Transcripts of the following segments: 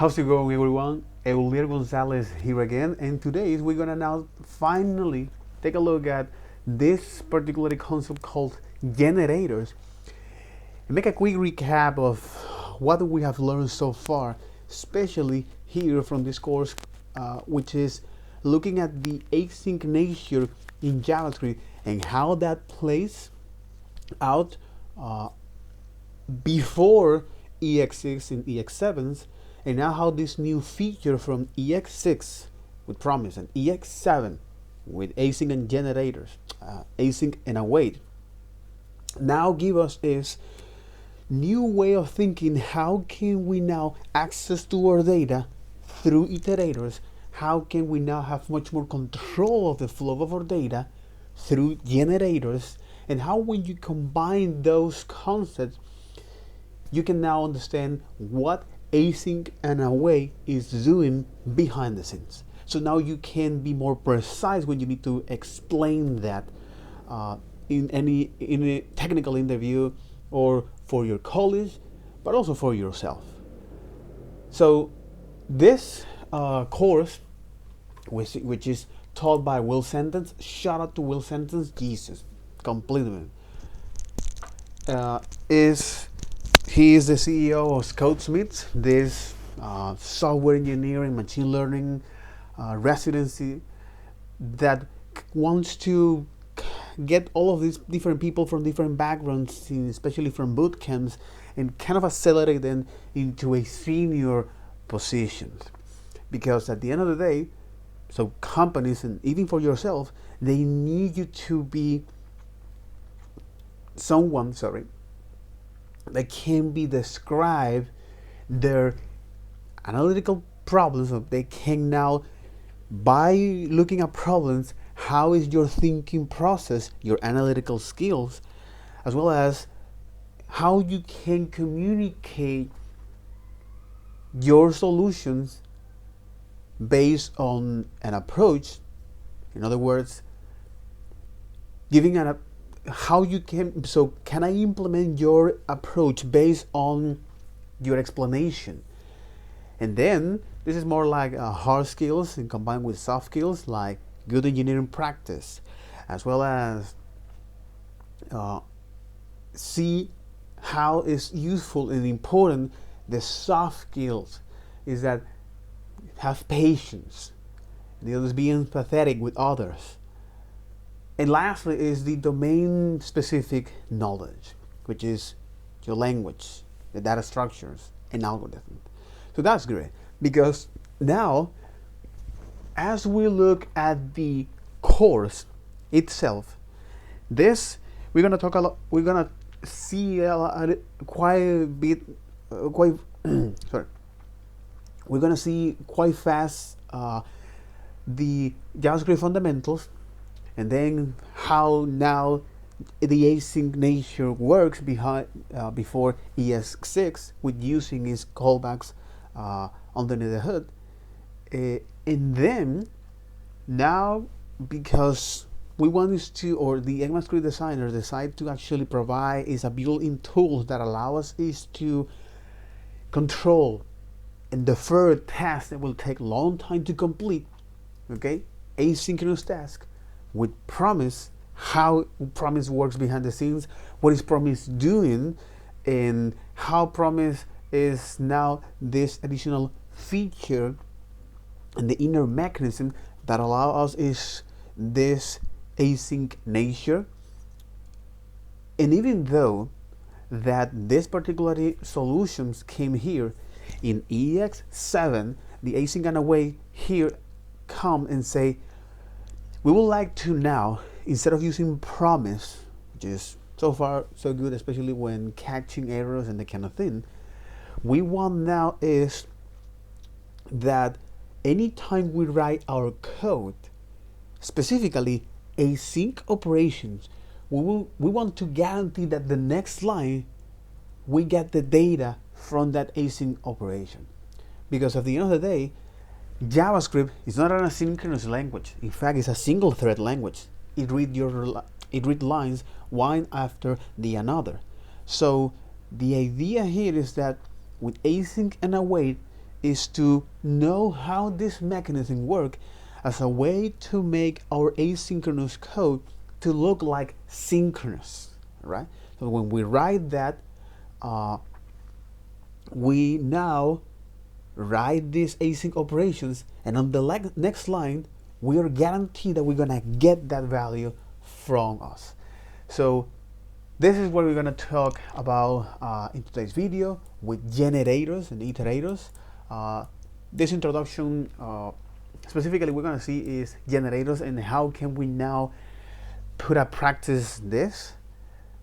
How's it going, everyone? Eulier Gonzalez here again, and today we're gonna now finally take a look at this particular concept called generators and make a quick recap of what we have learned so far, especially here from this course, which is looking at the async nature in JavaScript and how that plays out before EX6 and EX7s, and now how this new feature from EX6 with promise and EX7 with async and generators, async and await, now give us this new way of thinking. How can we now access to our data through iterators? How can we now have much more control of the flow of our data through generators? And how, when you combine those concepts, you can now understand what async and await is doing behind the scenes. So now you can be more precise when you need to explain that in a technical interview or for your colleagues, but also for yourself. So this course, which is taught by Will Sentence, shout out to Will Sentence, Jesus, completely, he is the CEO of Scoutsmith, this software engineering, machine learning residency that wants to get all of these different people from different backgrounds, especially from boot camps, and kind of accelerate them into a senior position. Because at the end of the day, so companies and even for yourself, they need you to be someone, that can be described their analytical problems. So they can now, by looking at problems, how is your thinking process, your analytical skills, as well as how you can communicate your solutions based on an approach. In other words, giving how you can, so can I implement your approach based on your explanation? And then this is more like hard skills and combined with soft skills like good engineering practice, as well as see how is useful and important. The soft skills is that have patience, the others be empathetic with others. And lastly is the domain specific knowledge, which is your language, the data structures and algorithms. So that's great, because now as we look at the course itself, this we're going to talk a lot, we're going to see quite a bit we're going to see quite fast the JavaScript fundamentals, and then how now the async nature works before ES6 with using its callbacks underneath the hood. And then now, because we want is to, or the ECMAScript designers decide to actually provide is a built-in tools that allow us is to control and defer tasks that will take a long time to complete, okay, asynchronous tasks, with promise, how promise works behind the scenes, what is promise doing, and how promise is now this additional feature and the inner mechanism that allow us is this async nature. And even though that this particular solutions came here in EX7, the async and await here come and say, we would like to now, instead of using promise, which is so far so good, especially when catching errors and that kind of thing, we want now is that anytime we write our code, specifically async operations, we want to guarantee that the next line we get the data from that async operation. Because at the end of the day, JavaScript is not an asynchronous language. In fact, it's a single thread language. It reads lines one after the another. So the idea here is that with async and await, is to know how this mechanism works as a way to make our asynchronous code to look like synchronous, right? So when we write that, we now write these async operations, and on the next line, we are guaranteed that we're gonna get that value from us. So this is what we're gonna talk about in today's video with generators and iterators. This introduction, specifically, we're gonna see is generators and how can we now put a practice this.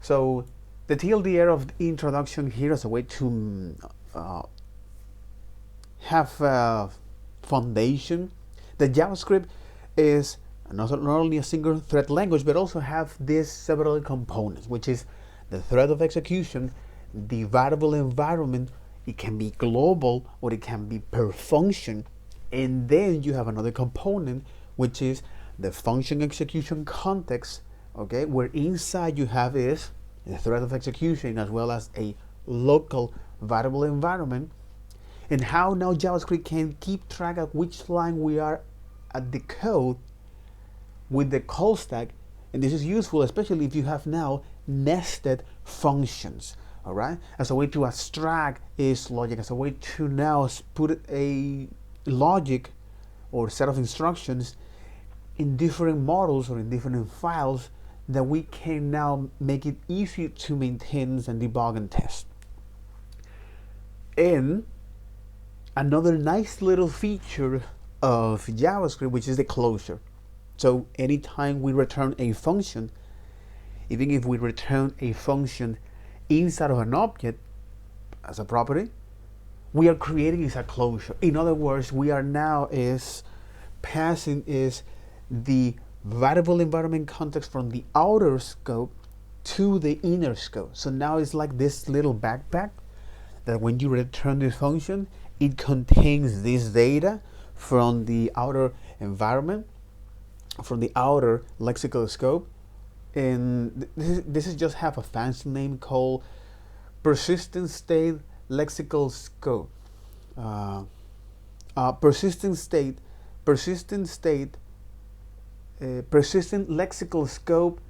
So the TLDR of the introduction here is a way to have a foundation. The JavaScript is not only a single thread language, but also have these several components, which is the thread of execution, the variable environment. It can be global or it can be per function, and then you have another component, which is the function execution context, okay, where inside you have is the thread of execution as well as a local variable environment, and how now JavaScript can keep track of which line we are at the code with the call stack. And this is useful especially if you have now nested functions, all right, as a way to abstract is logic, as a way to now put a logic or set of instructions in different models or in different files that we can now make it easy to maintain and debug and test. And another nice little feature of JavaScript, which is the closure. So anytime we return a function, even if we return a function inside of an object as a property, we are creating is a closure. In other words, we are now is passing is the variable environment context from the outer scope to the inner scope. So now it's like this little backpack that when you return this function, it contains this data from the outer environment, from the outer lexical scope. And this is just have a fancy name called persistent state lexical scope. Persistent lexical scope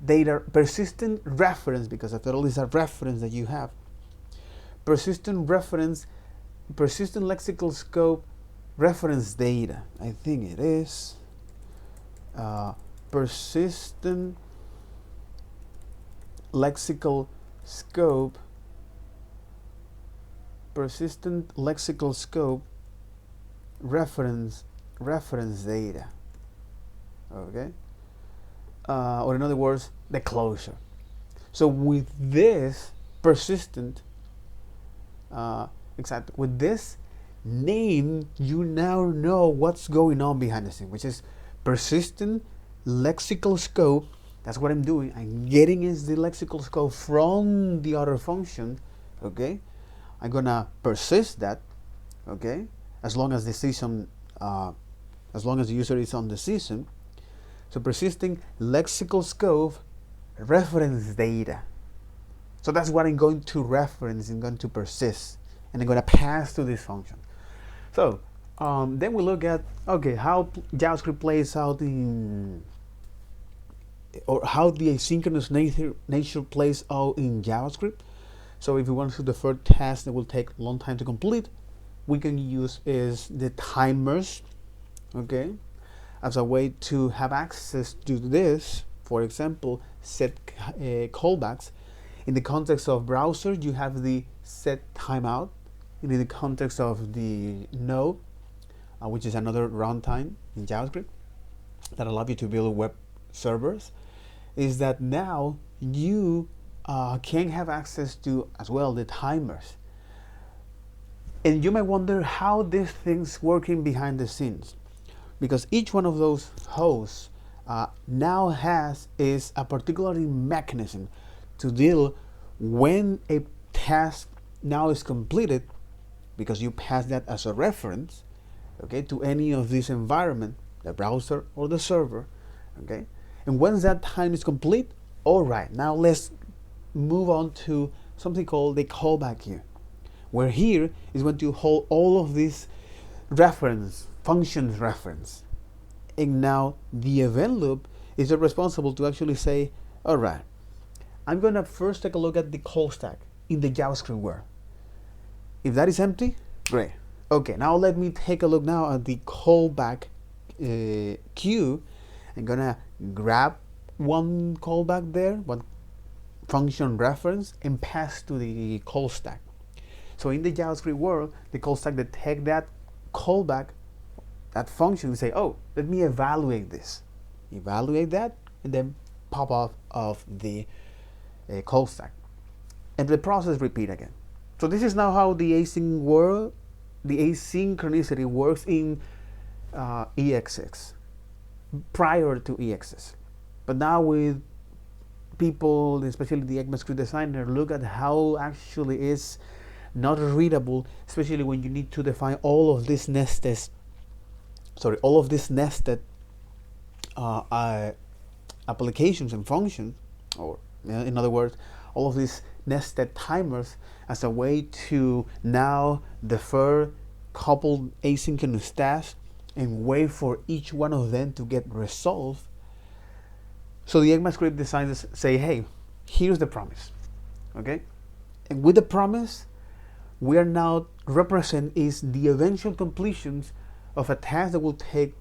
data, persistent reference, because after all is a reference that you have. Persistent lexical scope reference data. I think it is persistent lexical scope reference data, okay, or in other words, the closure. So with this persistent with this name, you now know what's going on behind the scene, which is persistent lexical scope. That's what I'm doing. I'm getting is the lexical scope from the other function, okay. I'm gonna persist that, okay, as long as the system, as long as the user is on the system. So persisting lexical scope reference data. So that's what I'm going to reference. I'm going to persist, and I'm going to pass to this function. So then we look at, okay, how JavaScript plays out in, or how the asynchronous nature plays out in JavaScript. So if we want to defer tasks that will take a long time to complete, we can use is the timers, okay, as a way to have access to this. For example, set callbacks. In the context of browser, you have the set timeout. And in the context of the node, which is another runtime in JavaScript that allows you to build web servers, is that now you can have access to as well the timers. And you might wonder how these things working behind the scenes, because each one of those hosts now has is a particular mechanism to deal when a task now is completed, because you pass that as a reference, okay, to any of this environment, the browser or the server, okay. And once that time is complete, all right, now let's move on to something called the callback here, where here is going to hold all of these reference, functions reference. And now the event loop is responsible to actually say, all right, I'm going to first take a look at the call stack in the JavaScript world. If that is empty, great. Okay, now let me take a look now at the callback queue. I'm going to grab one callback there, one function reference, and pass to the call stack. So in the JavaScript world, the call stack detect that callback, that function, and say, oh, let me evaluate this. Evaluate that, and then pop off of the call stack. And the process repeat again. So this is now how the async world, the asynchronicity works in EXX, prior to EXX. But now with people, especially the ECMAScript designer, look at how actually is not readable, especially when you need to define all of these nested applications and functions, or in other words, all of these nested timers as a way to now defer coupled asynchronous tasks and wait for each one of them to get resolved. So the ECMAScript designers say, hey, here's the promise, okay? And with the promise, we are now represent is the eventual completions of a task that will take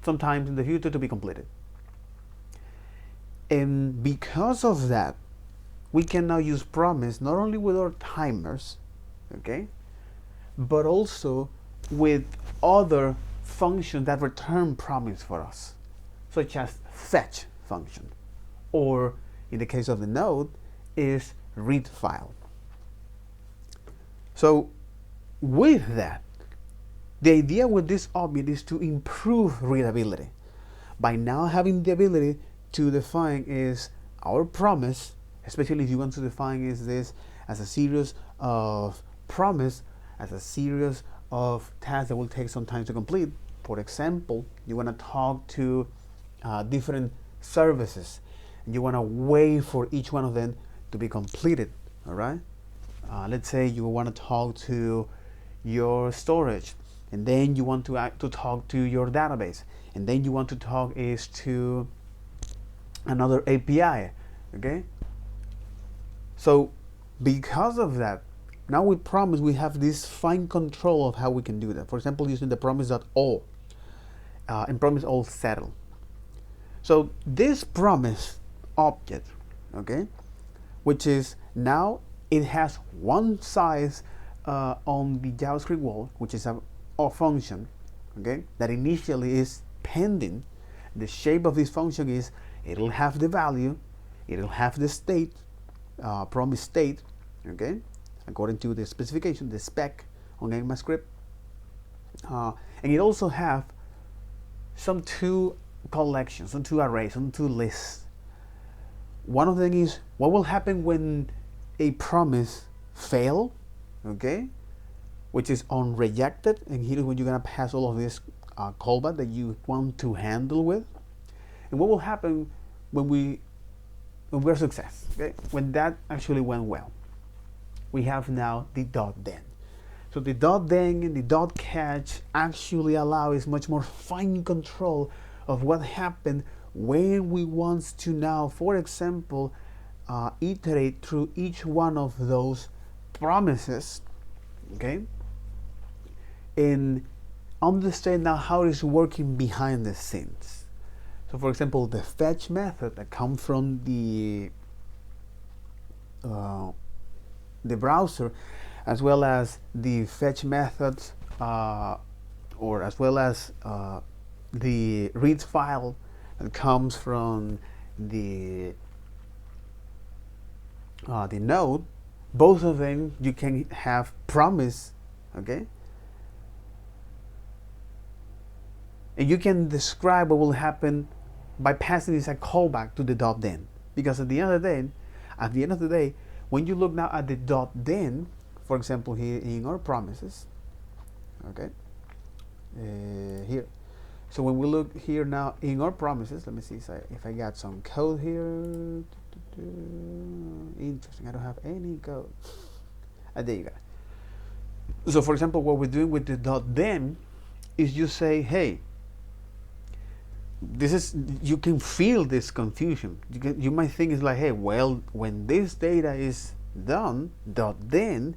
sometimes in the future to be completed. And because of that, we can now use promise not only with our timers, okay, but also with other functions that return promise for us, such as fetch function, or in the case of the node, is read file. So with that, the idea with this object is to improve readability by now having the ability to define is our promise, especially if you want to define is this as a series of promise, as a series of tasks that will take some time to complete. For example, you want to talk to different services, and you want to wait for each one of them to be completed. All right. Let's say you want to talk to your storage, and then you want to talk to your database, and then you want to talk is to another API. Okay. So because of that, now with promise we have this fine control of how we can do that. For example, using the promise.all and promise all settle. So this promise object, okay, which is now it has one size on the JavaScript wall, which is a function, okay, that initially is pending. The shape of this function is it'll have the value, it'll have the state, promise state, okay, according to the specification, the spec on ECMAScript, and it also have some two collections, some two arrays, some two lists. One of them is what will happen when a promise fail, okay, which is on rejected, and here is when you're gonna pass all of this callback that you want to handle with, and what will happen when we're success, okay, when that actually went well. We have now the .then. So the .then and the .catch actually allow is much more fine control of what happened when we want to now, for example, iterate through each one of those promises, okay, and understand now how it is working behind the scenes. So for example, the fetch method that comes from the browser, as well as the fetch methods, or as well as the read file that comes from the node, both of them you can have promise, okay, and you can describe what will happen by passing this a callback to the .then, because at the end of the day, when you look now at the .then, for example, here in our promises, okay, here. So when we look here now in our promises, let me see if I got some code here. Interesting, I don't have any code. And there you go. So for example, what we're doing with the .then is you say, hey, this is, you can feel this confusion. You might think it's like, hey, well, when this data is done, .then,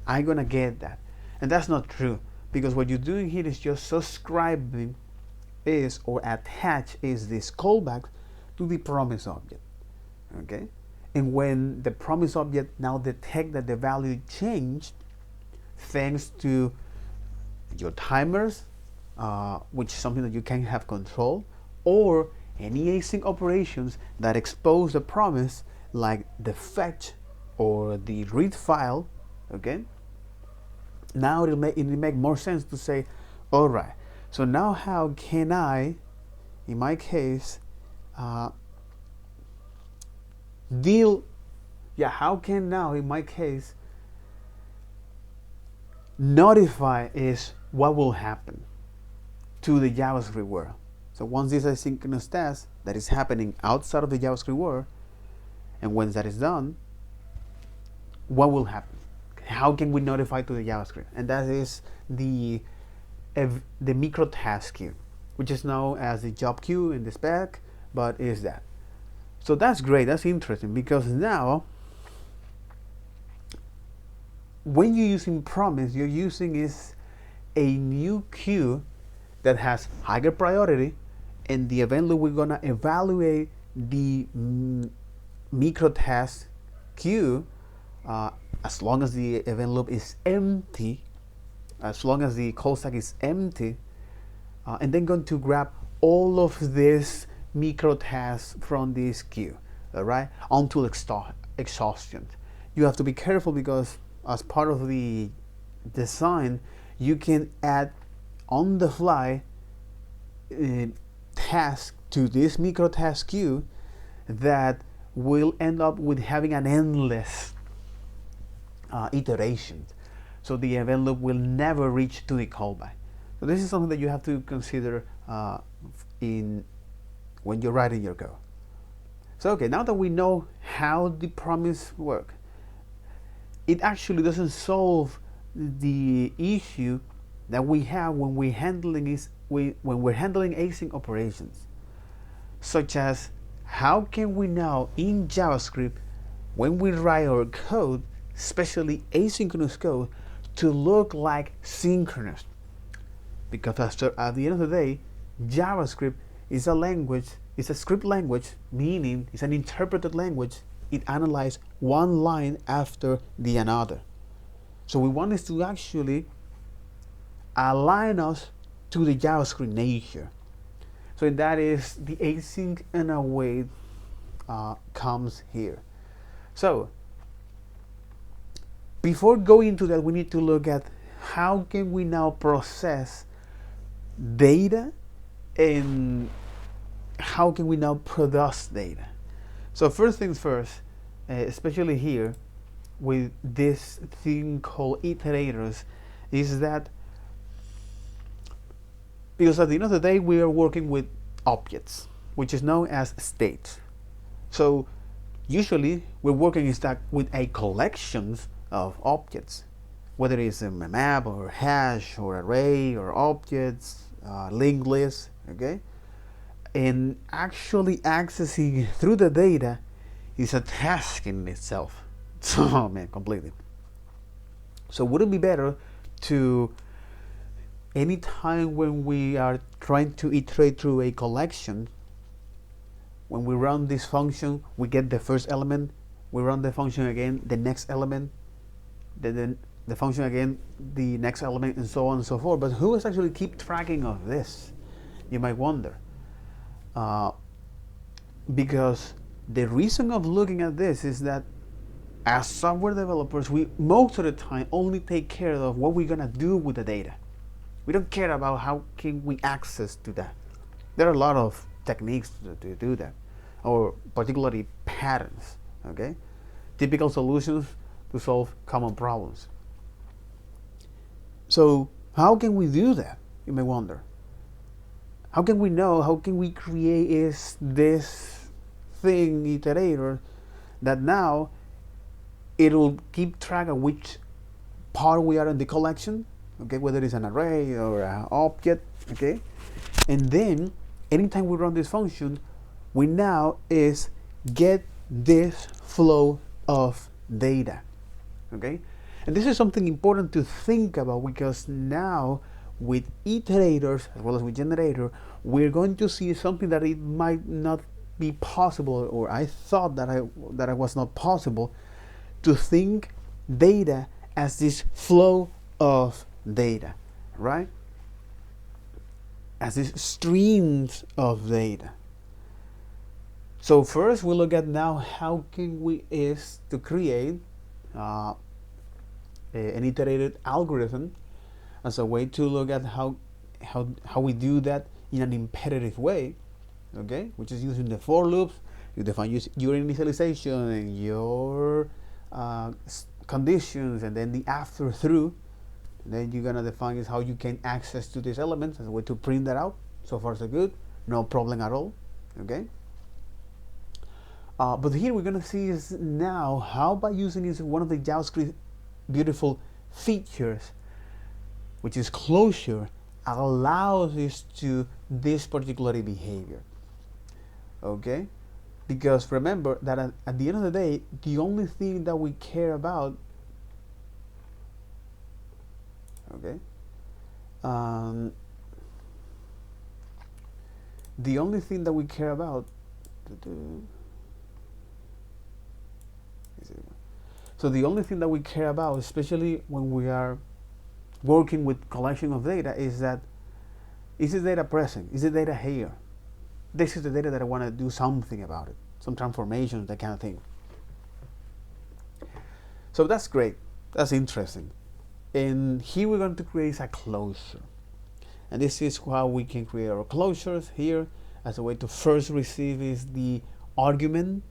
I'm gonna get that. And that's not true, because what you're doing here is just subscribing is, or attach is, this callback to the promise object. Okay? And when the promise object now detect that the value changed, thanks to your timers, which is something that you can have control, or any async operations that expose the promise, like the fetch or the read file, okay? Now it'll make more sense to say, all right, so now how can I, in my case, how can now, in my case, notify is what will happen to the JavaScript world. So once this asynchronous task that is happening outside of the JavaScript world, and once that is done, what will happen? How can we notify to the JavaScript? And that is the micro task queue, which is known as the job queue in the spec, but is that. So that's great, that's interesting, because now when you're using promise, you're using is a new queue that has higher priority, and the event loop, we're gonna evaluate the micro task queue as long as the event loop is empty, as long as the call stack is empty, and then going to grab all of this micro tasks from this queue, all right, until exhaustion. You have to be careful, because as part of the design, you can add on the fly task to this micro task queue that will end up with having an endless iteration. So the event loop will never reach to the callback. So this is something that you have to consider when you're writing your code. So okay, now that we know how the promise works, it actually doesn't solve the issue that we have when we're handling async operations, such as how can we now in JavaScript, when we write our code, especially asynchronous code, to look like synchronous? Because at the end of the day, JavaScript is a language, it's a script language, meaning it's an interpreted language. It analyzes one line after the another. So we want this to actually align us to the JavaScript nature. So that is the async and await comes here. So before going into that, we need to look at how can we now process data and how can we now produce data. So first things first, especially here with this thing called iterators, is that because at the end of the day we are working with objects, which is known as states. So usually we're working with a collection of objects, whether it's a map or hash or array or objects, linked list, okay? And actually accessing through the data is a task in itself. Oh man, completely. So would it be better to, anytime when we are trying to iterate through a collection, when we run this function, we get the first element, we run the function again, the next element, then the function again, the next element, and so on and so forth. But who is actually keep tracking of this? You might wonder. Because the reason of looking at this is that as software developers, we most of the time only take care of what we're gonna do with the data. We don't care about how can we access to that. There are a lot of techniques to do that, or particularly patterns, okay? Typical solutions to solve common problems. So how can we do that, you may wonder? How can we know, how can we create this thing, iterator, that now it will keep track of which part we are in the collection, okay, whether it's an array or an object, okay, and then anytime we run this function, we now is get this flow of data, okay, and this is something important to think about, because now with iterators as well as with generator, we're going to see something that it might not be possible, or I thought that I was not possible, to think data as this flow of data, right? As these streams of data. So first we look at now how can we is to create an iterated algorithm as a way to look at how we do that in an imperative way, okay, which is using the for loops. You define your initialization and your conditions, and then the after through. And then you're gonna define is how you can access to these elements as a way to print that out. So far so good, no problem at all, okay. But here we're gonna see is now how by using is one of the JavaScript beautiful features, which is closure, allows us to this particular behavior, okay. Because remember that at the end of the day, the only thing that we care about, okay, the only thing that we care about, so the only thing that we care about, especially when we are working with collection of data, is that, is the data present? Is the data here? This is the data that I want to do something about it, some transformations, that kind of thing. So that's great, that's interesting. And here we're going to create a closure. And this is how we can create our closures here, as a way to first receive is the argument,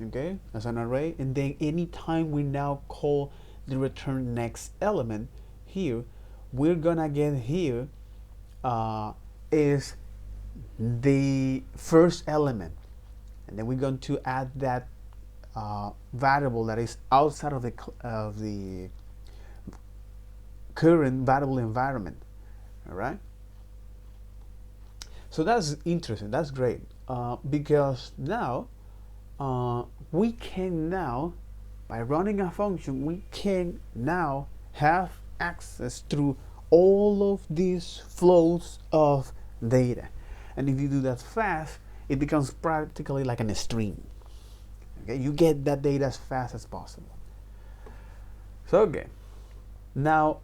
okay, as an array, and then anytime we now call the return next element here, we're gonna get here is the first element, and then we're going to add that variable that is outside of the current variable environment. All right, so that's interesting, that's great, because now we can now, by running a function, we can now have access through all of these flows of data. And if you do that fast, it becomes practically like a stream. Okay, you get that data as fast as possible. So okay, now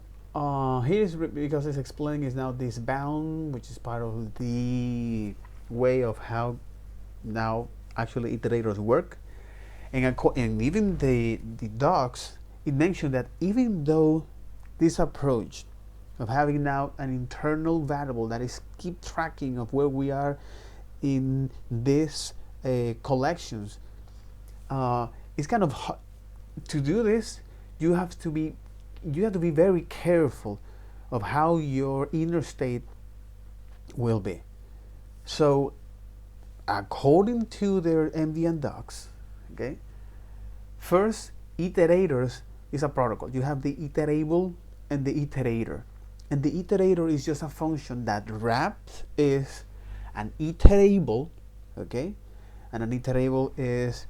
here's, because it's explaining is now this bound, which is part of the way of how now actually iterators work. And even the docs, it mentioned that even though this approach of having now an internal variable that is keep tracking of where we are in this collections, it's kind of hard to do this. You have to be very careful of how your inner state will be. So according to their MVN docs, okay, first, iterators is a protocol. You have the iterable and the iterator. And the iterator is just a function that wraps is an iterable, okay, and an iterable is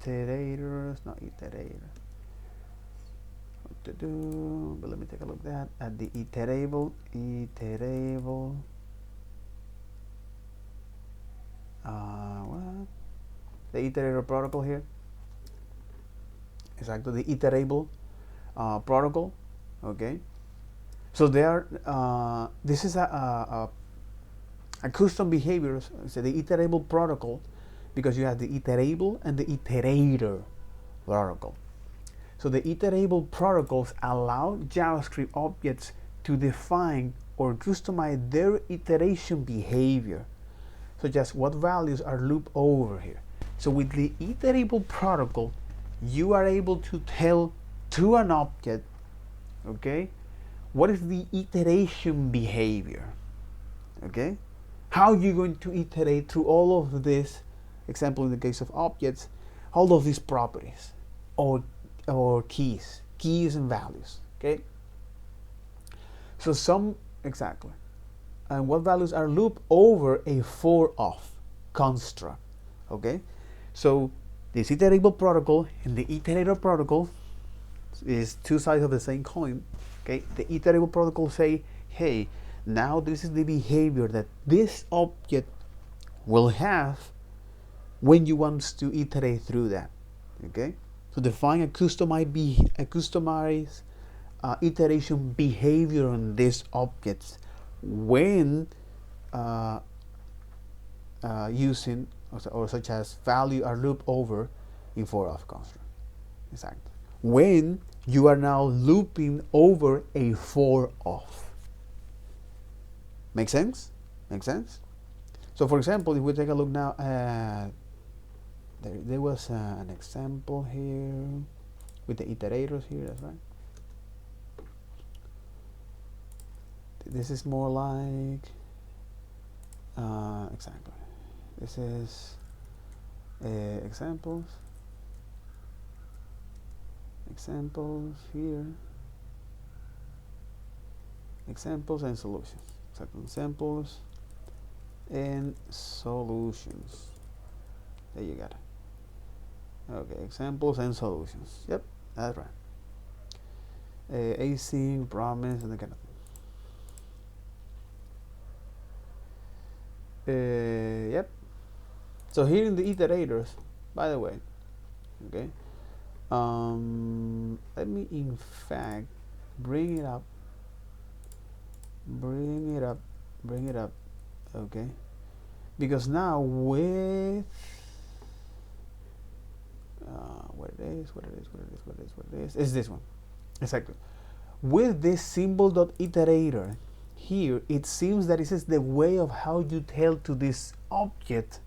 iterators, not iterator. What to do? But let me take a look at the iterable. What? The iterator protocol here. Exactly, the iterable protocol. Okay. So there, this is a custom behavior. So the iterable protocol, because you have the iterable and the iterator protocol. So the iterable protocols allow JavaScript objects to define or customize their iteration behavior, such as what values are looped over here. So with the iterable protocol, you are able to tell to an object, okay, what is the iteration behavior, okay? How are you going to iterate through all of this, example in the case of objects, all of these properties, or keys and values. Okay, so exactly, and what values are looped over a for of construct. Okay, so this iterable protocol and the iterator protocol is two sides of the same coin. Okay, the iterable protocol say, hey, now this is the behavior that this object will have when you want to iterate through that. Okay, so define a customized iteration behavior on these objects when using or such as value are looped over in for of construct. Exactly. When you are now looping over a for of. Make sense? Make sense? So for example, if we take a look now at there was an example here with the iterators here, that's right. This is more like exactly. This is examples here, examples and solutions. Exactly. Examples and solutions. There you got it. Okay, examples and solutions. Yep, that's right. Async, promise, and that kind of thing. Yep. So here in the iterators, by the way, okay, let me in fact bring it up, okay, because now with what it is this one, exactly. With this symbol.iterator here, it seems that this is the way of how you tell to this object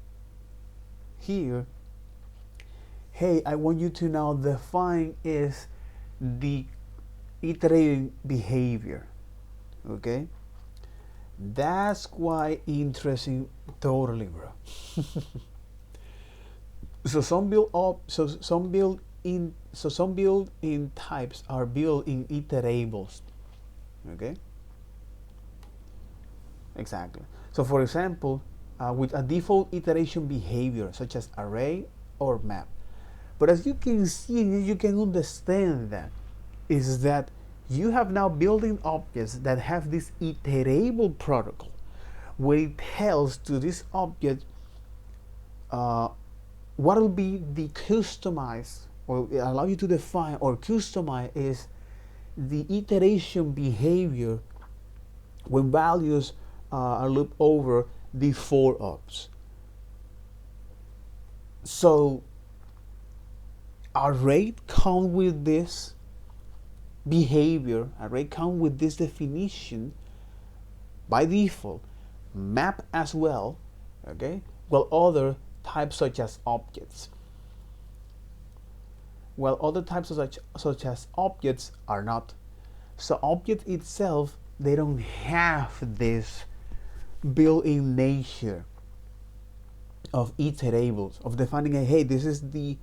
here, hey, I want you to now define is the iterating behavior. Okay, that's quite interesting, totally, bro. So some built-in types are built in iterables. Okay, exactly. So for example, with a default iteration behavior such as array or map. But as you can see, you can understand that is that you have now building objects that have this iterable protocol where it tells to this object what will be the customized, or allow you to define or customize is the iteration behavior when values are looped over the for ofs. So array come with this behavior, array come with this definition by default, map as well, okay, while other types such as objects. While other types such as objects are not. So object itself, they don't have this built-in nature of iterables, of defining a, hey, this is the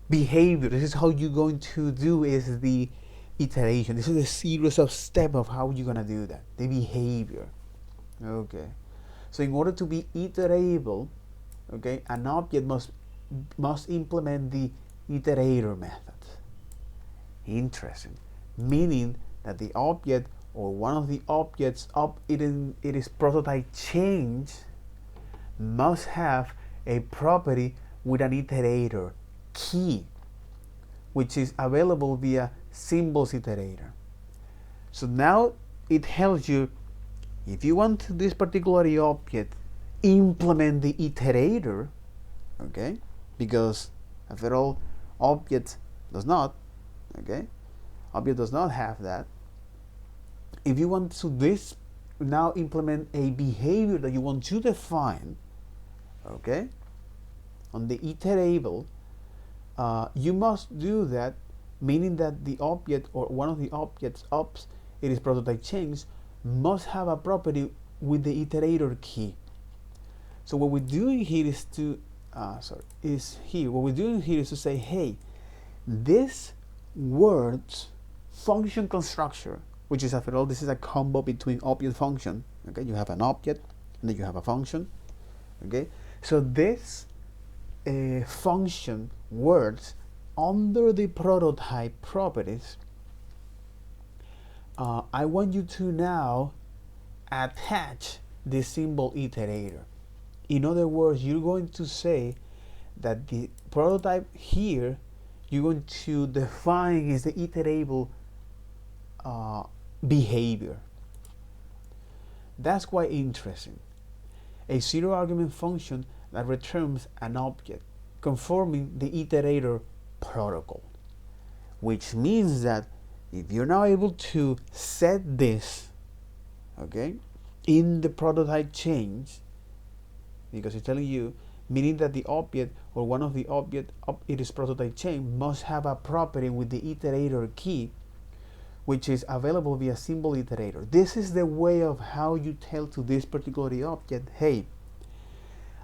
behavior, this is how you're going to do is the iteration, this is a series of steps of how you're going to do that, the behavior. Okay, so in order to be iterable, okay, an object must implement the iterator method. Interesting. Meaning that the object or one of the objects it is prototype change must have a property with an iterator key, which is available via symbols iterator. So now it tells you if you want this particular object implement the iterator, okay, because after all object does not, okay, object does not have that. If you want to this now implement a behavior that you want to define, okay, on the iterable, you must do that, meaning that the object or one of the objects ops it is prototype change must have a property with the iterator key. So what we're doing here is to what we're doing here is to say, hey, This word's function constructor, which is after all, this is a combo between object function. Okay, you have an object and then you have a function. Okay, so this function words under the prototype properties. I want you to now attach the symbol iterator. In other words, you're going to say that the prototype here, you're going to define is the iterable behavior. That's quite interesting. A zero argument function that returns an object conforming the iterator protocol, which means that if you're now able to set this, okay, in the prototype change, because it's telling you, meaning that the object or one of the object of its prototype chain must have a property with the iterator key, which is available via symbol iterator. This is the way of how you tell to this particular object, hey,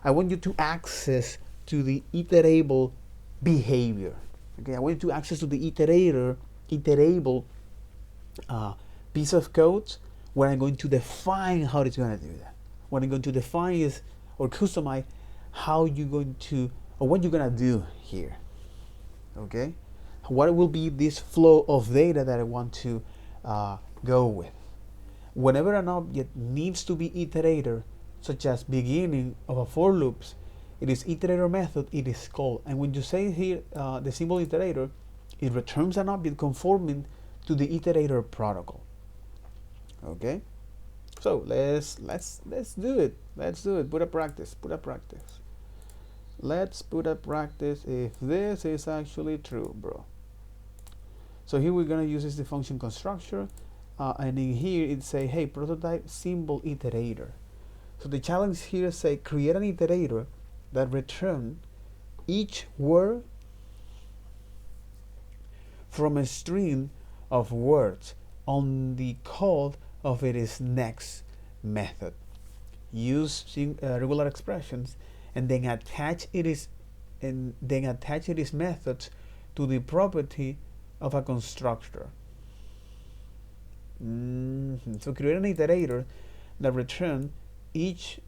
I want you to access to the iterable behavior. Okay, I want you to access to the iterable piece of code where I'm going to define how it's going to do that. What I'm going to define is, or customize, how you're going to, or what you're going to do here. Okay, what will be this flow of data that I want to go with. Whenever an object needs to be iterator, such as beginning of a for loops, it is iterator method, it is called. And when you say here the symbol iterator, it returns an object conforming to the iterator protocol. Okay, so let's do it. Let's do it. Put a practice. Let's put a practice if this is actually true, bro. So here we're gonna use the function constructor, and in here it say, hey, prototype symbol iterator. So the challenge here say create an iterator that return each word from a string of words on the code of its next method. Use regular expressions and then attach its methods to the property of a constructor. So create an iterator that return each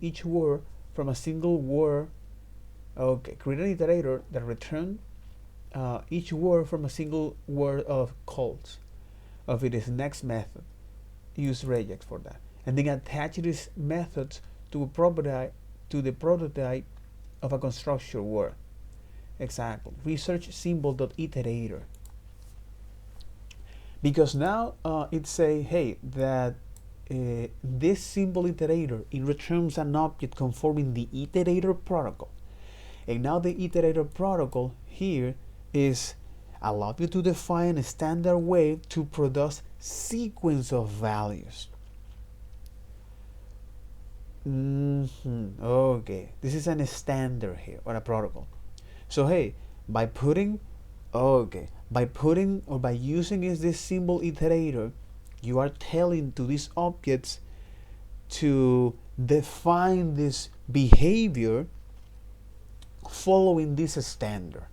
each word from a single word. Okay, create an iterator that return each word from a single word of calls of its next method. Use regex for that, and then attach its methods to the prototype of a constructor word. Example: research symbol.iterator. Because now it say, hey, that this symbol iterator, it returns an object conforming the iterator protocol. And now the iterator protocol here is allow you to define a standard way to produce sequence of values. Okay, this is a standard here, or a protocol. So hey, by using this symbol iterator, you are telling to these objects to define this behavior following this standard.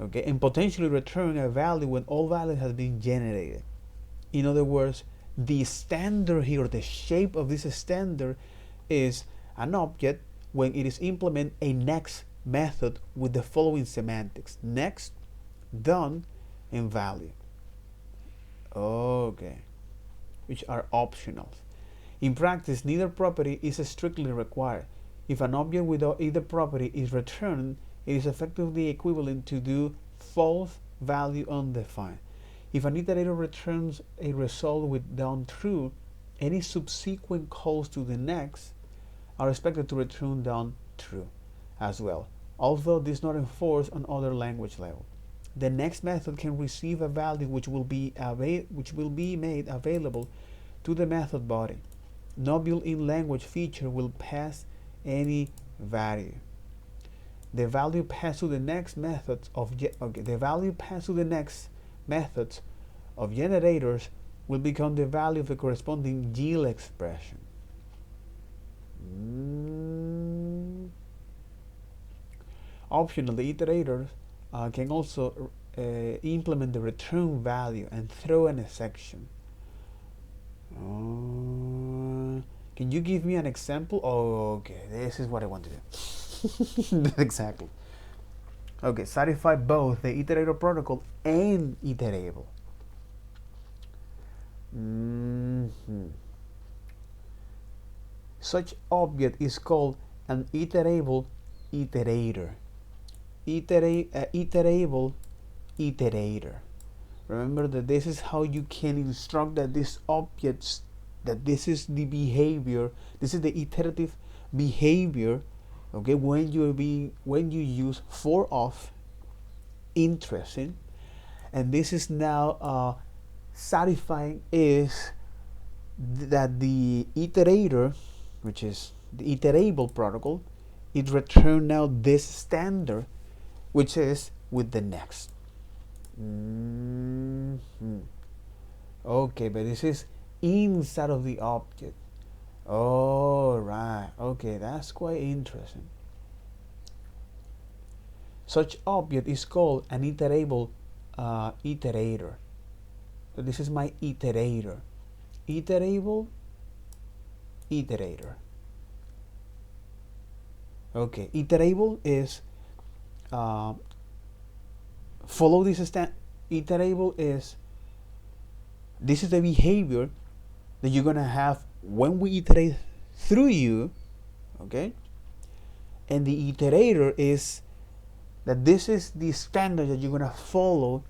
Okay, and potentially return a value when all value has been generated. In other words, the standard here, the shape of this standard, is an object when it is implement a next method with the following semantics: next, done, and value. Okay, which are optional. In practice, neither property is strictly required. If an object without either property is returned, it is effectively equivalent to do false value undefined. If an iterator returns a result with done true, any subsequent calls to the next are expected to return done true as well, although this is not enforced on other language level. The next method can receive a value which will be made available to the method body. No built-in language feature will pass any value. The value passed to the next methods of generators will become the value of the corresponding yield expression. Optionally, iterators can also implement the return value and throw in a section. Can you give me an example? Oh, okay, this is what I want to do. Exactly. Okay, satisfy both the iterator protocol and iterable. Such object is called an iterable iterator. Iterable iterator. Remember that this is how you can instruct that these objects, that this is the behavior, this is the iterative behavior, okay, when you use for of. Interesting. And this is now satisfying is that the iterator, which is the iterable protocol, it return now this standard, which is with the next. Okay, but this is inside of the object. Oh, right. Okay, that's quite interesting. Such object is called an iterable iterator. So this is my iterator. Iterable iterator. Okay, iterable is follow this stand. Iterable is this is the behavior that you're gonna have when we iterate through you, okay? And the iterator is that this is the standard that you're gonna follow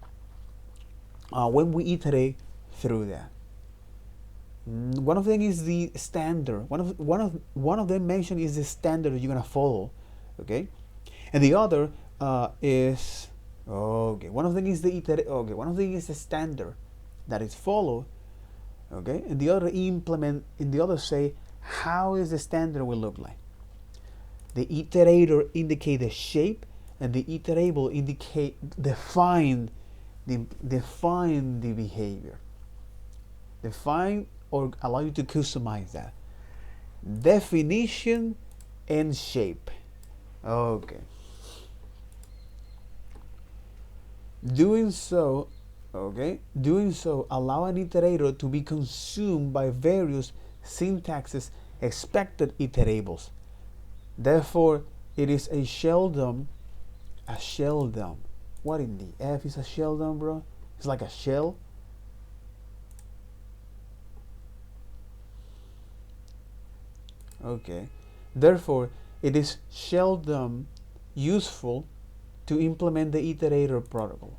when we iterate through that. One of them is the standard. One of them mentioned is the standard that you're gonna follow, okay? And the other is okay. One of them is the okay. One of them is the standard that is followed, okay? And the other implement. And the other say how is the standard will look like. The iterator indicate the shape, and the iterable indicate define the behavior. Define or allow you to customize that. Definition and shape. Okay. Doing so allow an iterator to be consumed by various syntaxes expected iterables. Therefore, it is a shell dump. A shell dump. What in the F is a shell dump, bro? It's like a shell. Okay. Therefore, it is seldom useful to implement the iterator protocol.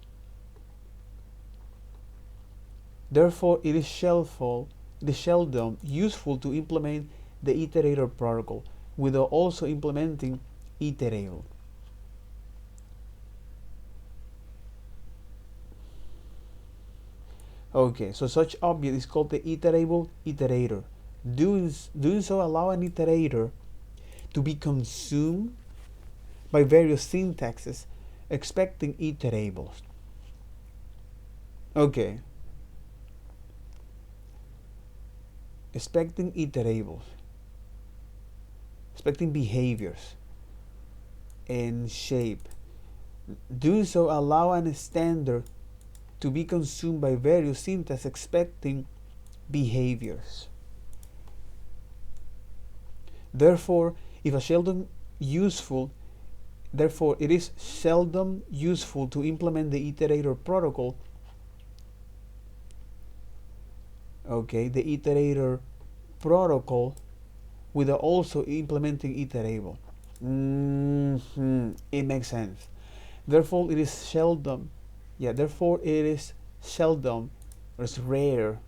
Therefore, it is seldom useful to implement the iterator protocol without also implementing iterable. Okay, so such object is called the iterable iterator. Doing so allow an iterator to be consumed by various syntaxes expecting iterables. Okay. Expecting iterables. Expecting behaviors and shape. Doing so allow an standard to be consumed by various syntaxes expecting behaviors. Therefore, it is seldom useful to implement the iterator protocol. Okay, the iterator protocol without also implementing iterable. It makes sense. Therefore, it is seldom. Yeah, therefore it is seldom, or it's rare.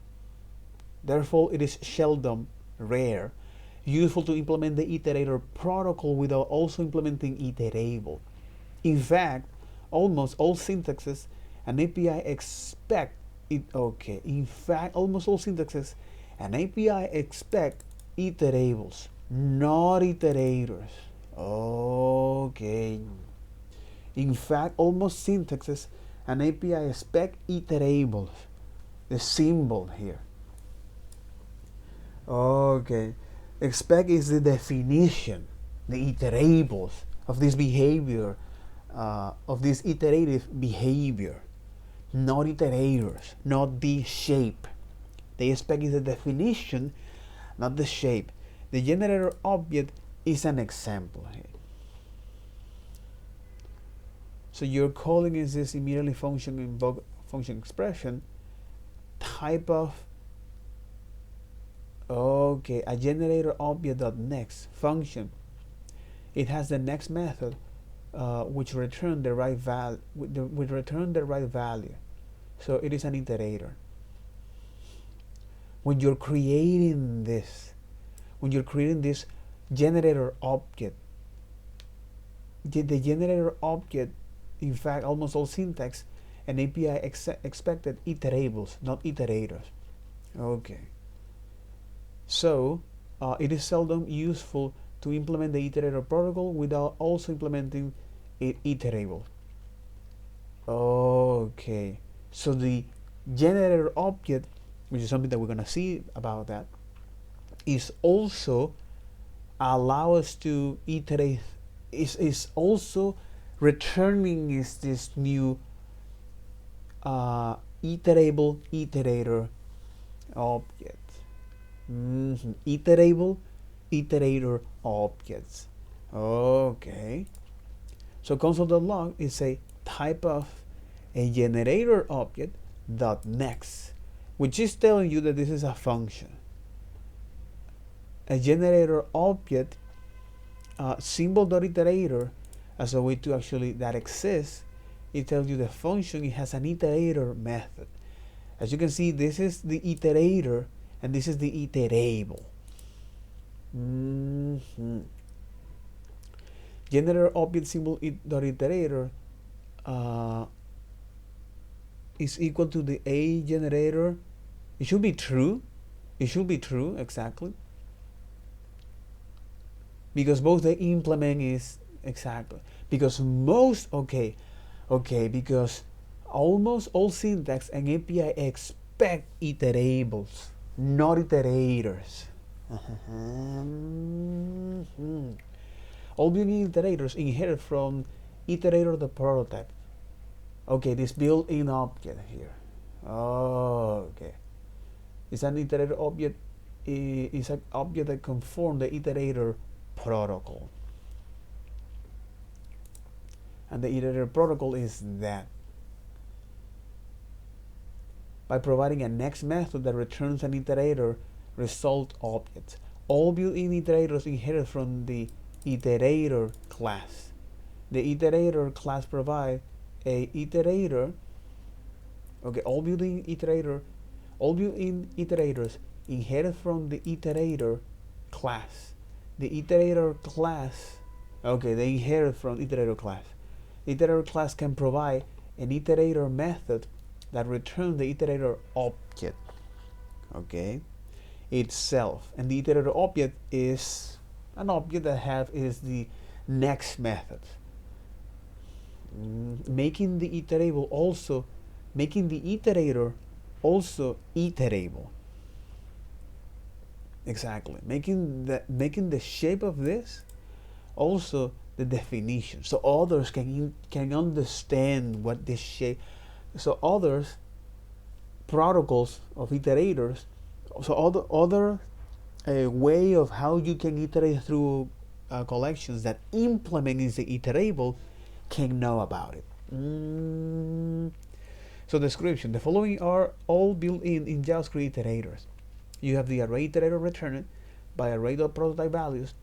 Therefore, it is seldom rare useful to implement the iterator protocol without also implementing iterable. In fact, almost all syntaxes an API expect it. Okay. In fact, almost all syntaxes an API expect iterables, not iterators. Okay. In fact, almost syntaxes an API expect iterables. The symbol here. Okay. Expect is the definition, the iterables of this behavior of this iterative behavior, not iterators, not the shape. They expect is the definition, not the shape. The generator object is an example here. So you're calling is this immediately function invoke function expression type of a generator object dot next function. It has the next method which return the right value. Which return the right value. So it is an iterator. When you're creating this generator object, the generator object, in fact, almost all syntax and API expected iterables, not iterators. Okay. So it is seldom useful to implement the iterator protocol without also implementing it iterable. Okay. So the generator object, which is something that we're gonna see about that, is also allow us to iterate. Is also returning is this new iterable iterator object. Iterable iterator objects. Okay. So console.log is a type of a generator object dot next, which is telling you that this is a function. A generator object symbol.iterator as a way to actually that exists. It tells you the function, it has an iterator method. As you can see, this is the iterator and this is the iterable. Generator object symbol.iterator is equal to the a generator. It should be true. It should be true, exactly. Because both the implement is exactly. Because because almost all syntax and API expect iterables, not iterators. All built-in iterators inherit from iterator the prototype. Okay, this built-in object here. Okay. It's an iterator object. It's an object that conforms the iterator protocol. And the iterator protocol is that. By providing a next method that returns an iterator result object. All built-in iterators inherit from the iterator class. The iterator class provides a iterator. Okay, all built-in iterators inherit from the iterator class. The iterator class, okay, they inherit from iterator class. The iterator class can provide an iterator method that returns the iterator object, okay, itself. And the iterator object is an object that is the next method. Making the iterator also iterable. Exactly. Making the shape of this also the definition, so others can understand what this shape. So others protocols of iterators, so other way of how you can iterate through collections that implement is the iterable can know about it. So description: the following are all built-in JavaScript iterators. You have the array iterator returned by array.prototype values.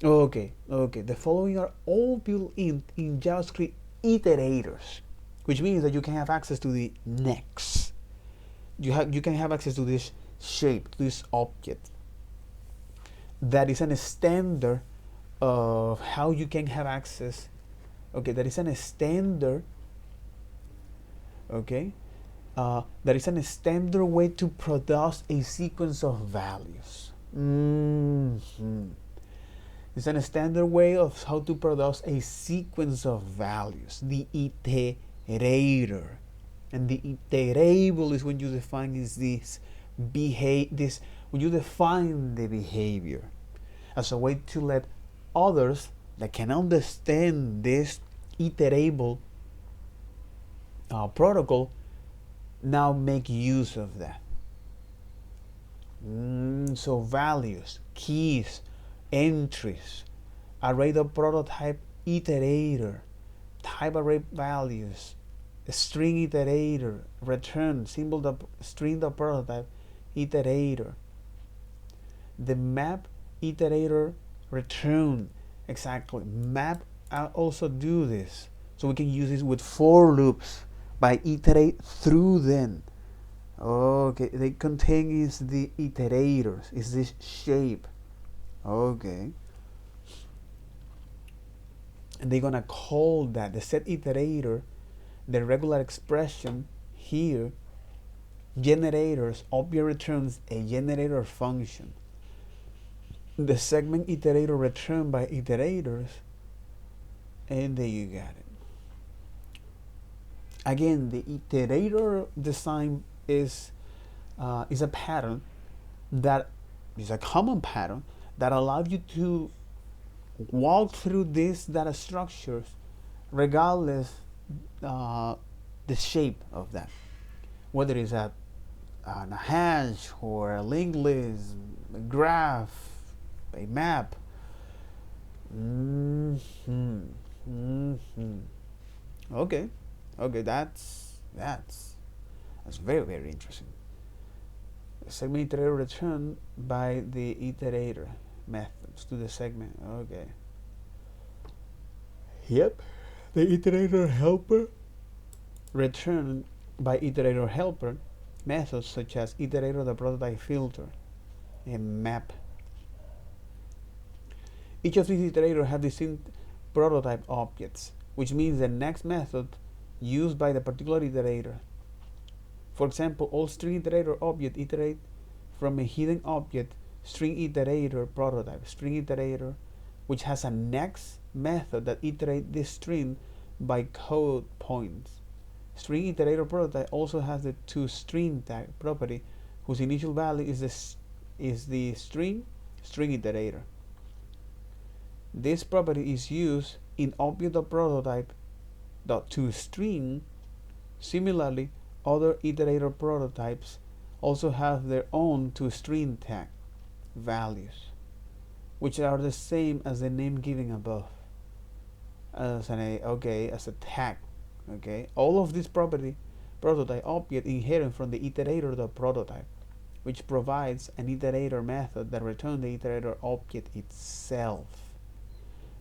Okay. The following are all built-in JavaScript iterators, which means that you can have access to the next. You can have access to this shape, to this object. That is a standard of how you can have access. Okay, that is a standard. Okay. That is a standard way to produce a sequence of values. It's a standard way of how to produce a sequence of values. The iterator, and the iterable is when you define when you define the behavior as a way to let others that can understand this iterable protocol now make use of that. So values, keys, entries, array.prototype iterator, type array values, string iterator, return string.prototype iterator, the map iterator return. Exactly, map also do this, so we can use this with for loops by iterate through them. Okay, they contain is the iterators, is this shape. Okay, and they're gonna call that the set iterator, the regular expression here, generators, object returns a generator function. The segment iterator returned by iterators, and there you got it. Again, the iterator design is a pattern that is a common pattern that allows you to walk through these data structures regardless the shape of that, whether it's a hash or a linked list, a graph, a map. Okay, that's very, very interesting. Segment iterator return by the iterator methods to the segment. Okay. Yep. The iterator helper return by iterator helper methods such as iterator, the prototype filter, and map. Each of these iterators have distinct prototype objects, which means the next method used by the particular iterator. For example, all string iterator objects iterate from a hidden object string iterator prototype, string iterator, which has a next method that iterates this string by code points. String iterator prototype also has the toString tag property, whose initial value is the string iterator. This property is used in object.prototype.toString. Similarly, other iterator prototypes also have their own toString tag values, which are the same as the name given above as a tag. Okay, all of this prototype object inherit from the iterator.prototype, which provides an iterator method that returns the iterator object itself,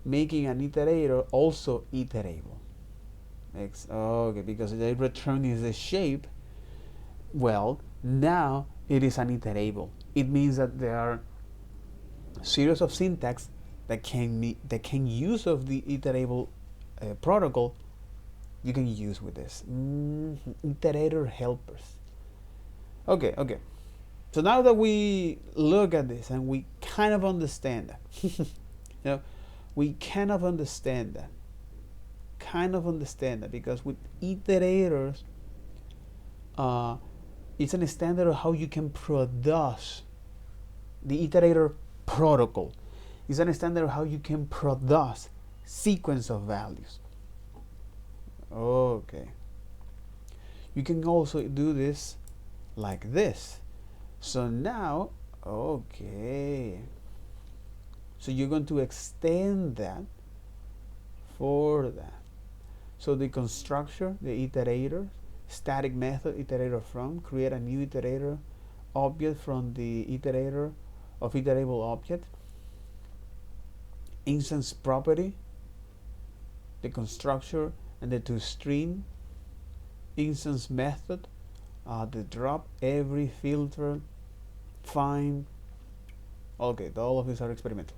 making an iterator also iterable. Okay, because the return is a shape. Well, now it is an iterable. It means that there are series of syntax that can use of the iterable protocol. You can use with this iterator helpers. Okay. So now that we look at this and we kind of understand that, we kind of understand that because with iterators, it's a standard of how you can produce the iterator protocol. It's a standard of how you can produce sequence of values. Okay. You can also do this like this. So now, okay. So you're going to extend that for that. So the constructor, the iterator, static method iterator from, create a new iterator object from the iterator of iterable object. Instance property, the constructor and the toString. Instance method, the drop, every, filter, find. Okay, all of these are experimental.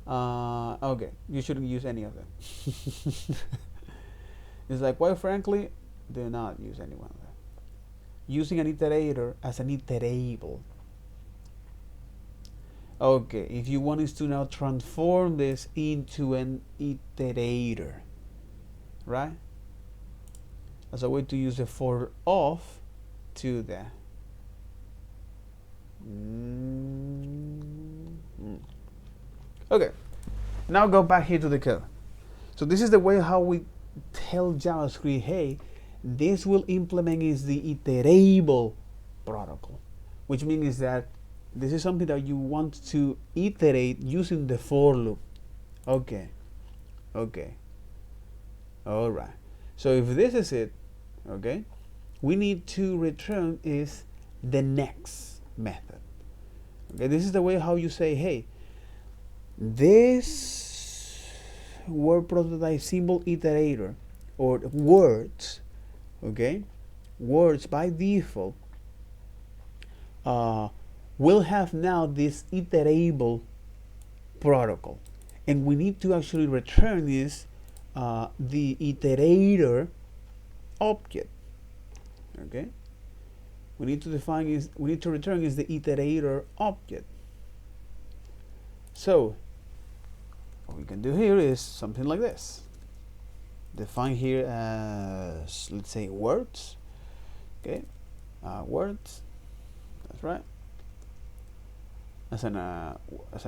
Okay, you shouldn't use any of them. It's like, quite frankly, do not use any one of them. Using an iterator as an iterable. Okay, if you want us to now transform this into an iterator, right? As a way to use the for of to that. Okay, now go back here to the code. So this is the way how we tell JavaScript, hey, this will implement is the iterable protocol, which means that this is something that you want to iterate using the for loop. Okay, okay, all right. So if this is it, okay, we need to return is the next method. Okay, this is the way how you say, hey, this word prototype symbol iterator or words, okay, words by default will have now this iterable protocol, and we need to actually return is the iterator object. Okay, we need to return is the iterator object. So what we can do here is something like this. Define here as, let's say, words. Okay, words. That's right. As an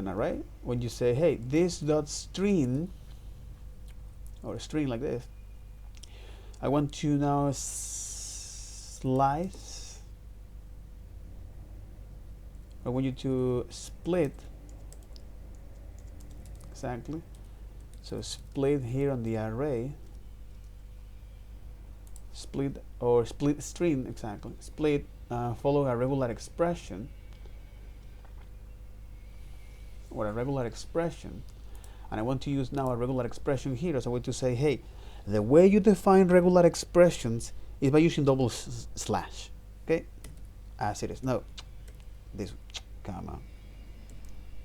array. When you say, hey, this dot string, or a string like this, I want to now slice. I want you to split. Exactly. So split here on the array. Split or split string, exactly. Split follow a regular expression or a regular expression, and I want to use now a regular expression here. So I want to say, hey, the way you define regular expressions is by using double slash. Okay, as it is. No, this one. Come on,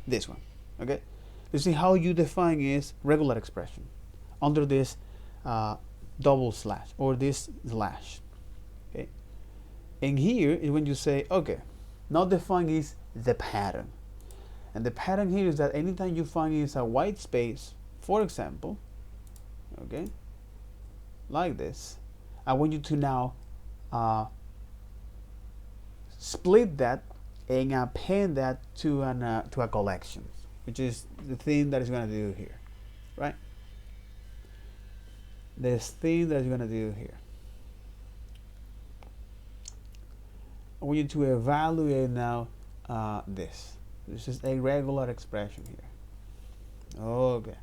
this one. Okay, you see how you define is regular expression under this double slash or this slash. Okay, and here is when you say, okay, now define is the pattern, and the pattern here is that anytime you find is a white space, for example, okay, like this, I want you to now split that and append that to a collection, which is the thing that is going to do here, right? This thing that is going to do here. I want you to evaluate now this. This is a regular expression here. Okay.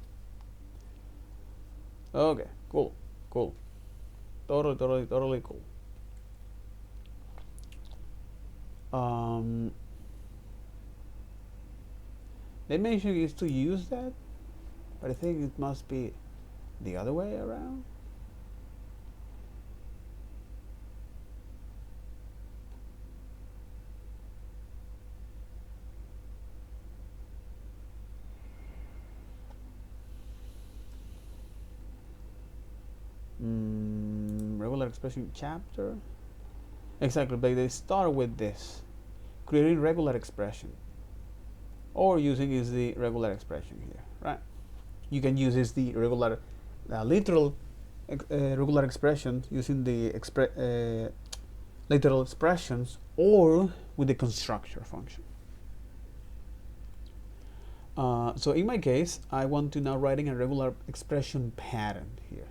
Okay. Cool. Cool. Totally cool. They mentioned is to use that, but I think it must be the other way around. Regular expression chapter. Exactly, but they start with this, creating regular expression, or using is the regular expression here, right? You can use is the regular, literal regular expression using the literal expressions, or with the constructor function. So in my case, I want to now writing a regular expression pattern here.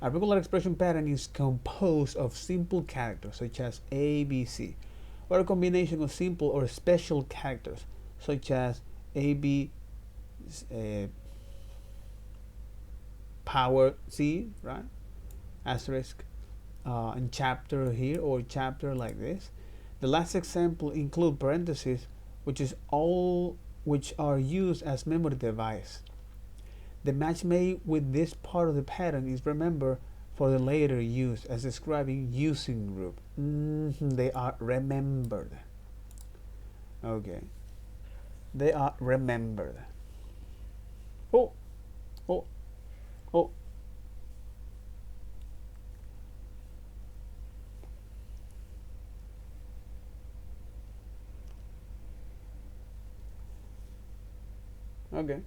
A regular expression pattern is composed of simple characters such as A, B, C, or a combination of simple or special characters such as A, B, power C, right? Asterisk, and chapter here, or chapter like this. The last example include parentheses, which is all which are used as memory device. The match made with this part of the pattern is remembered for the later use as describing using group. They are remembered. Okay. They are remembered. Oh. Okay.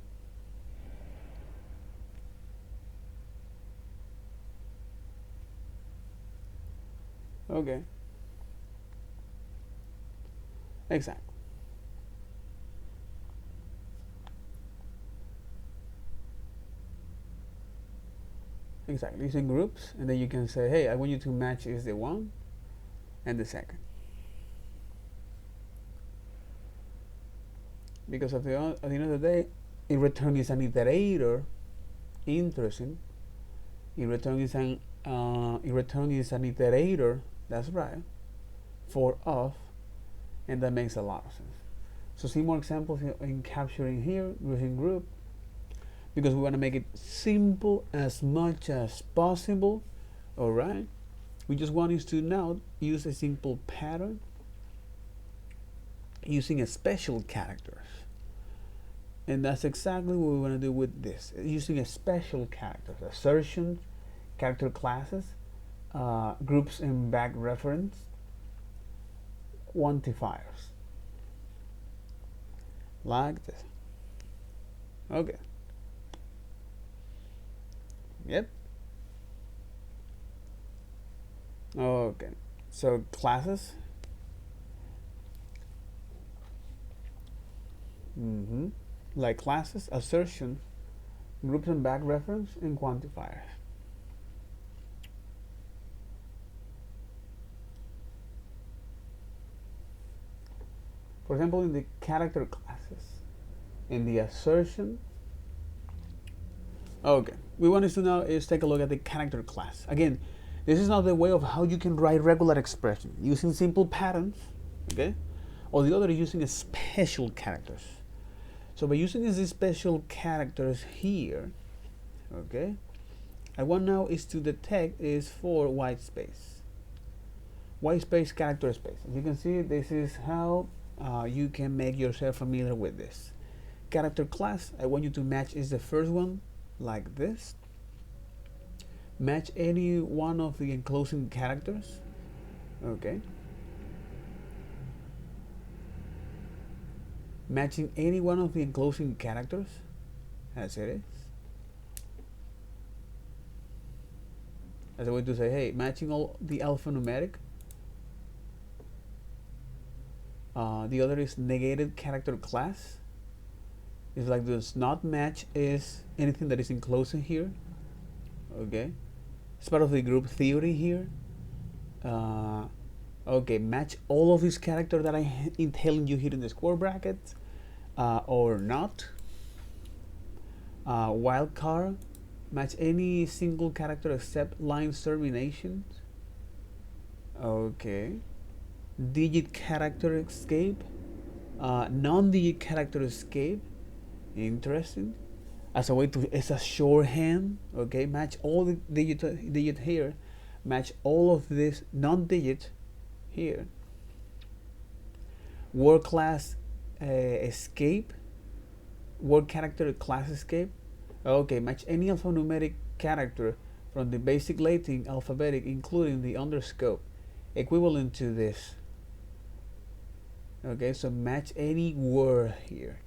Okay. Exactly. Exactly, using groups, and then you can say, hey, I want you to match is the one and the second. Because at the end of the day, in return is an iterator. Interesting. In return is an iterator. That's right. For of, and that makes a lot of sense. So see more examples in capturing here using group, because we want to make it simple as much as possible. All right. We just want us to now use a simple pattern using a special characters. And that's exactly what we want to do with this, using a special characters, assertion, character classes, groups and back reference, quantifiers, like this. Okay. Yep. Okay. So classes. Like classes, assertion, groups and back reference, and quantifiers. For example, in the character classes, in the assertion, okay, we want us to now is take a look at the character class. Again, this is not the way of how you can write regular expression using simple patterns, okay, or the other is using a special characters. So by using these special characters here, okay, I want now is to detect is for white space. White space character space. As you can see, this is how you can make yourself familiar with this. Character class, I want you to match is the first one, like this. Match any one of the enclosing characters, okay. Matching any one of the enclosing characters, as it is. As a way to say, hey, matching all the alphanumeric. The other is negated character class. It's like does not match is anything that is enclosed in here. Okay, it's part of the group theory here. Okay, match all of these characters that I'm telling you here in the square brackets, or not. Wildcard, match any single character except line terminations. Okay. Digit character escape, non-digit character escape. Interesting. As a way to, it's a shorthand. Okay, match all the digit here, match all of this non-digit here. Word class escape, word character class escape. Okay, match any alphanumeric character from the basic Latin alphabetic, including the underscore, equivalent to this. Okay, so match any word here.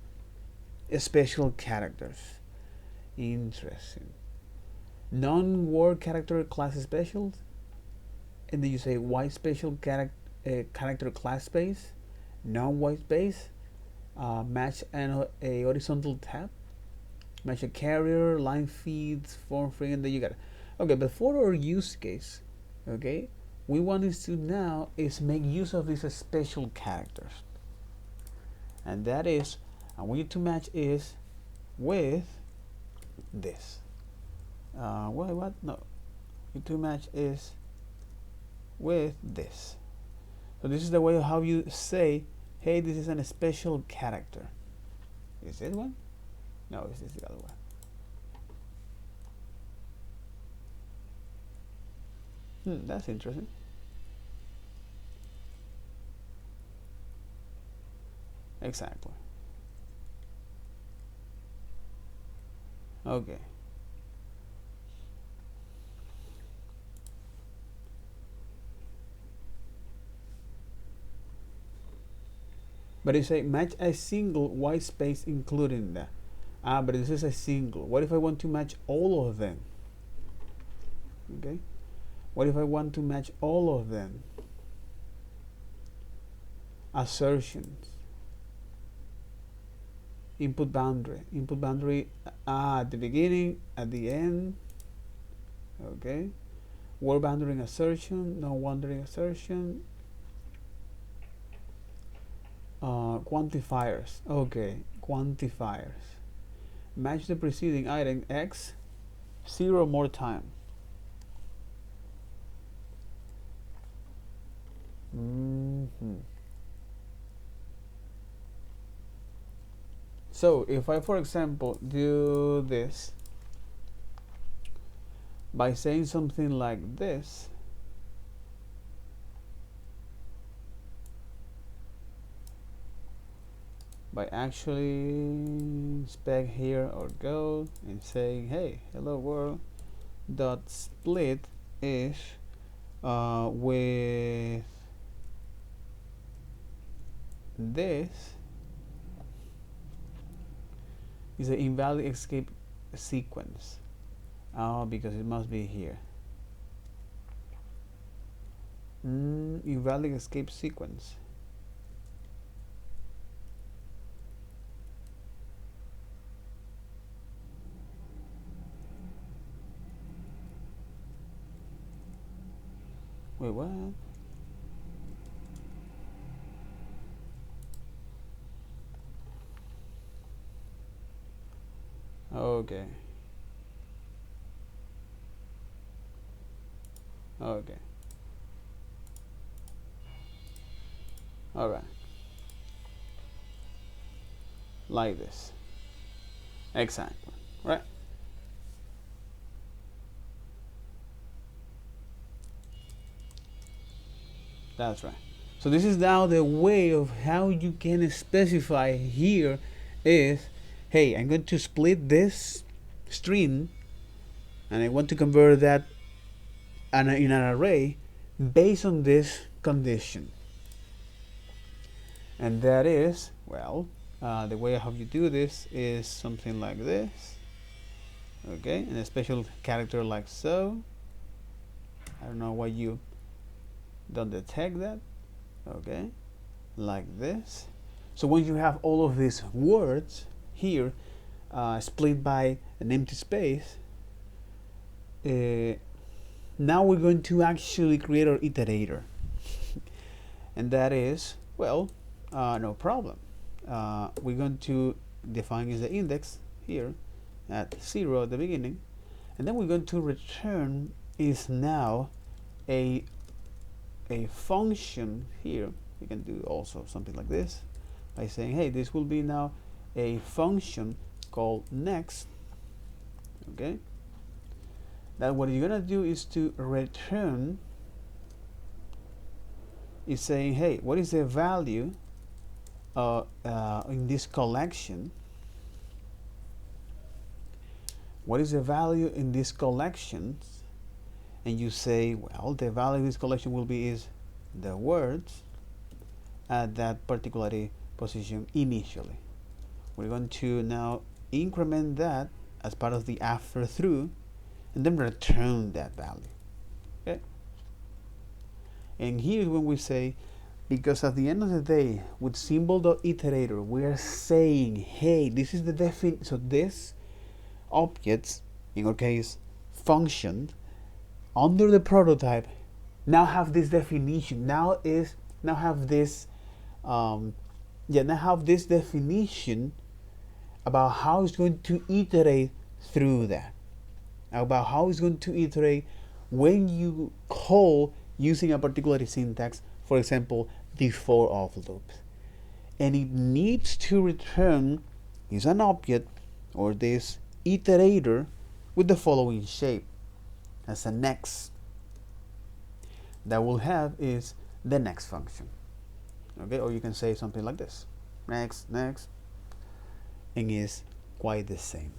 Special characters. Interesting. Non-word character class specials, and then you say white special character class space, non-white space, match a horizontal tab, match a carrier, line feeds, form free, and then you got it. Okay, but for our use case, okay, we want us to now is make use of these special characters, and that is I want you to match is with this. What? No, you to match is with this. So this is the way of how you say, hey, this is a special character. Is it one? No, this is the other one. That's interesting. Exactly. Okay. But you say match a single white space including that. But this is a single. What if I want to match all of them? Okay. What if I want to match all of them? Assertions. Input boundary. Input boundary at the beginning, at the end, Okay, word boundary assertion, no boundary assertion. Quantifiers. Okay, quantifiers. Match the preceding item X 0 more time. So if I, for example, do this by saying something like this, by actually spec here or go and saying, hey, hello world dot split is with this is an invalid escape sequence. Because it must be here. Invalid escape sequence. Wait, what? Okay. Okay. Alright. Like this. Exactly. Right? That's right. So this is now the way of how you can specify here is, hey, I'm going to split this string and I want to convert that in an array based on this condition. And that is, well, the way how you do this is something like this. Okay, and a special character like so. I don't know why you don't detect that. Okay, like this. So when you have all of these words here split by an empty space, now we're going to actually create our iterator. And that is, well, no problem. We're going to define as the index here at 0 at the beginning, and then we're going to return is now a function here. We can do also something like this by saying, hey, this will be now a function called next. Okay, that what you're gonna do is to return is saying, hey, what is the value in this collection? What is the value in this collection? And you say, well, the value of this collection will be is the words at that particular position initially. We're going to now increment that as part of the after through and then return that value. Okay? And here's when we say, because at the end of the day, with symbol.iterator, we are saying, hey, this is the definition. So this objects, in our case, function, under the prototype, now have this definition. Now have this definition about how it's going to iterate through that. About how it's going to iterate when you call using a particular syntax, for example, the for of loops. And it needs to return is an object or this iterator with the following shape as a next. That will have is the next function. Okay, or you can say something like this. Next, next, and is quite the same.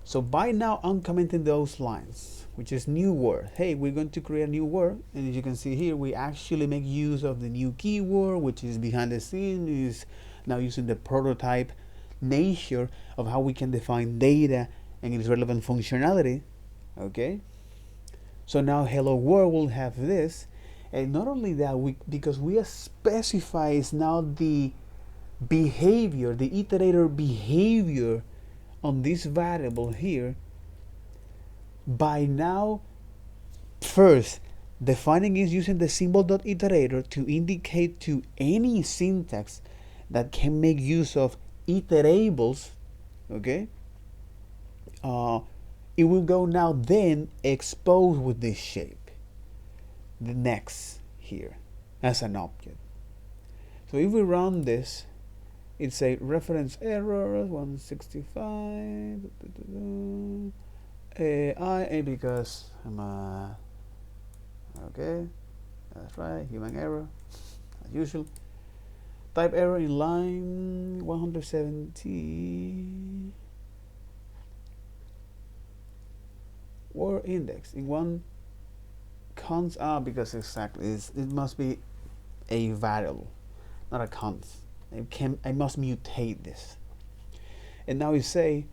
So by now uncommenting those lines, which is new word. Hey, we're going to create a new word, and as you can see here, we actually make use of the new keyword, which is behind the scene, is now using the prototype nature of how we can define data and its relevant functionality. Okay, so now hello world will have this, and not only that, because we specify is now the behavior, the iterator behavior on this variable here. By now First, defining is using the symbol .iterator to indicate to any syntax that can make use of iterables, okay? It will go now then exposed with this shape, the next here, as an object. So if we run this, it's a reference error 165. Because I'm okay, that's right, human error as usual. Type error in line 170. Word index in one const because exactly it must be a variable, not a const. I must mutate this. And now we say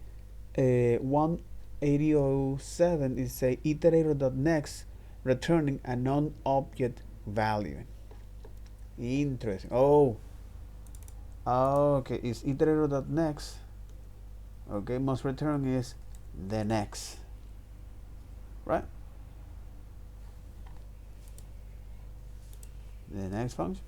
18007 is say iterator.next returning a non-object value. Interesting. Okay, it's iterator.next. Okay, must return is the next. Right? The next function.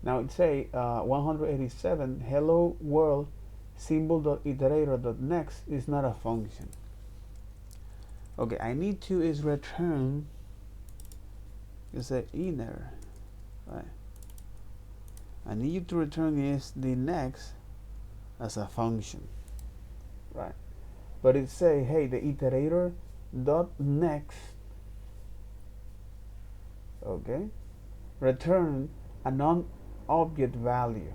Now it say 187 hello world symbol.iterator.next is not a function. Okay, I need to is return is a inner, right? I need you to return is the next as a function, right? But it say, hey, the iterator dot next, okay, return a non-object value.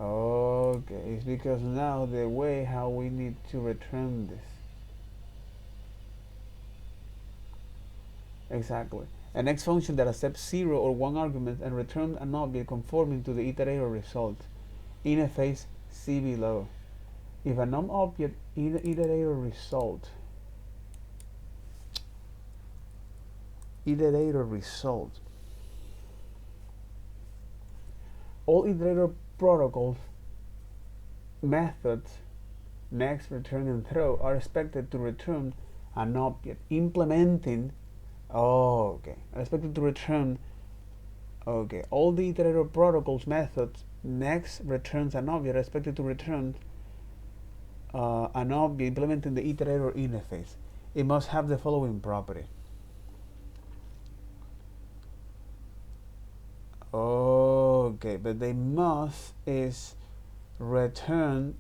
Okay, it's because now the way how we need to return this. Exactly. A next function that accepts 0 or 1 argument and returns an object conforming to the iterator result. Interface see below. If a non-object iterator result all iterator protocols methods next, return, and throw are expected to return an object implementing are expected to return all the iterator protocols methods next returns an object are expected to return an object implementing the iterator interface. It must have the following property. But they must is return.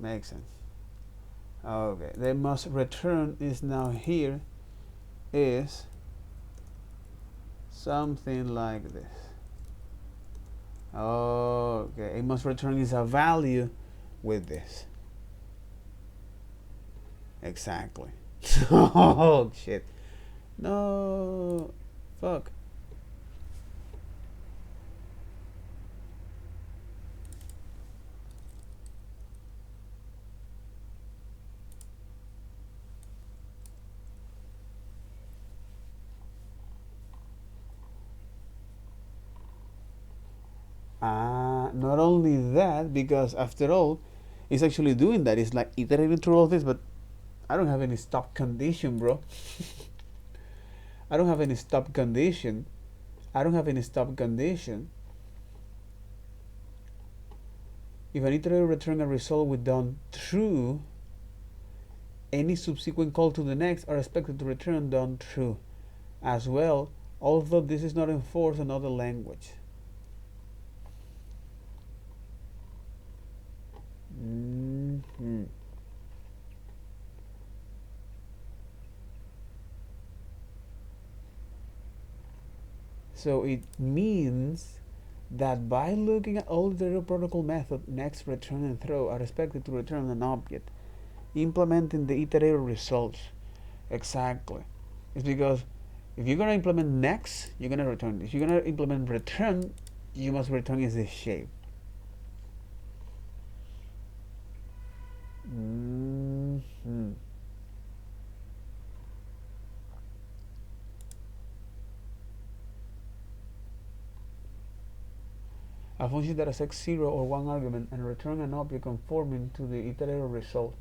Makes sense. They must return is now here is something like this. It must return is a value with this. Exactly. Oh shit. No. Fuck. Not only that, because after all, it's actually doing that. It's like iterating through all this, but I don't have any stop condition, bro. I don't have any stop condition. If an iterator returns a result with done true, any subsequent call to the next are expected to return done true as well, although this is not enforced in other language. So it means that by looking at all the protocol method next, return, and throw are expected to return an object implementing the iterator results. Exactly. It's because if you're going to implement next, you're going to return this. If you're going to implement return, you must return is this shape. a function that accepts 0 or 1 argument and returns an object conforming to the iterator result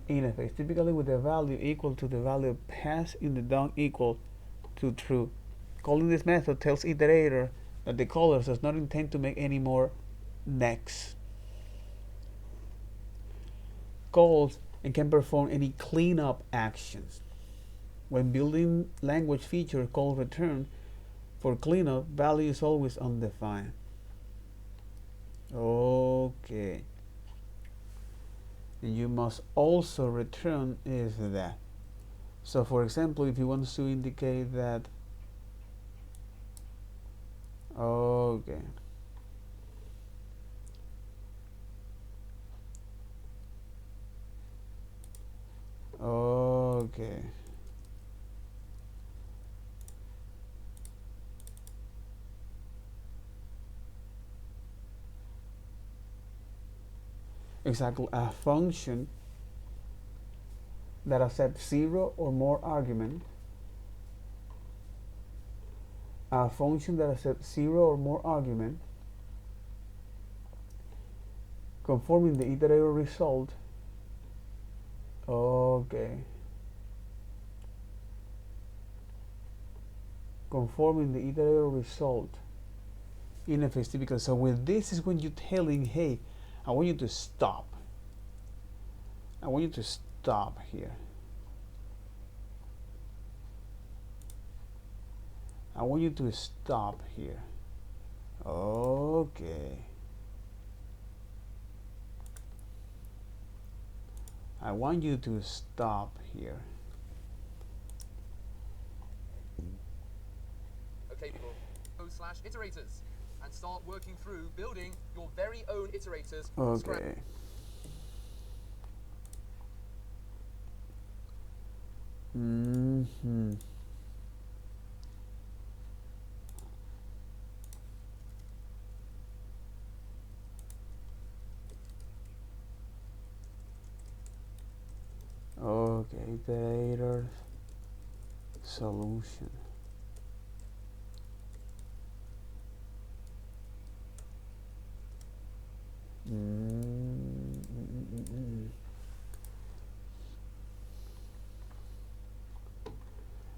interface, typically with the value equal to the value passed in the done equal to true. Calling this method tells iterator that the caller does not intend to make any more next calls and can perform any cleanup actions. When building language feature call return for cleanup, value is always undefined. Okay. And you must also return is that. So for example, if you want to indicate that, okay, okay, exactly, a function that accepts 0 or more argument, a function that accepts 0 or more argument conforming the iterator result. Okay, conforming the iterator result interface typical. So with this is when you're telling, hey, I want you to stop. I want you to stop here. I want you to stop here. Okay. I want you to stop here. Okay, people, /iterators and start working through building your very own iterators. Okay. Okay, iterator solution.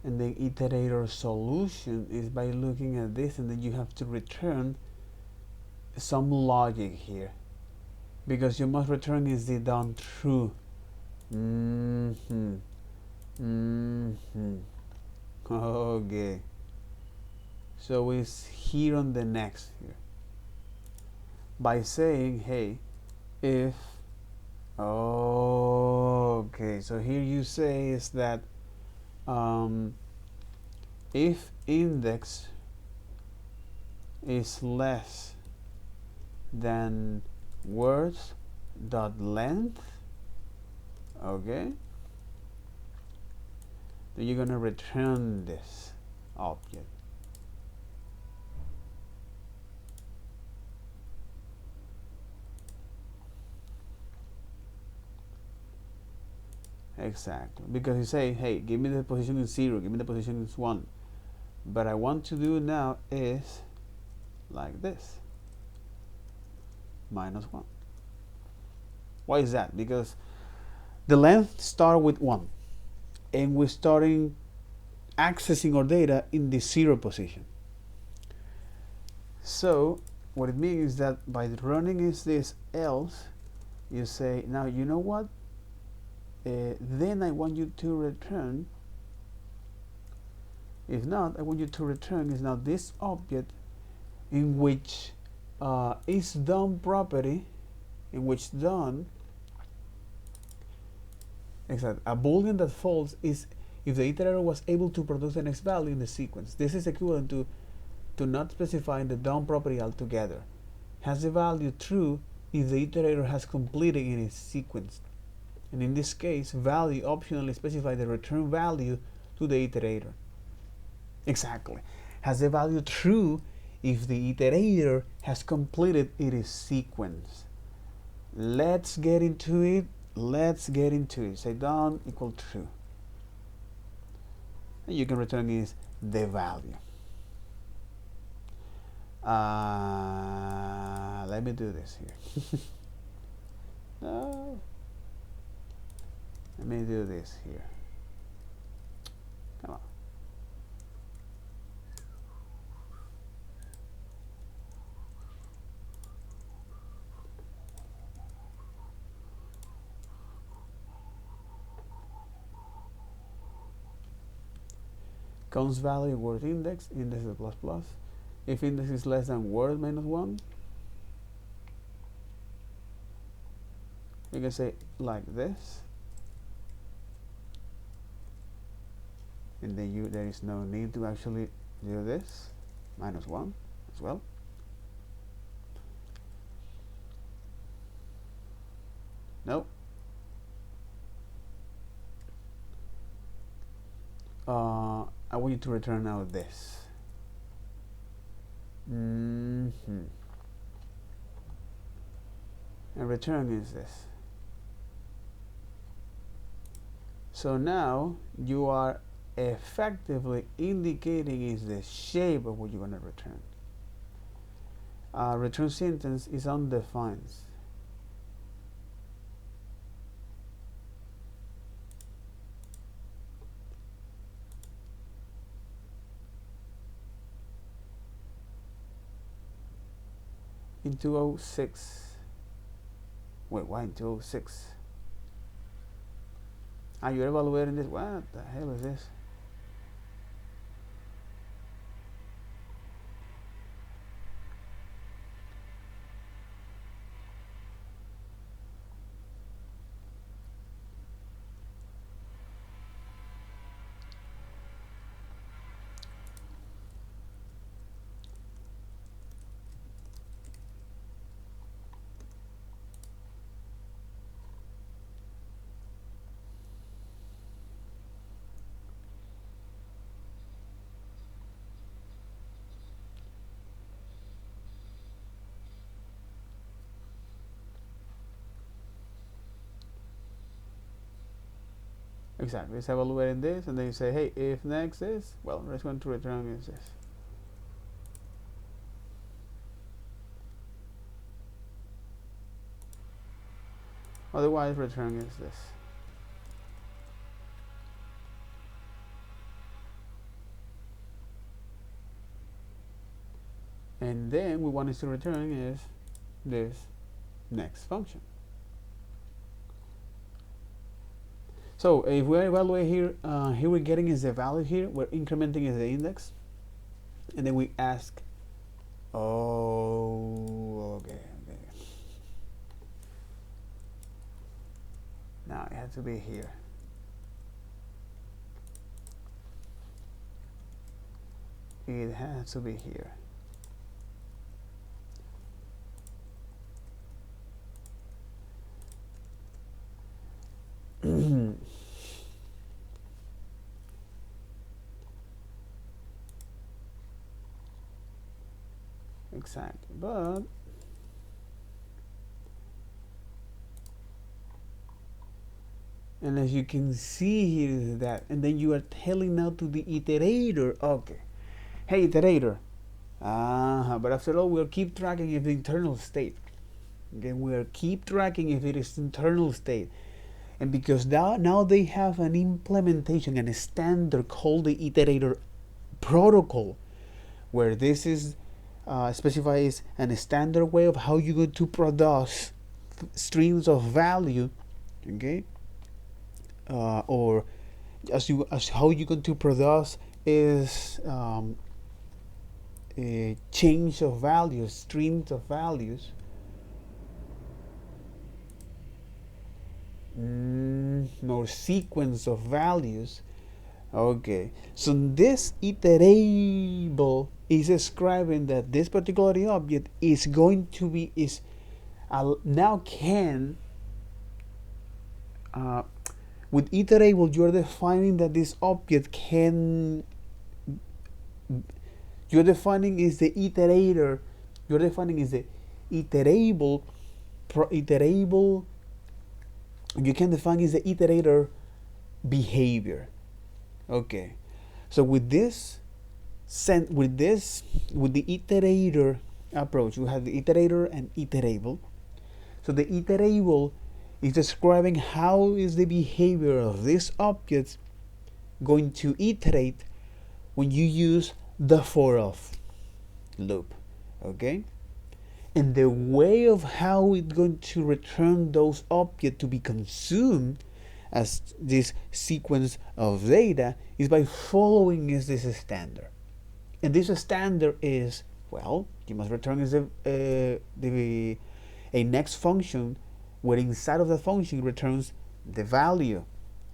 And the iterator solution is by looking at this, and then you have to return some logic here, because you must return is the done true. Okay, so it's here on the next here by saying, hey, if, okay, so here you say is that if index is less than words dot length, okay, then you're gonna return this object. Exactly, because you say, hey, give me the position is 0, give me the position is 1, but I want to do now is like this, -1. Why is that? Because the length start with 1, and we're starting accessing our data in the 0 position. So what it means is that by running is this else, you say, now you know what, then I want you to return, if not, I want you to return is now this object in which is done property, in which done, exactly, a boolean that false is if the iterator was able to produce the next value in the sequence. This is equivalent to not specifying the done property altogether. Has the value true if the iterator has completed in its sequence. And in this case, value optionally specify the return value to the iterator. Exactly. Has the value true if the iterator has completed its sequence. Let's get into it. Say done equal true. And you can return is the value. let me do this here. No. Let me do this here. Come on. Const value word index, index is plus plus. If index is less than word minus 1, we can say like this. And then there is no need to actually do this, minus 1 as well. Nope. I want you to return out this. And return is this. So now you are effectively indicating is the shape of what you're going to return. Return sentence is undefined. In 206. Wait, why in 206? Are you evaluating this? What the hell is this? Exactly, it's evaluating this, and then you say, hey, if next is, well, we're just going to return is this. Otherwise, return is this. And then we want it to return is this next function. So if we evaluate here, here we're getting is the value here, we're incrementing is the index, and then we ask, oh, okay. Now it has to be here. It has to be here. Exactly, but and as you can see here is that, and then you are telling now to the iterator, okay, hey iterator, but after all we'll keep tracking if the internal state. Okay, we'll keep tracking if it is internal state. And because now they have an implementation and a standard called the iterator protocol, where this is specifies a standard way of how you're going to produce streams of value, okay, or as how you're going to produce is a change of values, streams of values. Or sequence of values. Okay, so this iterable is describing that this particular object is going to be now can with iterable you're defining that this object can, you're defining is the iterator, you're defining is the iterable you can define is the iterator behavior. Okay, so with the iterator approach. We have the iterator and iterable. So the iterable is describing how is the behavior of this object going to iterate when you use the for of loop. Okay? And the way of how it's going to return those objects to be consumed as this sequence of data is by following this standard. And this standard is, well, you must return as a next function where inside of the function returns the value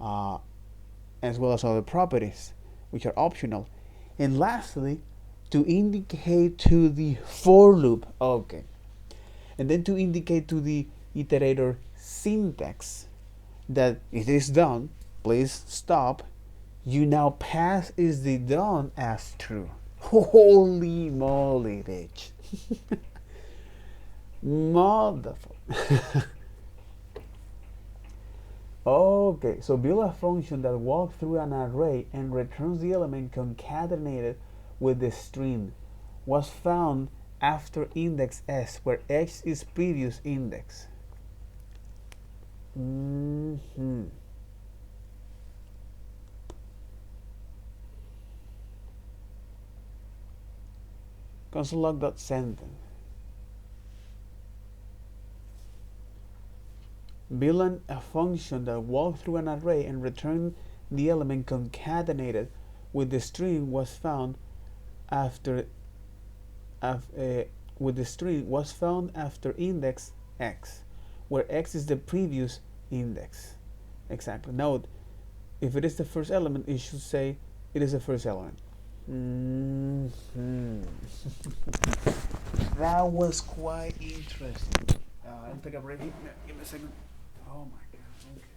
as well as other properties which are optional. And lastly, to indicate to the for loop, okay, and then to indicate to the iterator syntax that it is done, please stop. You now pass is the done as true. Holy moly, bitch. Motherfucker. Okay, so build a function that walks through an array and returns the element concatenated with the string was found after index s, where x is previous index. Console log.sentence. Build a function that walks through an array and return the element concatenated with the string was found after index x, where x is the previous index. Exactly. Note, if it is the first element, it should say it is the first element. That was quite interesting. I'll take a break. Give me a second. Oh my god. Okay.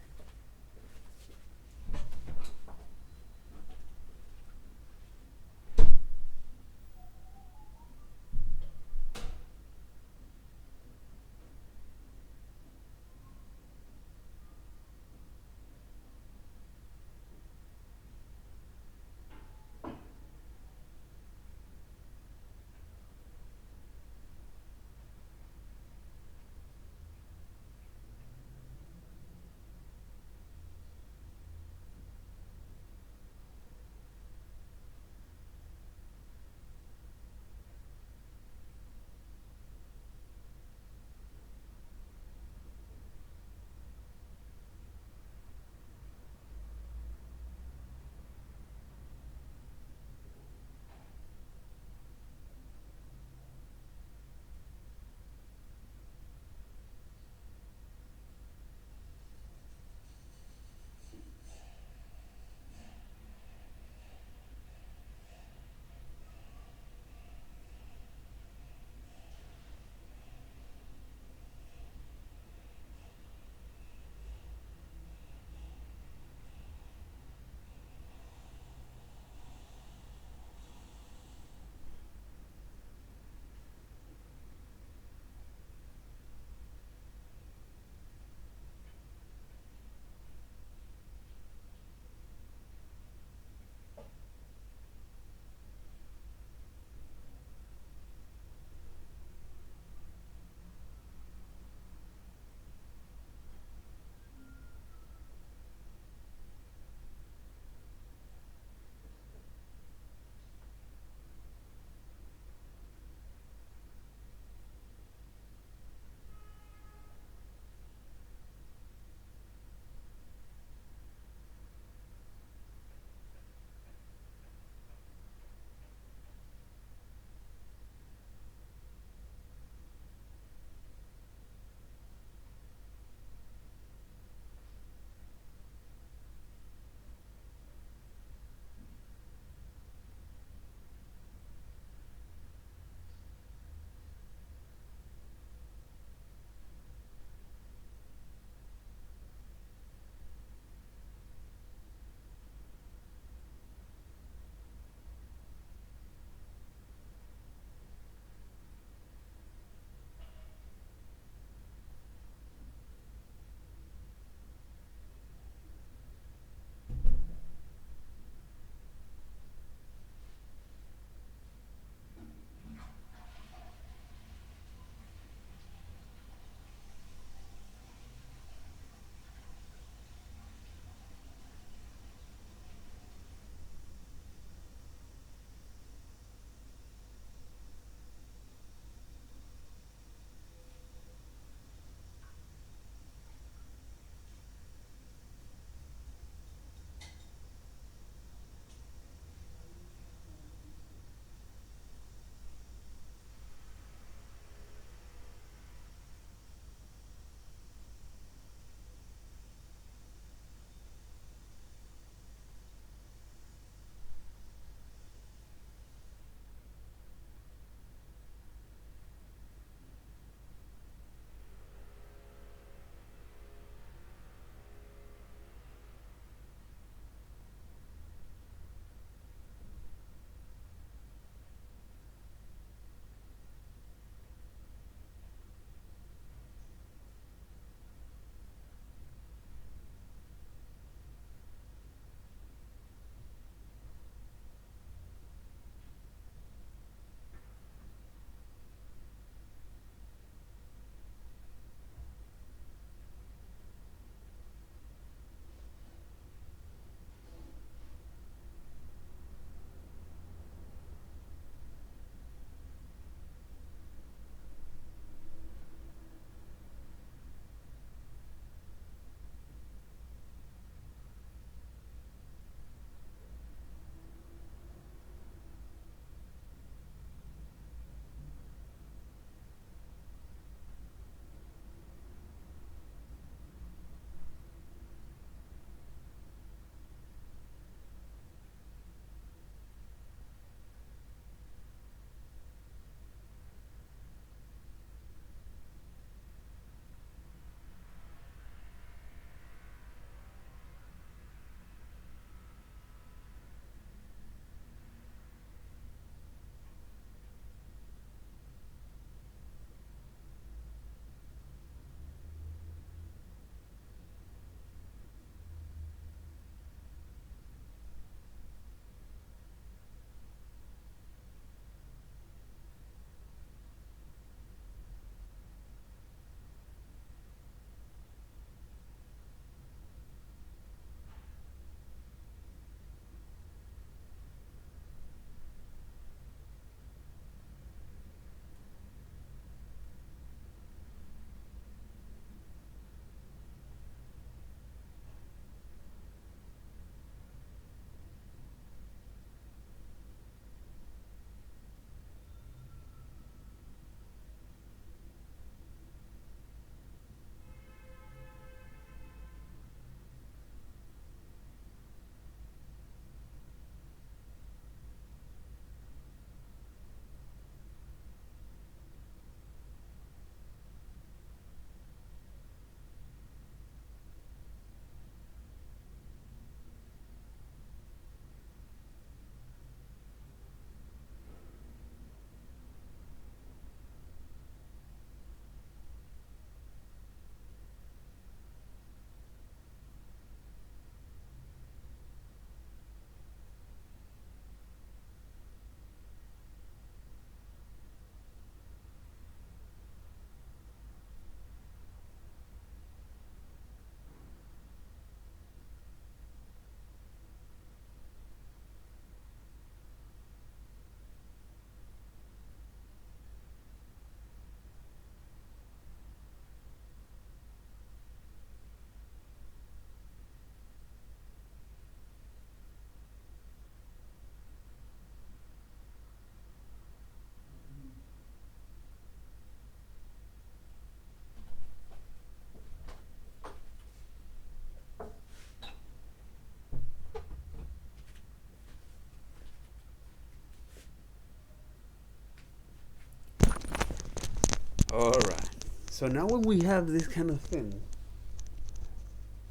All right. So now when we have this kind of thing,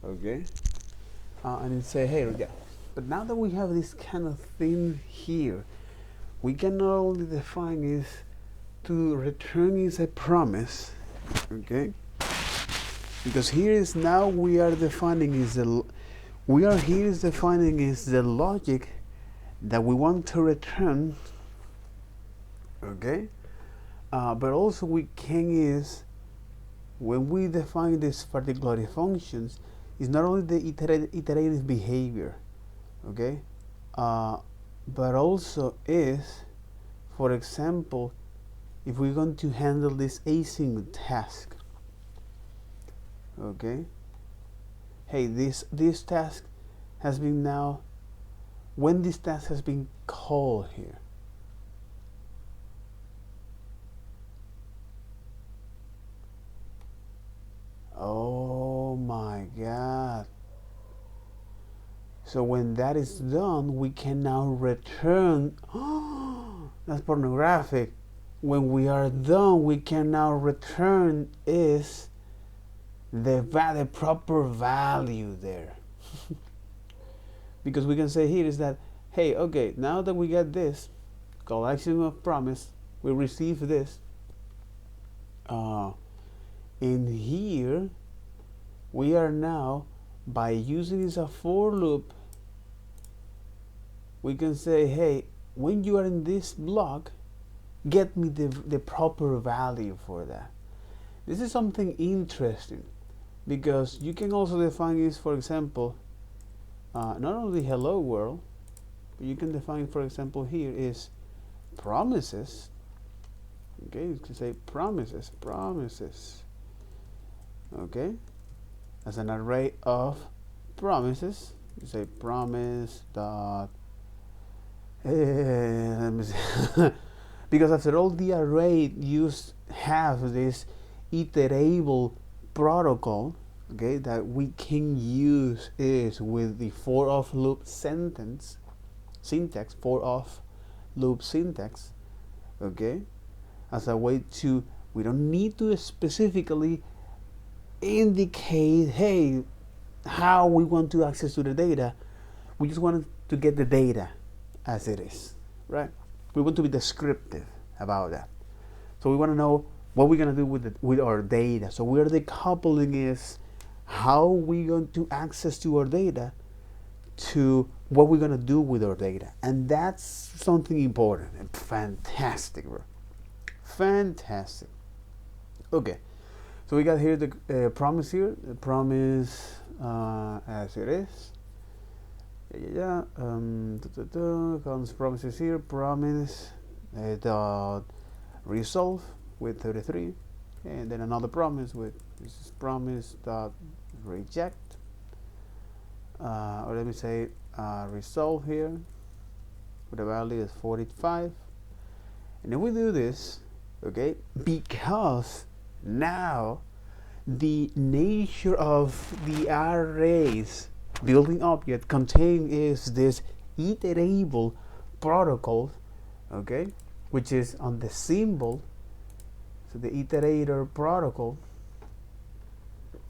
okay, and it say, hey, yeah. But now that we have this kind of thing here, we can not only define is to return is a promise, okay? Because here is now we are defining is the defining is the logic that we want to return, okay? But also we can is when we define these particular functions, is not only the iterative behavior, okay, but also is, for example, if we're going to handle this async task, okay, hey, this task has been now, when this task has been called here, oh my god. So when that is done, we can now return. Oh, that's pornographic. When we are done, we can now return is the proper value there. Because we can say here is that, hey, okay, now that we get this collection of promise, we receive this. In here, we are now, by using this a for loop, we can say, hey, when you are in this block, get me the proper value for that. This is something interesting because you can also define this, for example, not only hello world, but you can define, for example, here is promises. Okay, you can say promises, okay, as an array of promises. You say promise dot let me see. Because after all, the array have this iterable protocol, okay, that we can use is with the for of loop syntax, for of loop syntax, okay, as a way to, we don't need to specifically indicate, hey, how we want to access to the data. We just want to get the data as it is, right? We want to be descriptive about that. So we want to know what we're going to do with our data. So where the coupling is how we're going to access to our data to what we're going to do with our data. And that's something important and fantastic, bro. Fantastic. Okay. So we got here the promise here. The promise as it is. Comes promises here. Promise dot resolve with 33, and then another promise with this is promise dot reject. Or let me say resolve here with the value is 45. And then we do this, okay, because now the nature of the arrays building object contain is this iterable protocol, okay, which is on the symbol. So the iterator protocol,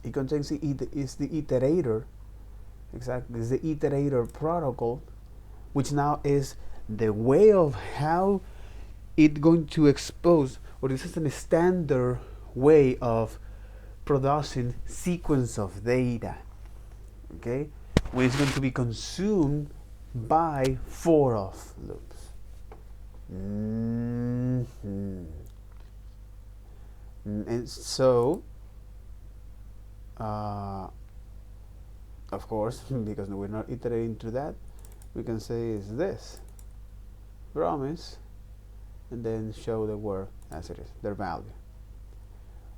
it contains is the iterator, exactly, is the iterator protocol, which now is the way of how it's going to expose, or this is a standard way of producing sequence of data, okay, when it's going to be consumed by for of loops. And so, of course, because we're not iterating to that, we can say is this promise, and then show the word as it is, their value,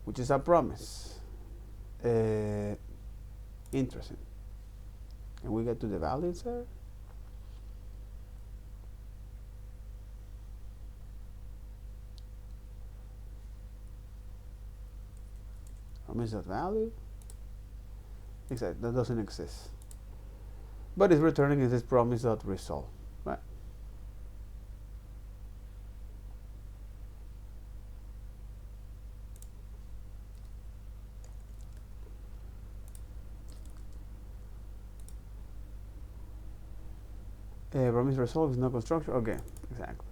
which is a promise. Interesting. And we get to the values there. Promise that value. Exactly, that doesn't exist. But it's returning is this promise dot resolve, right? Promise resolve is no constructor. Okay, exactly.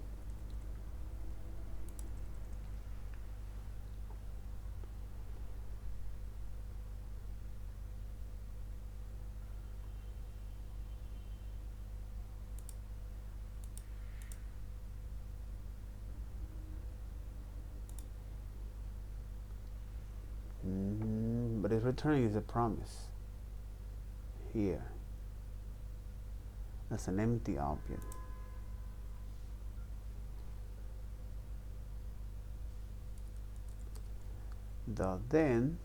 But it's returning is a promise here. That's an empty object. Then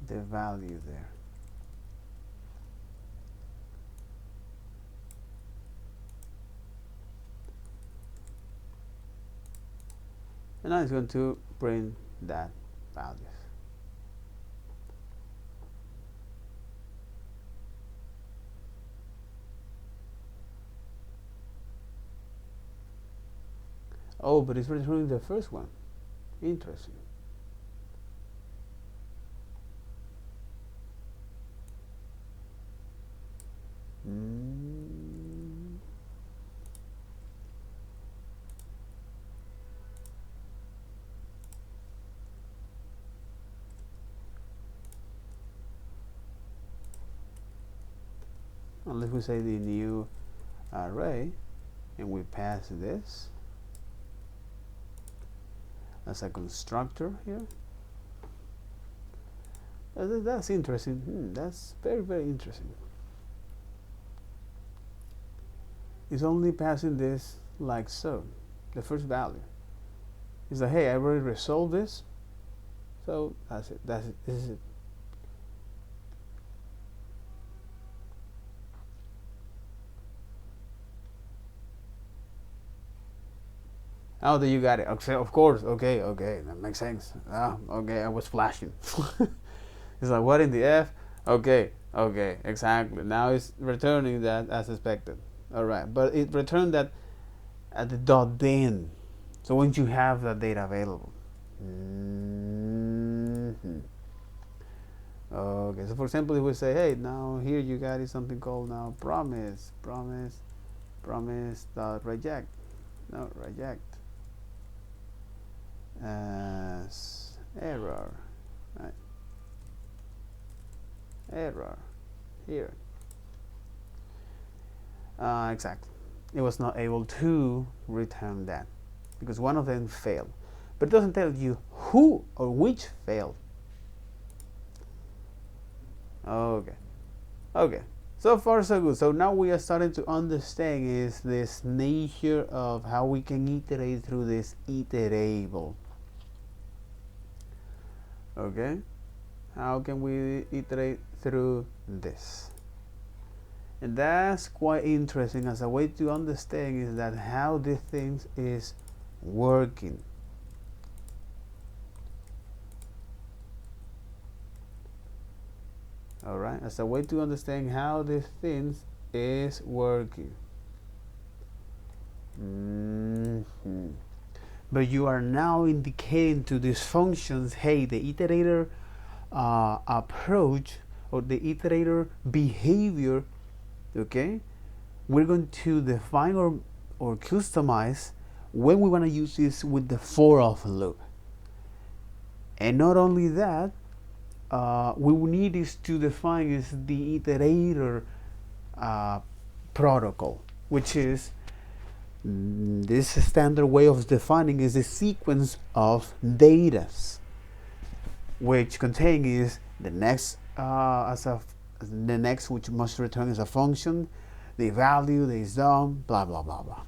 the value there. And now it's going to print that values. Oh, but it's returning the first one. Interesting. Unless we say the new array and we pass this as a constructor here. That's interesting. That's very, very interesting. It's only passing this like so, the first value. It's like, hey, I already resolved this, so that's it. This is it. Oh, there you got it. Okay, of course. Okay, that makes sense. Okay, I was flashing. It's like, what in the F? Okay, exactly. Now it's returning that as expected. All right, but it returned that at the dot then. So once you have that data available. Okay, so for example, if we say, hey, now here you got is something called now promise dot reject. No, reject as error, right? Error here. Exactly. It was not able to return that because one of them failed, but it doesn't tell you who or which failed. Okay, so far so good. So now we are starting to understand is this nature of how we can iterate through this iterable. Okay, how can we iterate through this? And that's quite interesting as a way to understand is that how this thing is working. All right, as a way to understand how this thing is working. But you are now indicating to these functions, hey, the iterator approach or the iterator behavior, okay, we're going to define or customize when we want to use this with the for of loop. And not only that, we will need is to define is the iterator protocol, which is this standard way of defining is the sequence of datas, which contain is the next the next which must return as a function, the value, the sum, blah blah blah blah.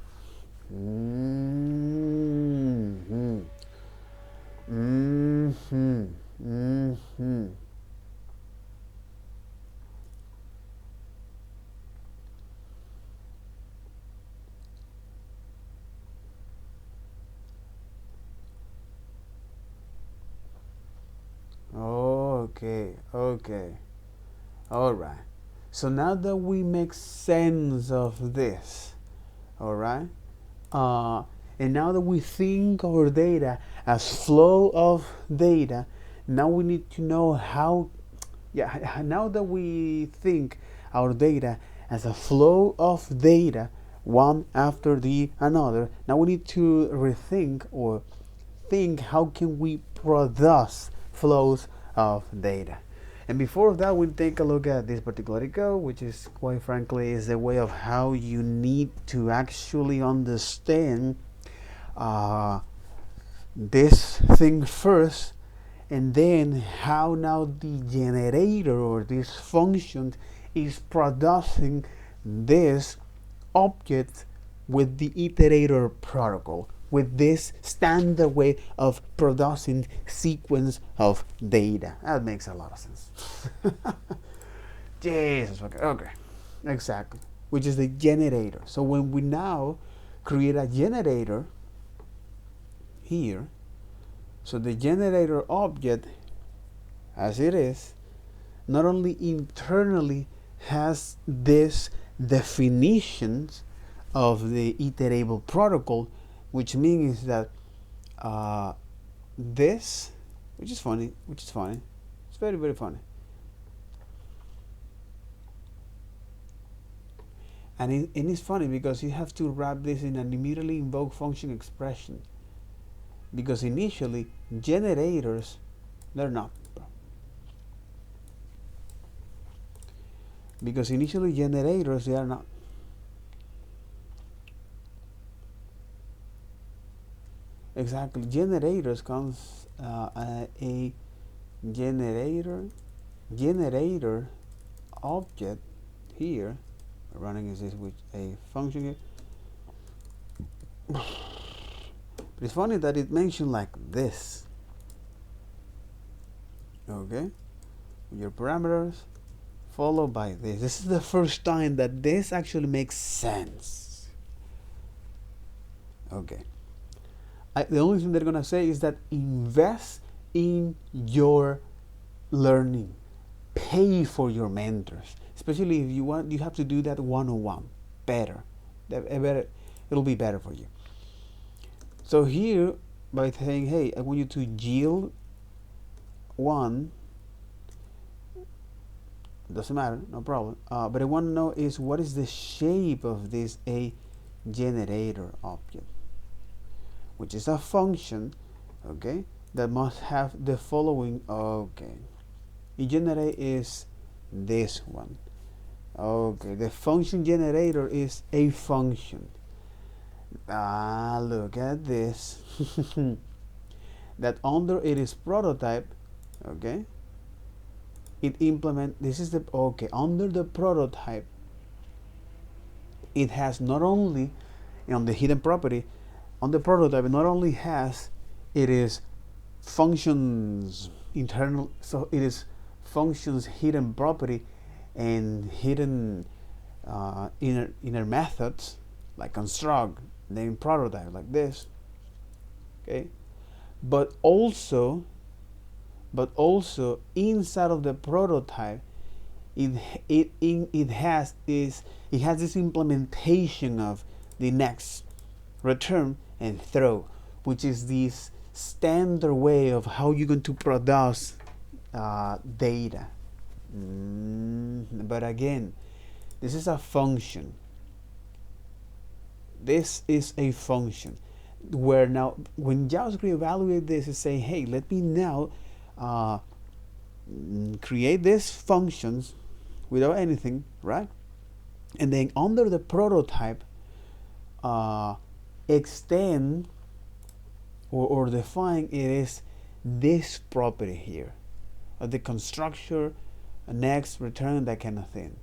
Okay. All right. So now that we make sense of this, All right. And now that we think our data as flow of data, now we need to know how. Yeah. Now that we think our data as a flow of data, one after the another, now we need to rethink or think how can we produce flows of data. And before that, we take a look at this particular code, which is quite frankly is a way of how you need to actually understand this thing first, and then how now the generator or this function is producing this object with the iterator protocol, with this standard way of producing sequence of data. That makes a lot of sense. Jesus, okay, exactly, which is the generator. So when we now create a generator here, so the generator object as it is not only internally has this definitions of the iterable protocol, which means that this, which is funny, it's very, very funny. And it's funny because you have to wrap this in an immediately invoked function expression, because initially generators, they're not, because initially generators, they are not. Exactly, generators comes a generator object here running is this with a function here. But it's funny that it mentioned like this. Okay, your parameters followed by this. This is the first time that this actually makes sense. Okay, the only thing they're gonna say is that invest in your learning, pay for your mentors, especially if you want. You have to do that one-on-one. Better, it'll be better for you. So here, by saying, hey, I want you to yield one, doesn't matter, no problem, but I want to know is what is the shape of this a generator object, which is a function, okay, that must have the following. Okay, generate is this one. Okay, the function generator is a function. Look at this. That under it is prototype. Okay, it implement. This is the okay. Under the prototype, it has not only on the hidden property. On the prototype, it not only has it is functions internal. So it is functions hidden property and hidden inner methods like construct, name prototype like this. Okay, but also inside of the prototype, it has this implementation of the next, return, and throw, which is this standard way of how you're going to produce data. But again, this is a function. This is a function where now when JavaScript evaluates this, is saying, hey, let me now create these functions without anything, right? And then under the prototype, extend or define it is this property here, the constructor, next, return, that kind of thing.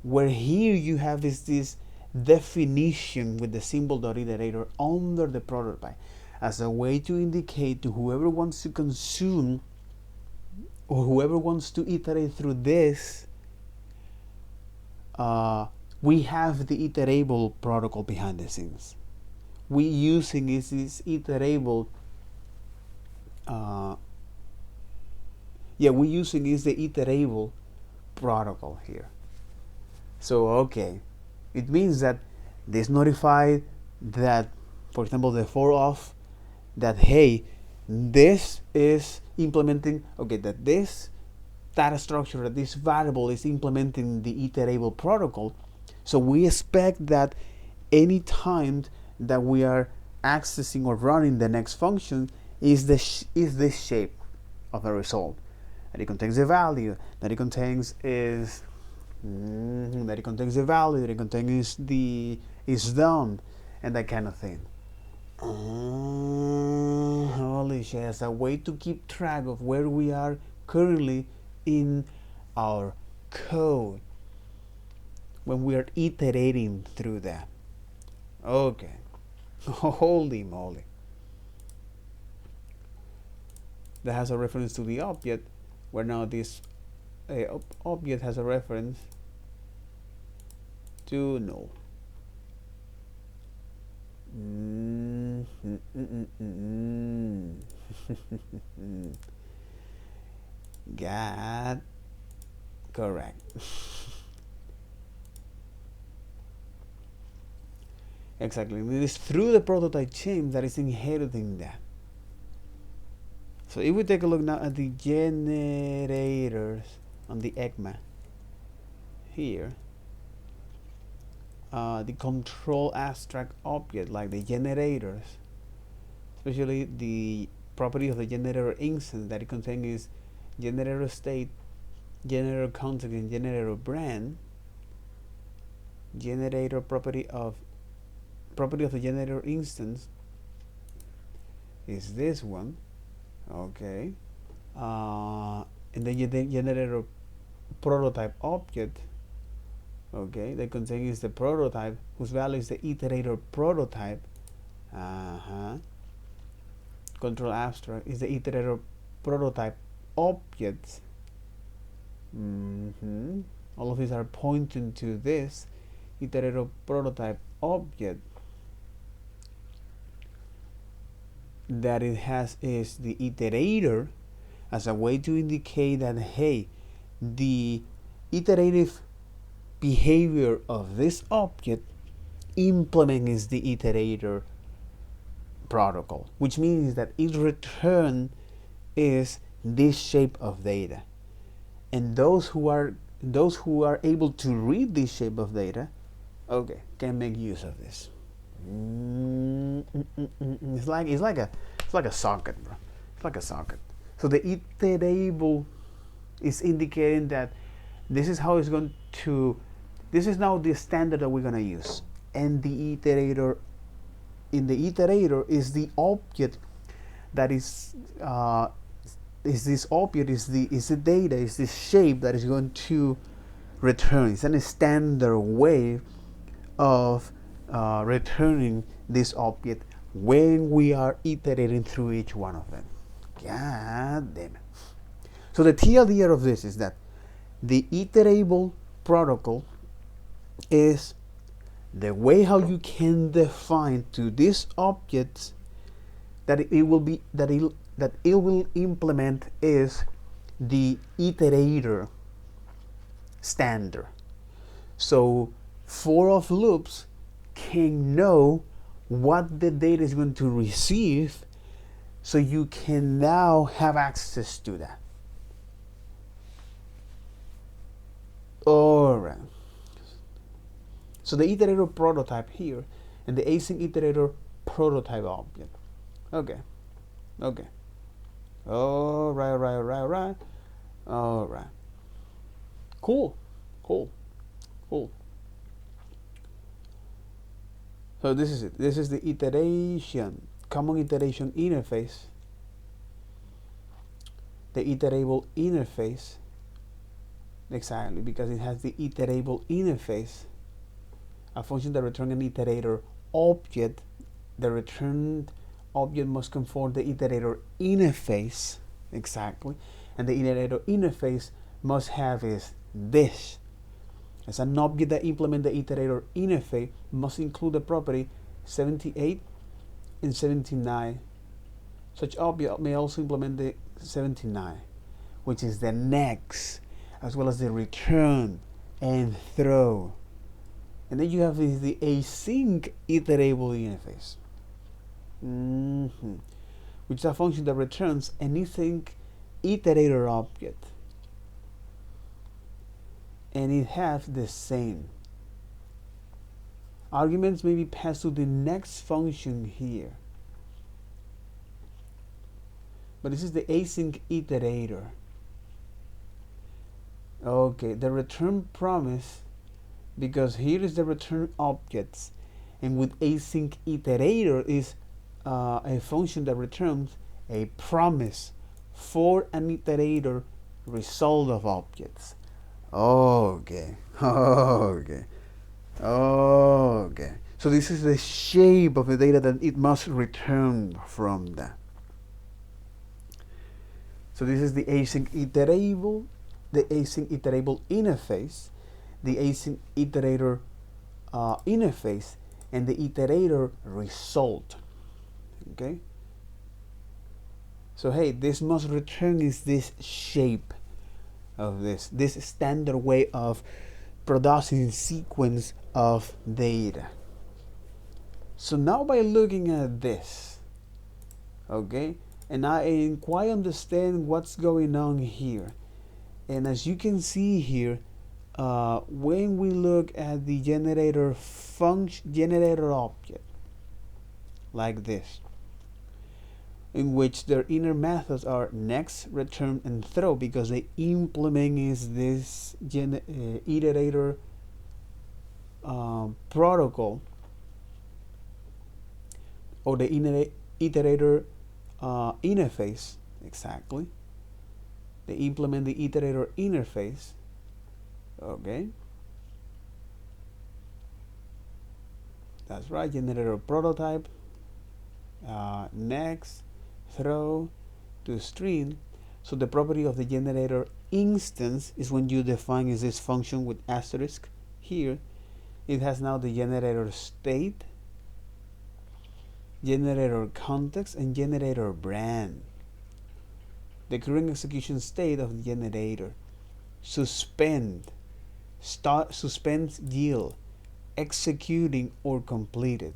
Where here you have is this definition with the symbol .iterator under the prototype as a way to indicate to whoever wants to consume or whoever wants to iterate through this, we have the iterable protocol behind the scenes. We using is this iterable we using is the iterable protocol here. So okay, It means that this notified that, for example, the for of that, hey, this is implementing, okay, that this data structure, that this variable is implementing the iterable protocol. So we expect that any time that we are accessing or running the next function is this shape of the result. That it contains the value, that it contains is that it contains the value, that it contains the is done, and that kind of thing. Holy shit, as a way to keep track of where we are currently in our code when we are iterating through that. Okay. Holy moly. That has a reference to the object, where now this object has a reference to null. Got correct. Exactly. It is through the prototype chain that is inheriting that. So if we take a look now at the generators on the ECMA here, the control abstract object, like the generators, especially the property of the generator instance that it contains is generator state, generator context, and generator brand. Generator property of the generator instance is this one, okay, and then the generator prototype object, okay, that contains the prototype whose value is the iterator prototype. Control abstract is the iterator prototype objects. All of these are pointing to this iterator prototype object. That it has is the iterator as a way to indicate that, hey, the iterative behavior of this object implements the iterator protocol, which means that its return is this shape of data, and those who are able to read this shape of data, okay, can make use of this. It's like a socket, bro. It's like a socket. So the iterable is indicating that this is how it's going to. This is now the standard that we're going to use, and the iterator. In the iterator is the object that is this object is the data, is this shape that is going to return. It's a standard way of returning this object when we are iterating through each one of them. God damn it. So the TLDR of this is that the iterable protocol is the way how you can define to these objects that it will implement is the iterator standard. So for of loops can know what the data is going to receive, so you can now have access to that. Alright. So the iterator prototype here and the async iterator prototype object. Okay. Alright. Cool. So this is it. This is the common iteration interface. The iterable interface. Exactly, because it has the iterable interface. A function that returns an iterator object. The returned object must conform the iterator interface. Exactly. And the iterator interface must have is this. As an object that implements the iterator interface must include the property 78 and 79. Such object may also implement the 79, which is the next, as well as the return and throw. And then you have the async iterable interface, which is a function that returns an async iterator object, and it has the same arguments may be passed to the next function here. But this is the async iterator. Okay, the return promise, because here is the return objects, and with async iterator is a function that returns a promise for an iterator result of objects. Okay. So this is the shape of the data that it must return from that. So this is the async iterable, interface, the async iterator interface, and the iterator result. Okay. So hey, this must return is this shape of this standard way of producing sequence of data. So now by looking at this, okay, and I quite understand what's going on here. And as you can see here, when we look at the generator function, generator object, like this, in which their inner methods are next, return, and throw, because the implement is this iterator protocol, or the iterator interface, exactly. They implement the iterator interface. Okay, that's right, generator prototype, next, throw, to string. So the property of the generator instance is when you define is this function with asterisk here. It has now the generator state, generator context, and generator brand. The current execution state of the generator, suspend, start, suspends yield, executing or completed.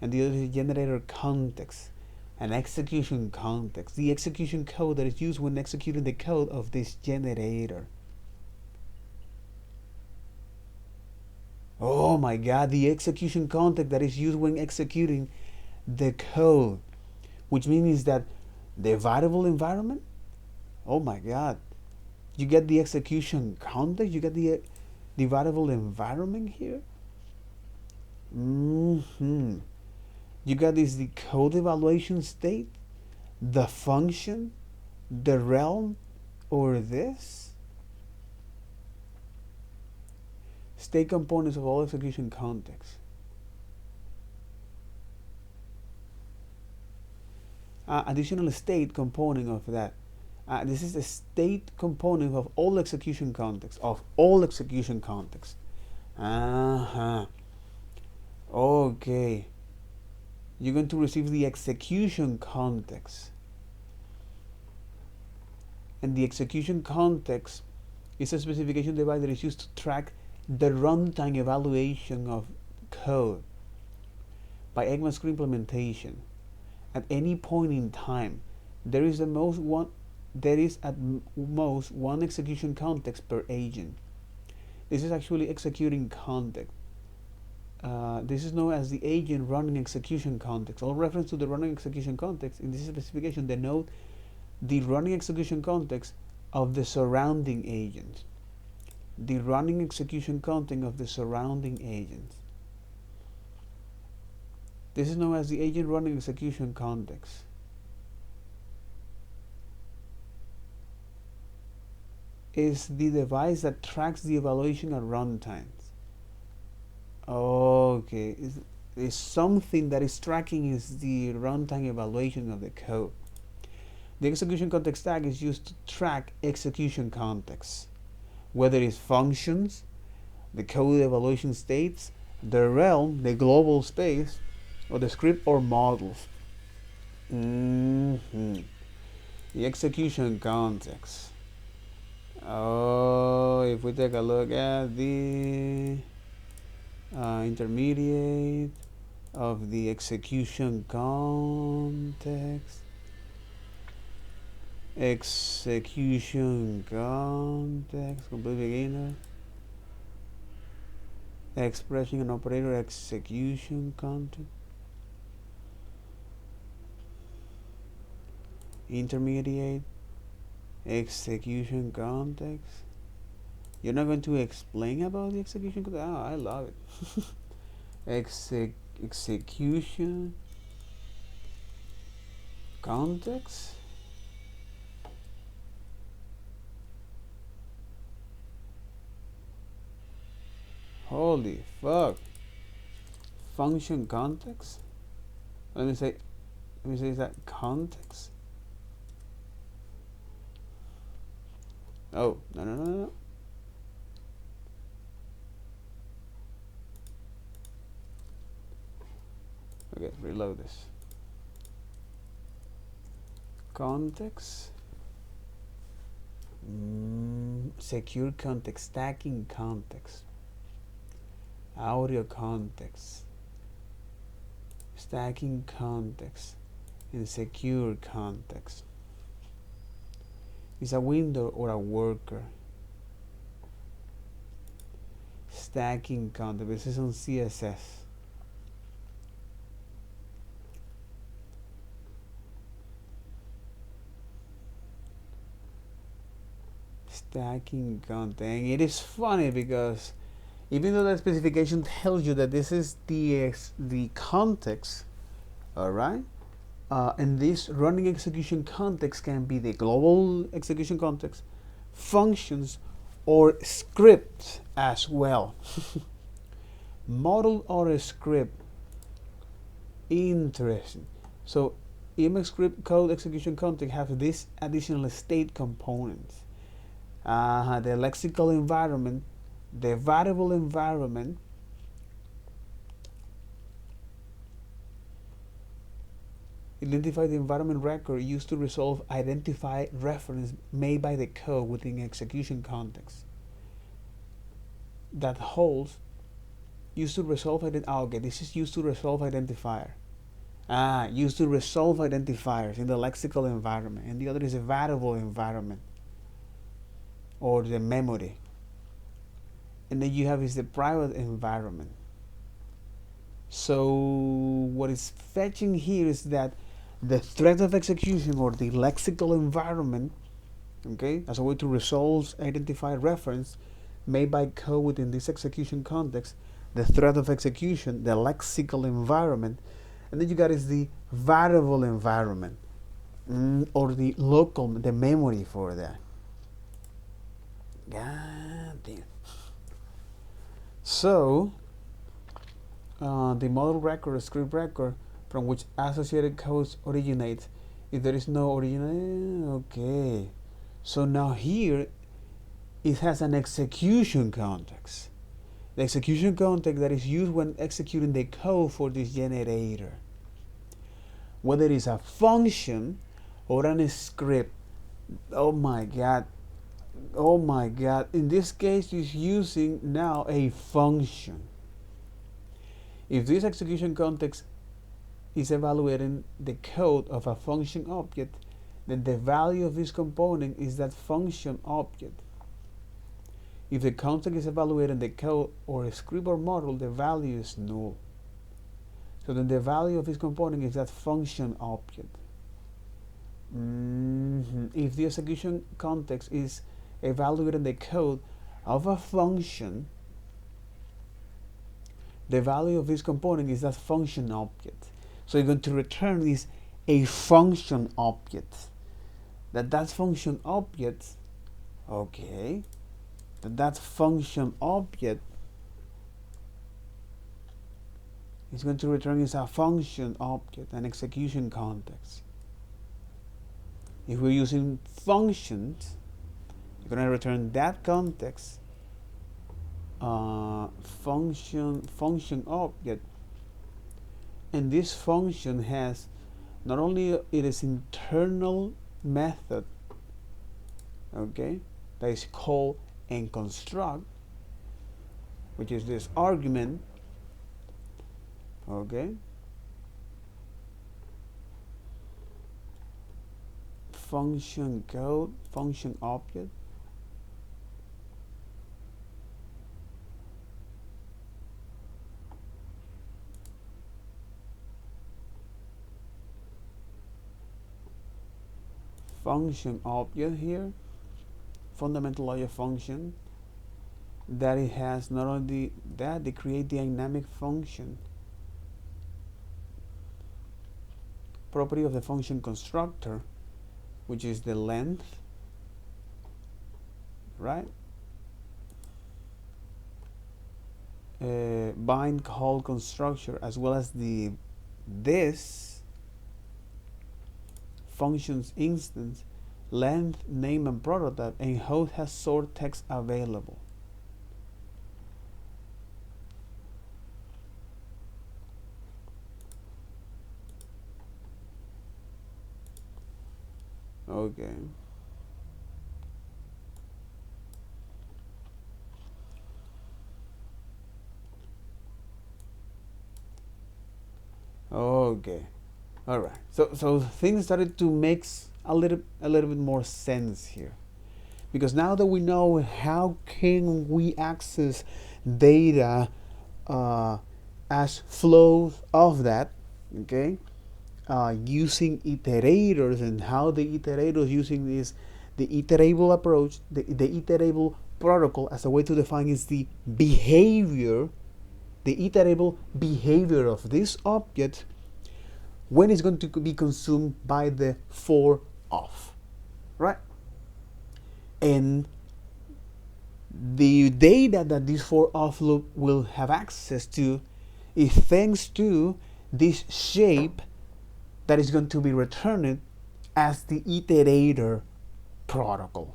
And the other is generator context, an execution context, the execution code that is used when executing the code of this generator. Oh my God, the execution context that is used when executing the code, which means that the variable environment, oh my God, you get the execution context, you get the variable environment here. You got the code evaluation state, the function, the realm, or this. State components of all execution contexts. Additional state component of that. This is the state component of all execution contexts. Okay. You're going to receive the execution context. And the execution context is a specification device that is used to track the runtime evaluation of code by ECMAScript implementation. At any point in time, there is at most one execution context per agent. This is actually executing context. This is known as the agent running execution context. All reference to the running execution context in this specification denote the running execution context of the surrounding agents. The running execution context of the surrounding agents. This is known as the agent running execution context. Is the device that tracks the evaluation at runtimes. Okay, is something that is tracking is the runtime evaluation of the code. The execution context tag is used to track execution context, whether it's functions, the code evaluation states, the realm, the global space, or the script or models. The execution context. Oh, if we take a look at the intermediate of the execution context, complete beginner, expression and operator execution context, intermediate execution context. You're not going to explain about the execution context? Oh, I love it. Execution context. Holy fuck. Function context. Let me say that context. Oh, no. Okay, reload this. Context. Secure context, stacking context, audio context, stacking context, and secure context. Is a window or a worker. Stacking context. This is on CSS. Stacking content. It is funny because even though that specification tells you that this is the context, all right, and this running execution context can be the global execution context, functions, or script as well. Model or a script. Interesting. So Emacs script code execution context has this additional state components. The lexical environment, the variable environment, identify the environment record used to resolve identify reference made by the code within execution context. That holds used to resolve okay, this is used to resolve identifier. Used to resolve identifiers in the lexical environment, and the other is a variable environment or the memory. And then you have is the private environment. So what is fetching here is that the thread of execution or the lexical environment, okay, as a way to resolve identify reference made by code within this execution context, the thread of execution, the lexical environment, and then you got is the variable environment, or the local, the memory for that. God damn. So the model record or script record from which associated codes originate. If there is no original, okay. So now here it has an execution context. The execution context that is used when executing the code for this generator. Whether it's a function or a script. Oh my god. In this case it's using now a function. If this execution context is evaluating the code of a function object, then the value of this component is that function object. If the context is evaluating the code or a script or model, the value is null. So then the value of this component is that function object. If the execution context is evaluating the code of a function, the value of this component is that function object. So you're going to return is a function object. That function object, okay, that function object is going to return is a function object, an execution context. If we're using functions, you're going to return that context, function object, and this function has not only its internal method, okay, that is call and construct, which is this argument, Okay. Function code, function object. Function object here, fundamental logic function, that it has not only that, they create the dynamic function. Property of the function constructor, which is the length, right? Bind call constructor, as well as this functions instance, length, name, and prototype, and host has sort text available. Okay. Okay. All right. So things started to make a little bit more sense here, because now that we know how can we access data as flows of that, okay, using iterators, and how the iterators using the iterable approach, the iterable protocol as a way to define is the behavior, the iterable behavior of this object when it's going to be consumed by the for of, right? And the data that this for of loop will have access to is thanks to this shape that is going to be returned as the iterator protocol.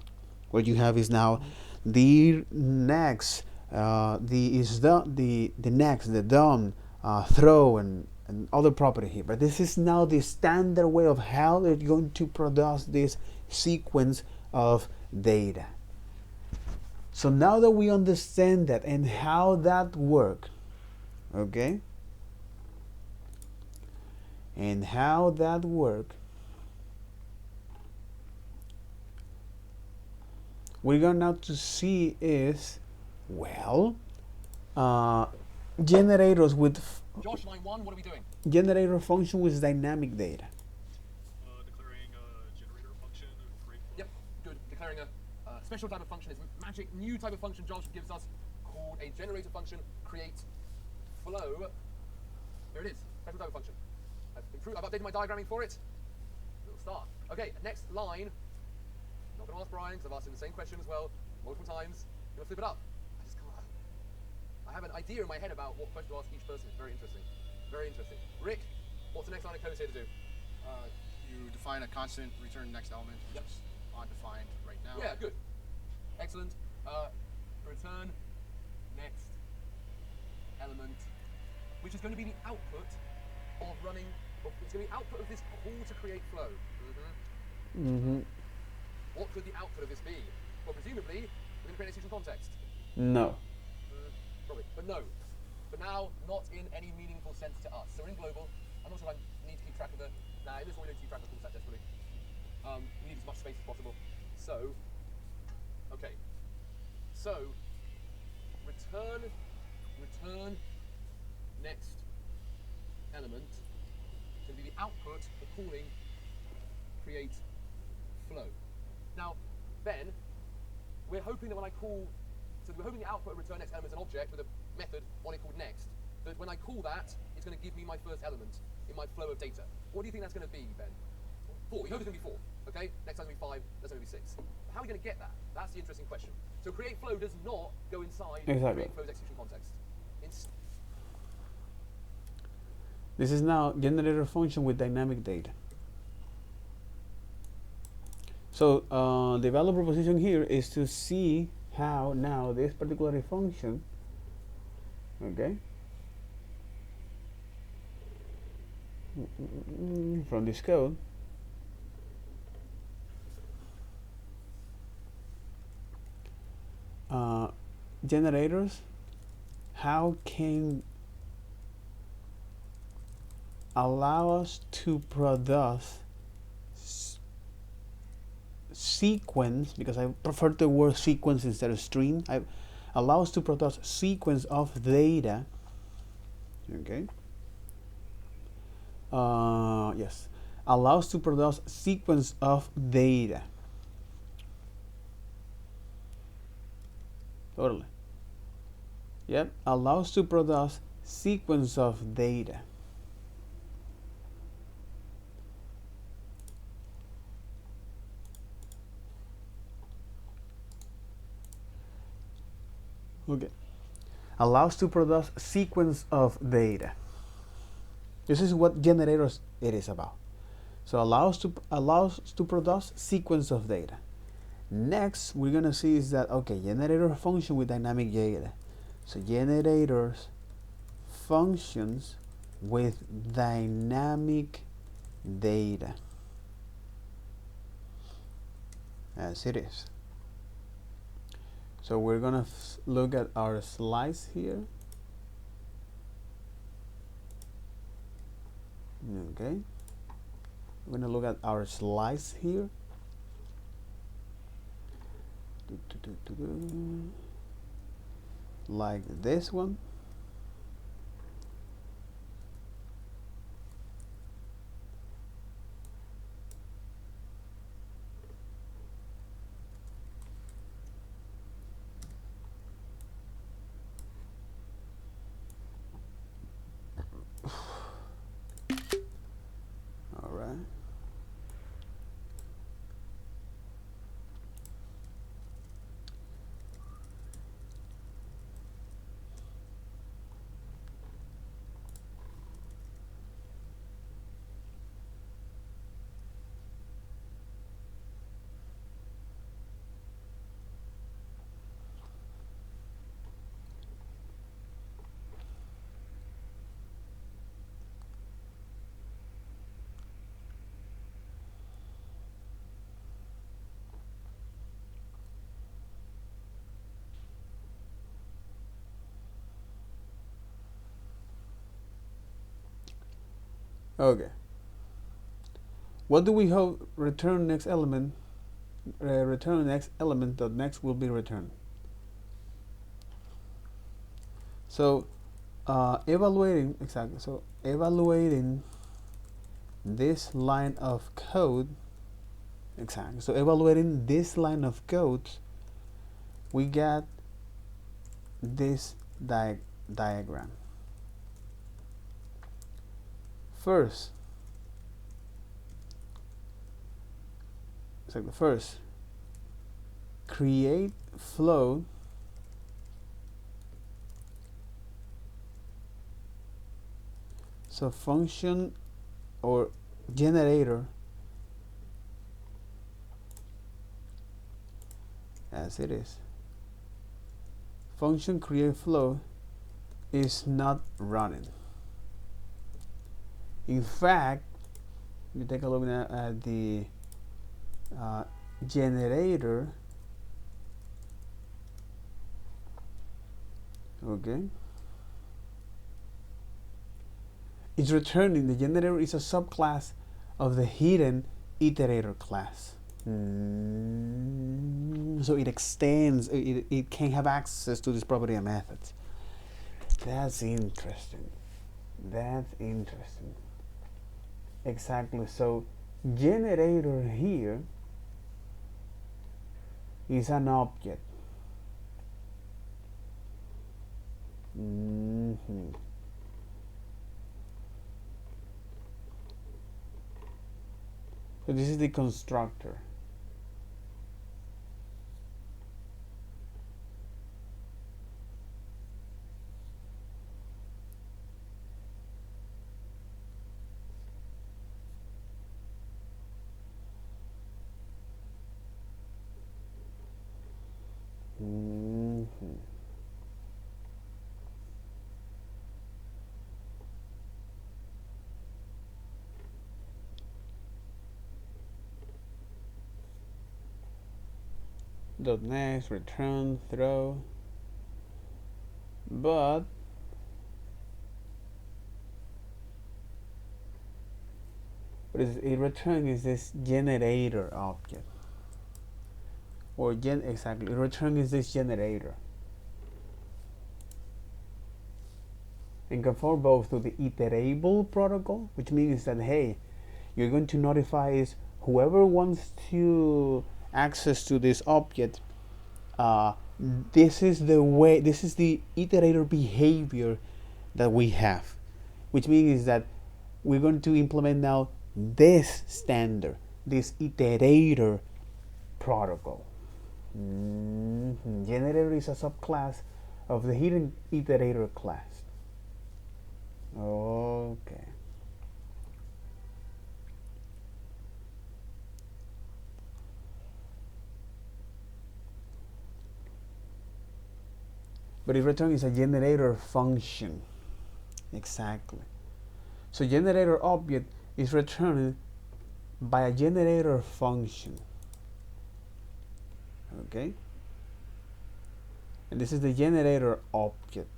What you have is now the next, the is the next, the done, throw, and other property here. But this is now the standard way of how they're going to produce this sequence of data. So now that we understand that and how that works, okay, and how that works, we're going now to see is, well, generators with Josh, line 1, what are we doing? generator function with dynamic data. Declaring a generator function of create flow. Yep, good. Declaring a special type of function is magic new type of function JavaScript gives us called a generator function create flow. There it is, special type of function. I've updated my diagramming for it. Little start. Okay, next line. Not going to ask Brian because I've asked him the same question as well multiple times. I'm going to flip it up. I have an idea in my head about what question to ask each person. It's very interesting. Very interesting. Rick, what's the next line of code here to do? You define a constant return next element, which is undefined right now. Yeah, good. Excellent. Return next element, which is going to be the output of running. It's going to be the output of this call to create flow. What could the output of this be? Well, presumably, we're going to create an execution context. No. Probably, but no. For now, not in any meaningful sense to us. So we're in global. I'm not sure if I need to keep track of the. Nah, in this one we don't keep track of the call set desperately. We need as much space as possible. So, okay. So, return next element to be the output of calling create flow. Now, then, we're hoping that when I call. So we're hoping the output of return next element is an object with a method on it called next. That when I call that, it's going to give me my first element in my flow of data. What do you think that's going to be, Ben? 4. We hope it's going to be 4. Okay. Next time it's going to be 5. That's going to be 6. How are we going to get that? That's the interesting question. So create flow does not go inside create flow's execution context. This is now generator function with dynamic data. So the value proposition here is to see how now this particular function, okay, from this code, generators, how can allow us to produce sequence, because I prefer the word sequence instead of string. I allow us to produce sequence of data. Okay. Yes, allows to produce sequence of data. Totally. Yep, allows to produce sequence of data. Okay. Allows to produce sequence of data. This is what generators it is about. So allows to produce sequence of data. Next, we're gonna see is that okay, generator function with dynamic data. So generators functions with dynamic data, as it is. So we're gonna look at our slice here. Okay, we're gonna look at our slice here. Like this one. All right. Okay. What do we have? Return next element. Return next element. The next will be returned. So evaluating exactly. So evaluating this line of code. Exactly. So evaluating this line of code, we got this diagram. First, it's like the first, create flow so function or generator as it is. Function create flow is not running. In fact, if you take a look at the generator, okay, it's returning. The generator is a subclass of the hidden iterator class. So it extends, it can have access to this property and methods. That's interesting. That's interesting. Exactly. So generator here is an object. So this is the constructor. Dot next, return, throw, but What it return is this generator object, or exactly, return is this generator, and conform both to the iterable protocol, which means that hey, you're going to notify is whoever wants to access to this object. This is the way. This is the iterator behavior that we have, which means that we're going to implement now this standard, this iterator protocol. Generator is a subclass of the hidden iterator class. Okay. But it returns a generator function. Exactly. So generator object is returned by a generator function. Okay. And this is the generator object.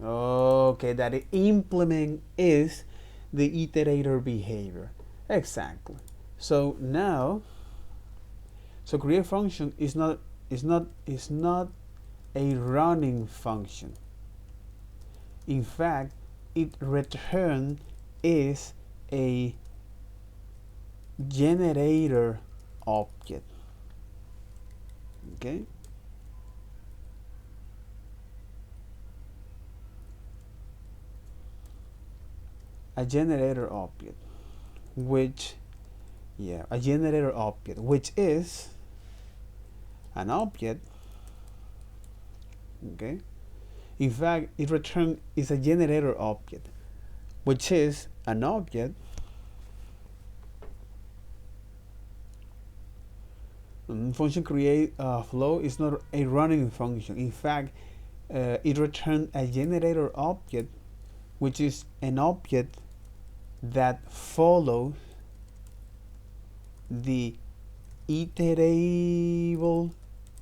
Okay, that the implement is the iterator behavior. Exactly. So now, so create function is not a running function. In fact, it return is a generator object. Okay. A generator object, which, yeah, a generator object, which is an object. Okay. In fact, it return is a generator object, which is an object function create flow is not a running function. In fact, it returns a generator object, which is an object that follows the iterable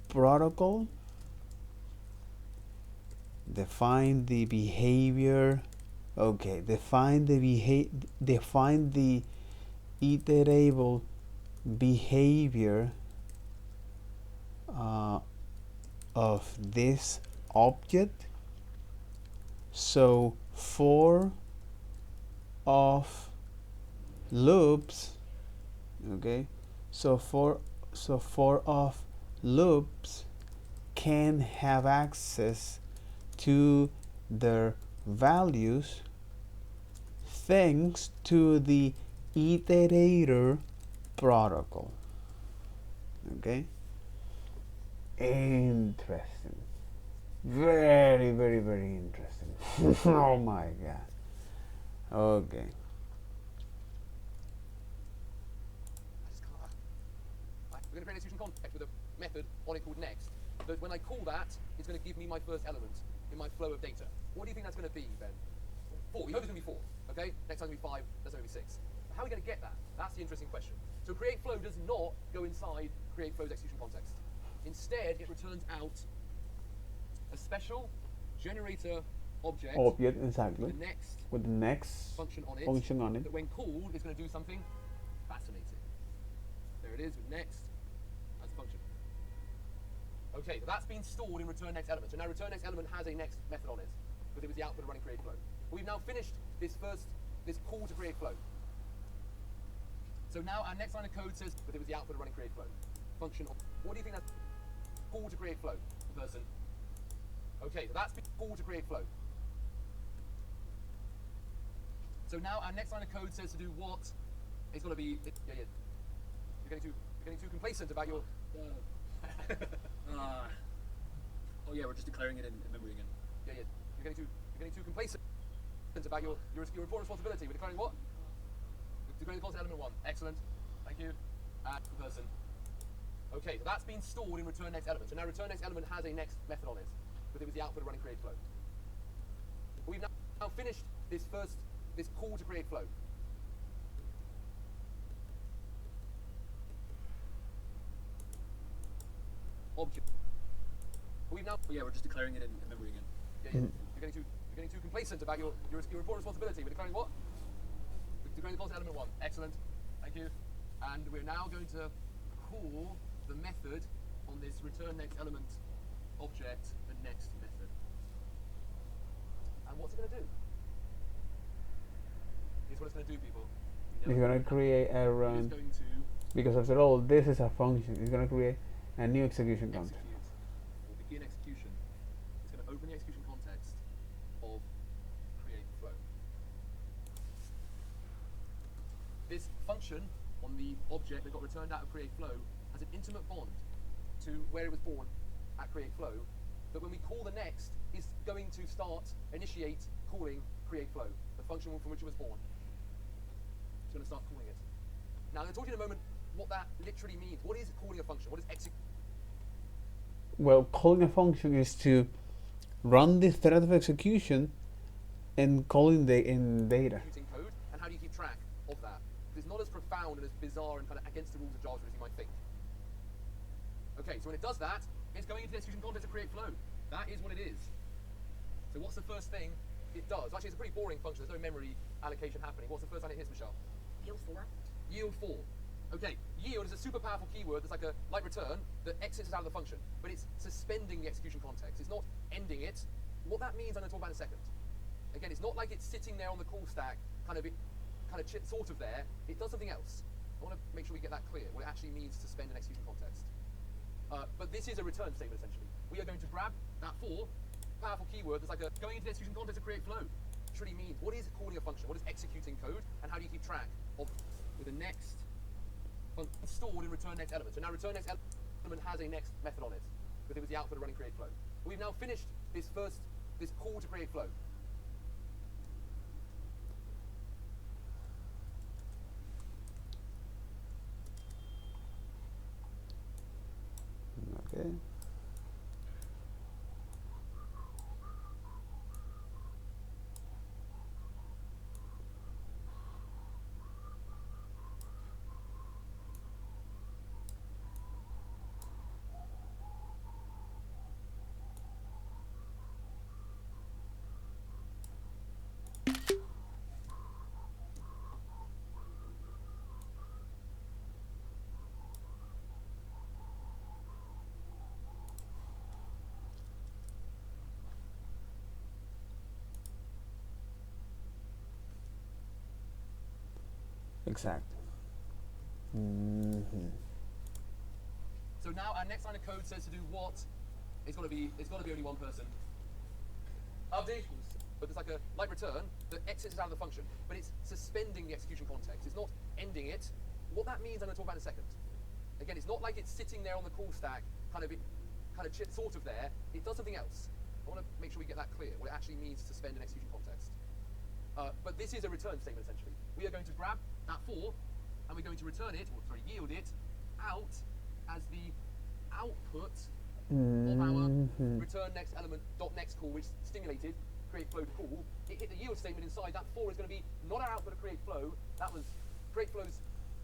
protocol, define the behavior. Okay, define the iterable behavior of this object. So for of loops, okay, so for of loops can have access to their values thanks to the iterator protocol. Okay, interesting, very interesting. Oh my god. Okay. We're going to create an execution context with a method on it called next. That when I call that, it's going to give me my first element in my flow of data. What do you think that's going to be, Ben? 4. We hope it's going to be 4. Okay. Next time it's going to be 5. That's going to be 6. How are we going to get that? That's the interesting question. So create flow does not go inside create flow's execution context. Instead, it returns out a special generator object. Exactly. With the next function on it. That when called is going to do something fascinating. There it is with next as a function. Okay, that's been stored in return next element. So now return next element has a next method on it because it was the output of running create flow. But we've now finished this call to create flow. So now our next line of code says that it was the output of running create flow function. What do you think that's call to create flow? The person. Okay, that's been call to create flow. So now our next line of code says to do what? It's going to be yeah. You're getting too complacent about your. Oh yeah, we're just declaring it in memory again. Yeah. You're getting too complacent about your important responsibility. We're declaring what? We're declaring the content element 1. Excellent. Thank you. The person. Okay, that's been stored in return next element. So now return next element has a next method on it because it was the output of running create flow. But we've now finished this call to create flow. Object. We've now. Yeah, we're just declaring it in memory again. Yeah. You're getting too complacent about your important responsibility. We're declaring what? We're Declaring the constant element 1. Excellent. Thank you. And we're now going to call the method on this return next element object, the next method. And what's it going to do? Here's what it's going to do, people. It's going to create a run. Because after all, this is a function. It's going to create a new execution context. We'll begin execution. It's going to open the execution context of create flow. This function on the object that got returned out of create flow has an intimate bond to where it was born at create flow, that when we call the next is going to initiate calling create flow, the function from which it was born. It's going to start calling it. Now, I'm going to talk to you in a moment what that literally means. What is calling a function? What is execute? Well, calling a function is to run this thread of execution and calling the in data. Code, and how do you keep track of that? Because it's not as profound and as bizarre and kind of against the rules of JavaScript as you might think. Okay, so when it does that, it's going into the execution context to create flow. That is what it is. So what's the first thing it does? Actually, it's a pretty boring function. There's no memory allocation happening. What's the first line it hits, Michelle? Yield 4. Yield 4. Okay, yield is a super powerful keyword that's like return that exits out of the function, but it's suspending the execution context. It's not ending it. What that means, I'm going to talk about in a second. Again, it's not like it's sitting there on the call stack, sort of there. It does something else. I want to make sure we get that clear, what it actually means to suspend an execution context. But this is a return statement, essentially. We are going to grab that 4, powerful keyword that's going into the execution context to create flow. Which really means, what is calling a function? What is executing code? And how do you keep track of with the next stored in return next element? So now return next element has a next method on it, because it was the output of running create flow. But we've now finished this call to create flow. Okay. Exactly. So now our next line of code says to do what? It's got to be only one person. Update, but there's a like return that exits out of the function, but it's suspending the execution context. It's not ending it. What that means, I'm going to talk about in a second. Again, it's not like it's sitting there on the call stack, sort of there. It does something else. I want to make sure we get that clear, what it actually means to suspend an execution context. But this is a return statement, essentially. We are going to grab that 4, and we're going to return it, yield it, out as the output of our return next element .next call, which stimulated create flow to call. It hit the yield statement inside. That 4 is going to be not our output of create flow. That was create flow's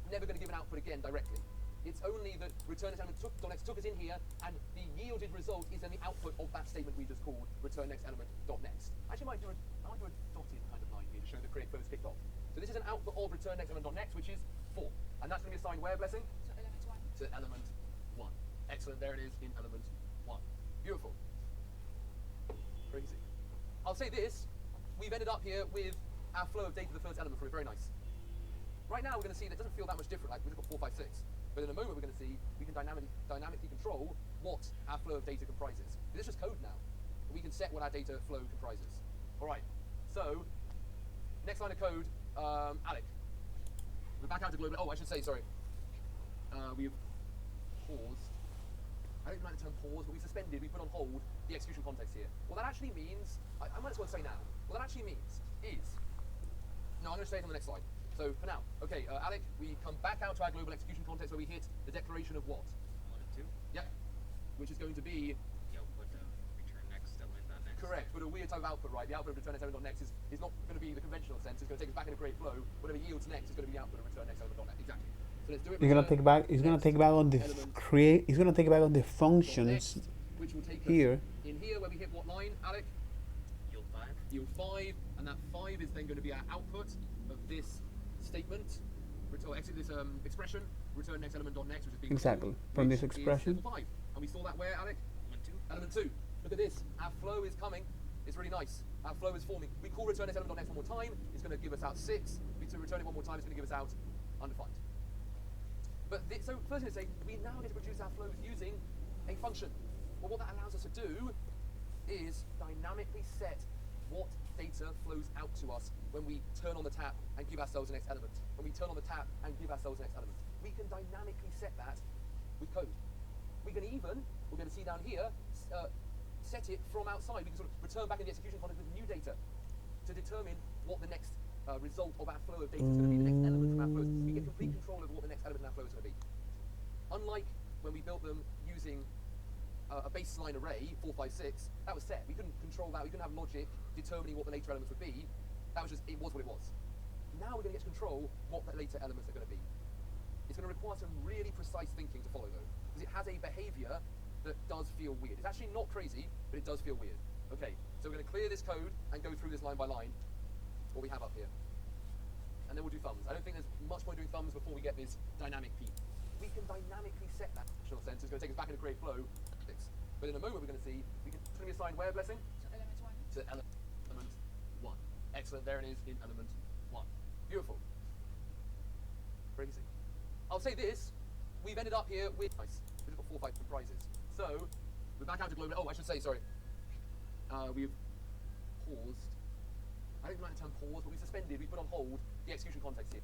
never going to give an output again directly. It's only that return next element .next took us in here, and the yielded result is then the output of that statement we just called return next element .next. Actually, I might do a dotted kind of line here to show that create flow is kicked off. So this is an output of return next element .next, which is 4, and that's going to be assigned where, Blessing? To element 1. Excellent. There it is in element 1. Beautiful. Crazy. I'll say this: we've ended up here with our flow of data to the first element from it. Very nice. Right now, we're going to see that it doesn't feel that much different. Like we've got 4, 5, 6. But in a moment, we're going to see we can dynamically control what our flow of data comprises. This is just code now. We can set what our data flow comprises. All right. So, next line of code, Alec. We're back out to global. Oh, I should say, sorry. We've paused. I don't like the term pause, but we suspended, we put on hold the execution context here. What that actually means, I might as well say now, what that actually means is, no, I'm going to say it on the next slide. So for now, okay, Alec, we come back out to our global execution context where we hit the declaration of what? 1 and 2. Yep. Which is going to be the output of return next element .next. Correct, but a weird type of output, right? The output of return next element .next is not going to be the conventional sense. It's going to take us back into create flow. Whatever yields next is going to be the output of return next element .next. Exactly. So let's do it. He's gonna take back. He's gonna take back on the create. He's gonna take back on the functions next, which will take here. In here, where we hit what line, Alec? Yield 5. Yield 5, and that 5 is then going to be our output of this statement, or exit this expression, return next element dot next, which is being Exactly. From this expression. Level 5. And we saw that where, Alec? Element 2. Element 2. Look at this. Our flow is coming. It's really nice. Our flow is forming. We call return next element dot next one more time. It's going to give us out 6. We return it one more time. It's going to give us out undefined. But so first thing to say, we now get to produce our flows using a function. Well, what that allows us to do is dynamically set what data flows out to us when we turn on the tap and give ourselves the next element. When we turn on the tap and give ourselves the next element. We can dynamically set that with code. We can even, we're going to see down here, set it from outside. We can sort of return back in the execution context with new data to determine what the next result of our flow of data is going to be, the next element from our flows. We get complete control over what the next element in our flow is going to be. Unlike when we built them using a baseline array, 4, 5, 6, that was set. We couldn't control that. We couldn't have logic determining what the later elements would be. That was just, it was what it was. Now we're going to get to control what the later elements are going to be. It's going to require some really precise thinking to follow though, because it has a behavior that does feel weird. It's actually not crazy, but it does feel weird. Okay, so we're going to clear this code and go through this line by line, what we have up here. And then we'll do thumbs. I don't think there's much point doing thumbs before we get this dynamic peak. We can dynamically set that in a sense. It's going to take us back into create flow. But in a moment we're going to see, it's going to be assigned where, Blessing? To element 1. To element 1. Excellent, there it is in element 1. Beautiful. Very easy. I'll say this, we've ended up here with, nice, we've got 4 or 5 comprises. So, we're back out to global, oh I should say, sorry. We've paused, I don't like the term pause, but we suspended, we put on hold the execution context here.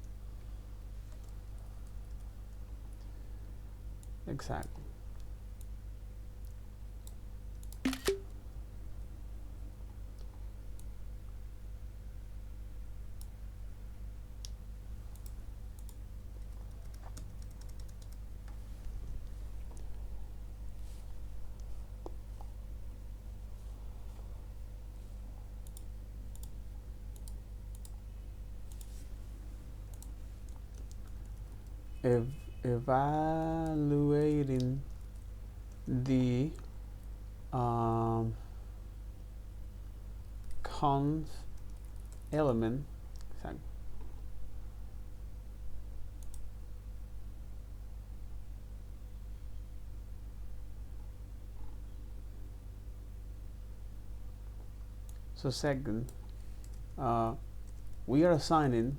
Exactly. Evaluating the cons element. So second, we are assigning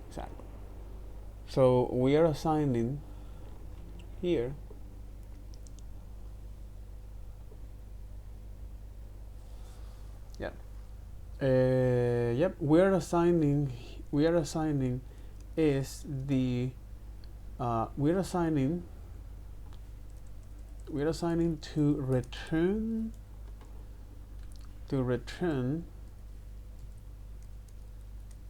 exactly. So we are assigning here we are assigning is the we're assigning to return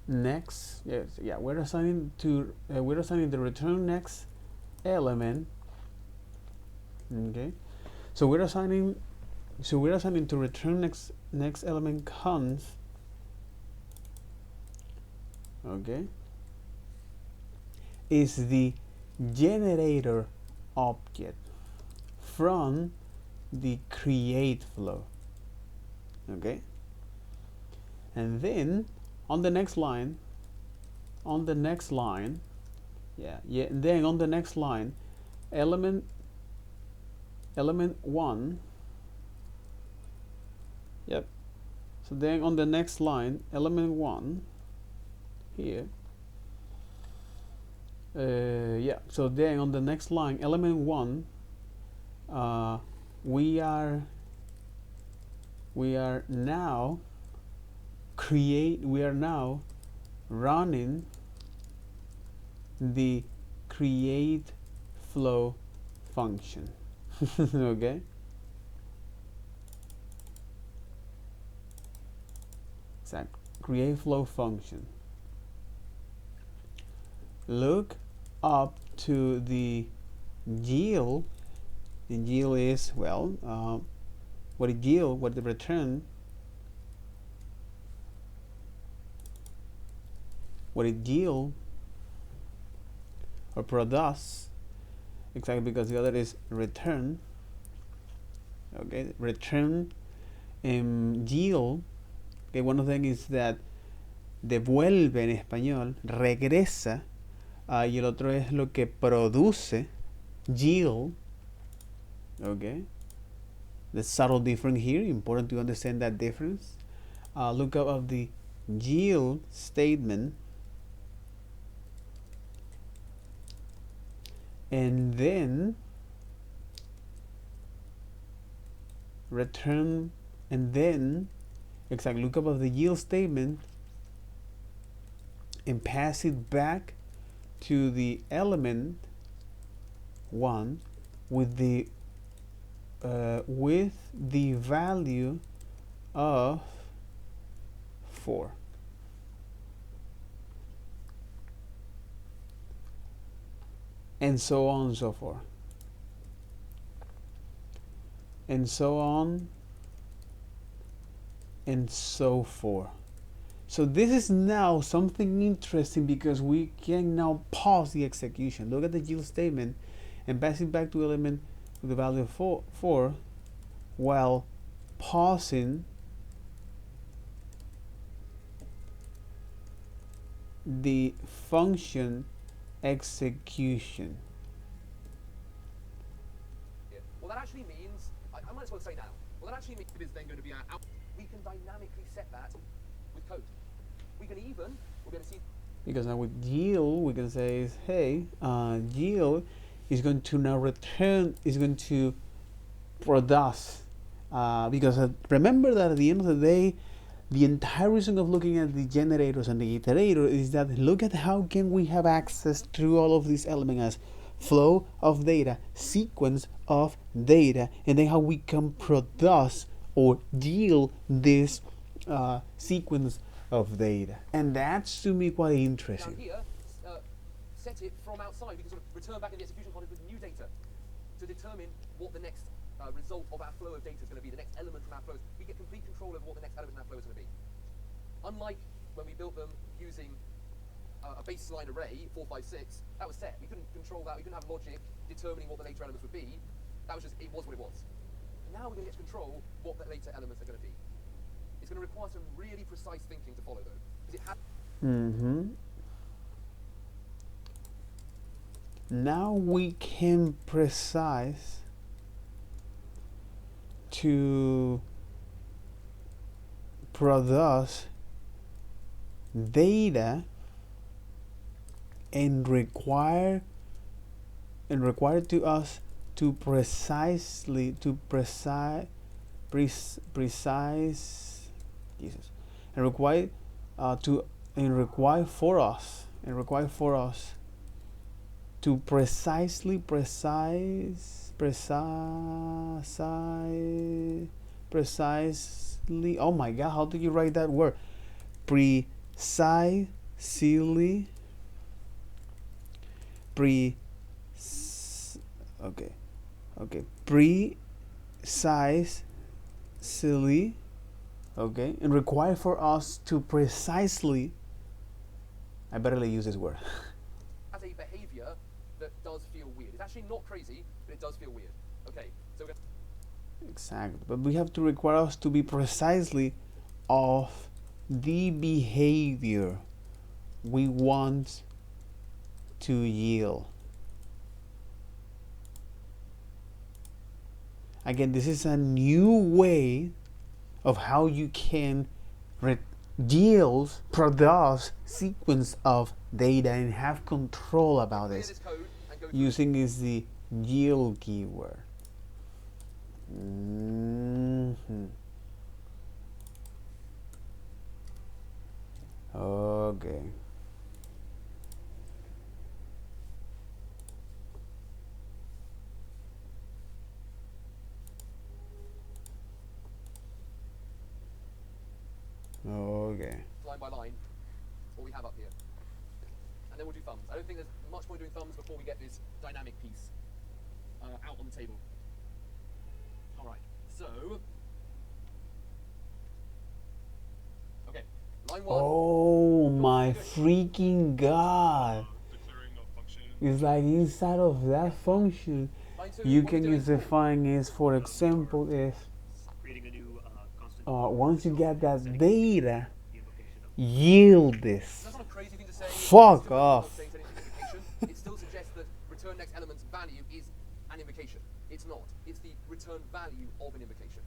next, we're assigning the return next element. Okay, so we're assigning to return next element cons. Okay, is the generator object from the create flow. Okay, and then on the next line, and then on the next line, element 1. Yep. So then on the next line, element 1 here. So then on the next line, element 1, we are now running the create flow function. Okay, exactly. create flow function. Look up to the yield. The yield is, well, what it yield, what the return, what it yield or produce, exactly, because the other is return. Okay, return yield. Okay, one of them is that devuelve en español, regresa, y el otro es lo que produce, yield. Okay, the subtle difference here, important to understand that difference. Look up of the yield statement, and then return, and then exactly look up of the yield statement and pass it back to the element 1 with the value of 4. And so on and so forth. And so on and so forth. So this is now something interesting because we can now pause the execution. Look at the yield statement and pass it back to element with the value of 4 while pausing the function execution. Well, that actually means, I might as well say now, well, that actually means it is then going to be our out. We can dynamically set that with code. We can even, we're going to see. Because now with yield, we can say, hey, yield is going to now return, is going to produce. Because remember that at the end of the day, the entire reason of looking at the generators and the iterator is that look at how can we have access to all of these elements as flow of data, sequence of data, and then how we can produce or yield this sequence of data. And that's to me quite interesting. Down here, set it from outside. We can sort of return back in the execution context with new data to determine what the next result of our flow of data is going to be, the next element from our flows. We get complete control over what the next element in our flow is going to be. Unlike when we built them using a baseline array, 4, 5, 6, that was set. We couldn't control that. We couldn't have logic determining what the later elements would be. That was just, it was what it was. Now we're going to get to control what the later elements are going to be. It's going to require some really precise thinking to follow, though, because it has. Now we can precise to produce data and require to us to precisely precise Jesus and require for us to precisely oh my god, how do you write that word? Precisely okay, and require for us to precisely, I better use this word. Has a behavior that does feel weird. It's actually not crazy, but it does feel weird. Okay, so we're exactly, but we have to require us to be precisely of the behavior we want to yield. Again, this is a new way of how you can yield, produce sequence of data and have control about clear this this code and go using is the yield keyword. Okay. Okay. line by line what we have up here. And then we'll do thumbs. I don't think there's much point doing thumbs before we get this dynamic piece out on the table. All right, so, okay, line one. Oh my freaking god. Declaring a function. It's like inside of that function, Line two, you what are we can doing? use define is, for example, if Creating a new constant. once you get that setting data, the invocation of yield this. That's not a crazy thing to say. Fuck It's still off. not saying it's anything invocation. It still suggests that return next element's value is an invocation. It's not. It's the return value of an invocation.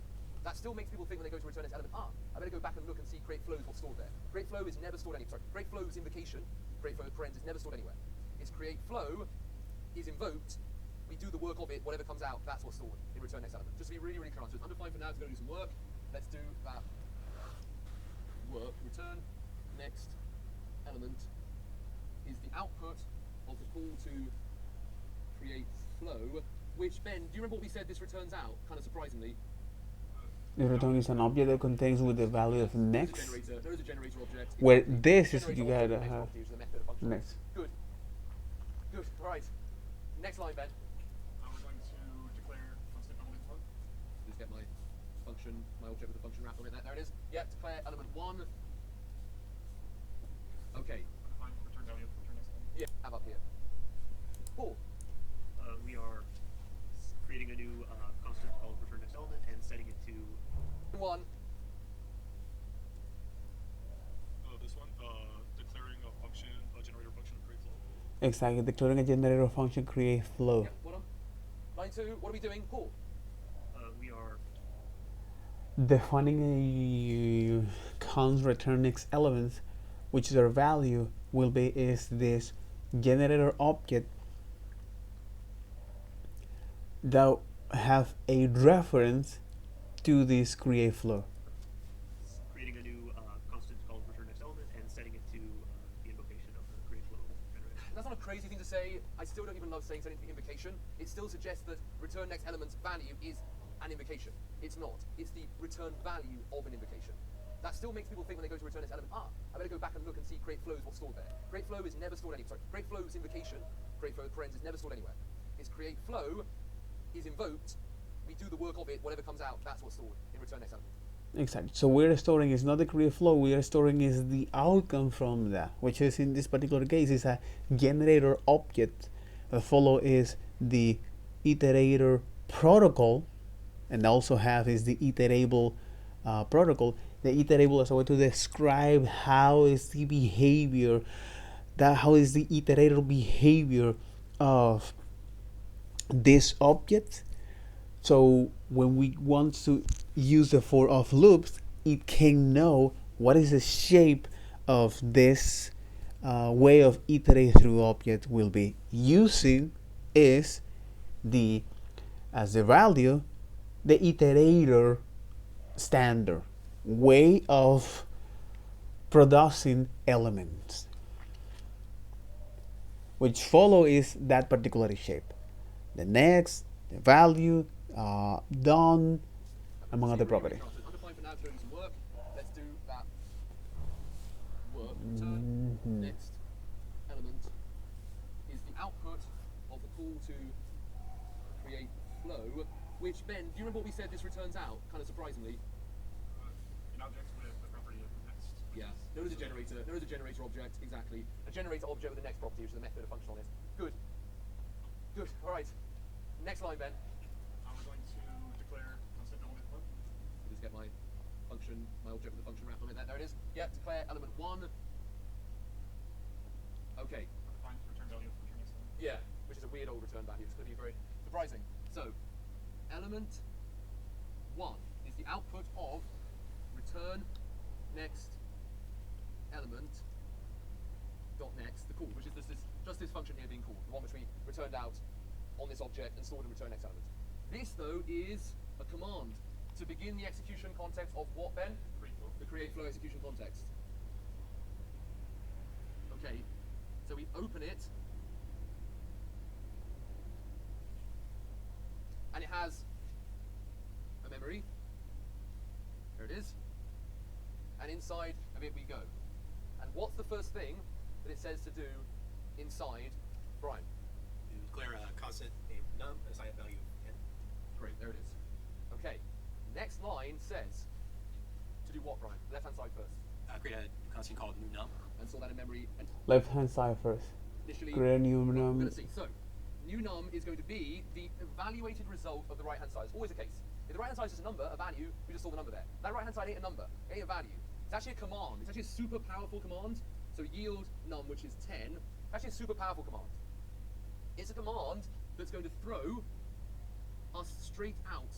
That still makes people think when they go to return next element, I better go back and look and see create flow is what's stored there. Create flow is never stored anywhere. Sorry, create flow is invocation. Create flow parens is never stored anywhere. It's create flow is invoked. We do the work of it. Whatever comes out, that's what's stored in return next element. Just to be really, really clear on. So it's undefined for now. It's going to do some work. Let's do that work. Return next element is the output of the call to create flow, which, Ben, do you remember what we said this returns out, kind of surprisingly? The return is an object that contains with the value of There is a next, generator, there is a generator object. where Exactly. this is Generator you object gotta with the next have property, which is the method of function. next. Good. Good. All right. Next line, Ben. We're going to declare constant element 1. Just get my function, my object with the function wrapped on it. There it is. Yeah, declare element 1. Okay. Define return value of return next element. Yeah, have up here. Paul. We are creating a new constant called return next element and setting it to 1. This one, declaring a function, a generator function of create flow. Exactly, declaring a generator function create flow. Yeah, what on? Line 2. What are we doing, Paul? we are Defining a const return next element, which their value will be is this generator object that have a reference to this create flow. creating a new constant called return next element and setting it to the invocation of the create flow generator. That's not a crazy thing to say. I still don't even love saying something to the invocation. It still suggests that return next element's value is an invocation. It's not. It's the return value of an invocation. That still makes people think when they go to return next element, I better go back and look and see create flow is what's stored there. Create flow is never stored anywhere. Sorry, create flow is invocation. Create flow parens is never stored anywhere. It's create flow is invoked. We do the work of it. Whatever comes out, that's what's stored in return next element. Exactly. So we're storing is not the create flow, we are storing is the outcome from that, which is in this particular case is a generator object. The follow is the iterator protocol, and also have is the iterable protocol. The iterable is a way to describe how is the behavior, how is the iterator behavior of this object. So when we want to use the for of loops, it can know what is the shape of this way of iterate through object will be. Using is the as the value the iterator standard way of producing elements, which follow is that particular shape. The next, the value, done, among other properties. Undefined for now, to do some work. Let's do that work. Return next element is the output of the call to create flow, which, Ben, do you remember what we said this returns out, kind of surprisingly? An object with the property of next. Yeah, there is a generator. There is a generator object, exactly. A generator object with the next property, which is the method of functionalness. Good. Good. All right. Next line, Ben. We're going to declare constant element 1. Just get my function, my object with the function wrapped on it. There it is. Yeah, declare element 1. Okay. Define return value of return next element. Yeah, which is a weird old return value. It's going to be very surprising. So, element 1 is the output of return next element dot next, the call, which is just this function here being called, the one which we returned out on this object and stored in return next element. This, though, is a command to begin the execution context of what, Ben? Create flow. The create flow execution context. Okay, so we open it, and it has a memory. There it is. And inside of it we go. what's the first thing that it says to do inside Brian? You declare a constant named num, assign a value of 10. Great, there it is. Okay, next line says to do what, Brian? Left-hand side first. Create a constant called new num. And store that in memory. And Left hand side first. initially, Create new we're num. going to see. So, new num is going to be the evaluated result of the right-hand side. It's always the case. If the right-hand side is just a number, a value, we just store the number there. That right-hand side ain't a number, it ain't a value. It's actually a command. It's actually a super powerful command. So yield num, which is 10, it's actually a super powerful command. It's a command that's going to throw us straight out.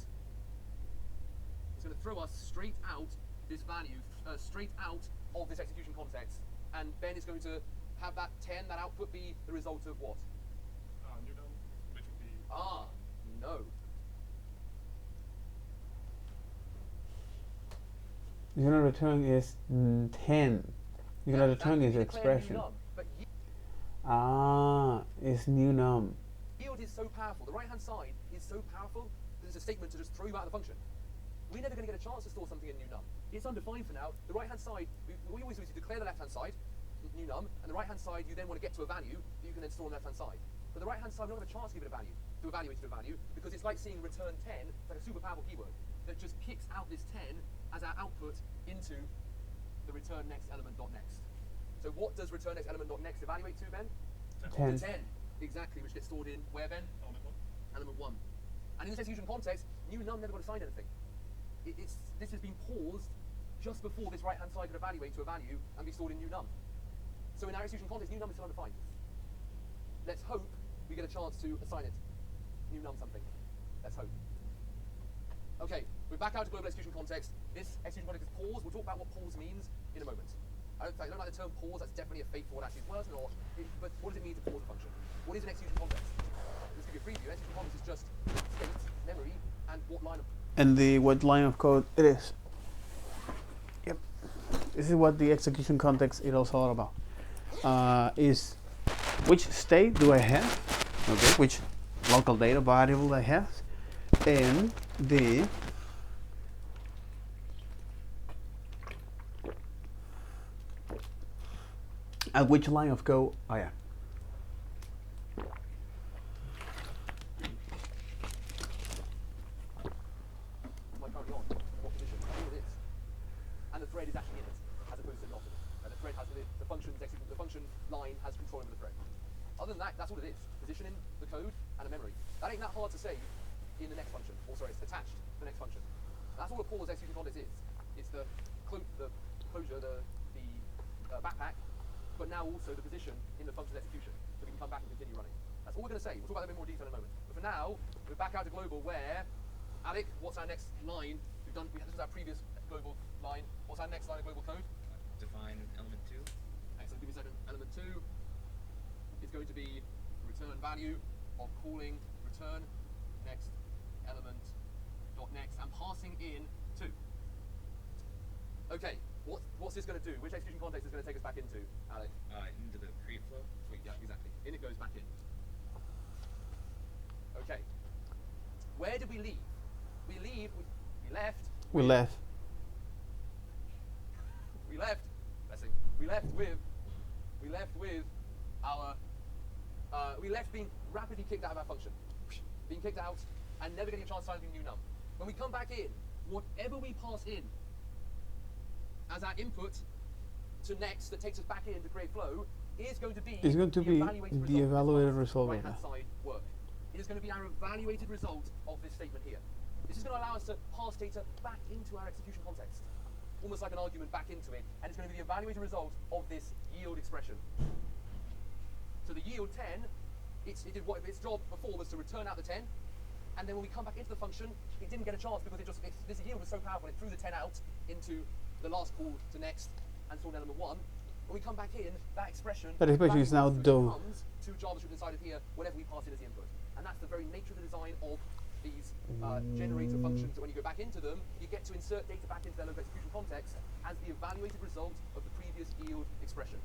It's going to throw us straight out this value, straight out of this execution context. And Ben is going to have that 10, that output be the result of what? New num, which would be No. You're gonna return is 10. You're gonna return is expression. But It's new num. yield is so powerful. The right-hand side is so powerful that it's a statement to just throw you out of the function. We're never going to get a chance to store something in new num. It's undefined for now. The right-hand side, we always do is you declare the left-hand side, new num, and the right-hand side you then want to get to a value that you can then store on the left-hand side. But the right-hand side, we don't have a chance to give it a value, to evaluate it to a value, because it's like seeing return 10, it's like a super powerful keyword that just kicks out this 10 as our output into the return next element dot next. So what does return next element dot next evaluate to, Ben? 10. To 10, exactly, which gets stored in where, Ben? element 1. Element 1. And in this execution context, new num never got assigned anything. This has been paused just before this right-hand side could evaluate to a value and be stored in new num. So in our execution context, new num is still undefined. Let's hope we get a chance to assign it new num something. Let's hope. Okay, we're back out to global execution context. This execution context is pause. We'll talk about what pause means in a moment. I don't like the term pause. That's definitely a fake for what actually is worse or not. But what does it mean to pause a function? What is an execution context? Let's give you a preview. Execution context is just state, memory, and what line of And what line of code it is. Yep. This is what the execution context is also all about. Is which state do I have? Okay, which local data variable I have, and the at which line of code I am. am I currently on? What position? I know it is. And the thread is actually in it, as opposed to not in it. And the thread has the function line has control over the thread. Other than that, that's all it is. Positioning, the code, and a memory. That ain't that hard to say in the next function. Or sorry, it's attached to the next function. That's all a pause execution context is. It's the closure, the backpack, but now also the position in the function's execution. So we can come back and continue running. That's all we're going to say. We'll talk about that in more detail in a moment. But for now, we're back out to global where, Alec, what's our next line? This was our previous global line. What's our next line of global code? Define element 2. Excellent, give me a second. Element 2 is going to be return value of calling return next element dot next and passing in 2. Okay, what's this going to do? Which execution context is going to take us back into, Alec? Into the create flow. Sweet, yeah, exactly. In it goes back in. Okay. Where did we leave? We left. We left. We left. Blessing. We left with our. We left being rapidly kicked out of our function, being kicked out and never getting a chance to find anything new num. When we come back in, whatever we pass in as our input to next that takes us back in to create flow is going to be It's going to be the evaluated result of right-hand that. side work. It is going to be our evaluated result of this statement here. This is going to allow us to pass data back into our execution context, almost like an argument back into it, and it's going to be the evaluated result of this yield expression. So the yield 10, it did what its job before was to return out the 10, and then when we come back into the function, it didn't get a chance because this yield was so powerful, it threw the 10 out into the last call to next and stored element 1. When we come back in, that expression Is now done. comes to JavaScript inside of here whenever we pass in as the input. And that's the very nature of the design of these generator functions, that when you go back into them, you get to insert data back into their local execution context as the evaluated result of the previous yield expression,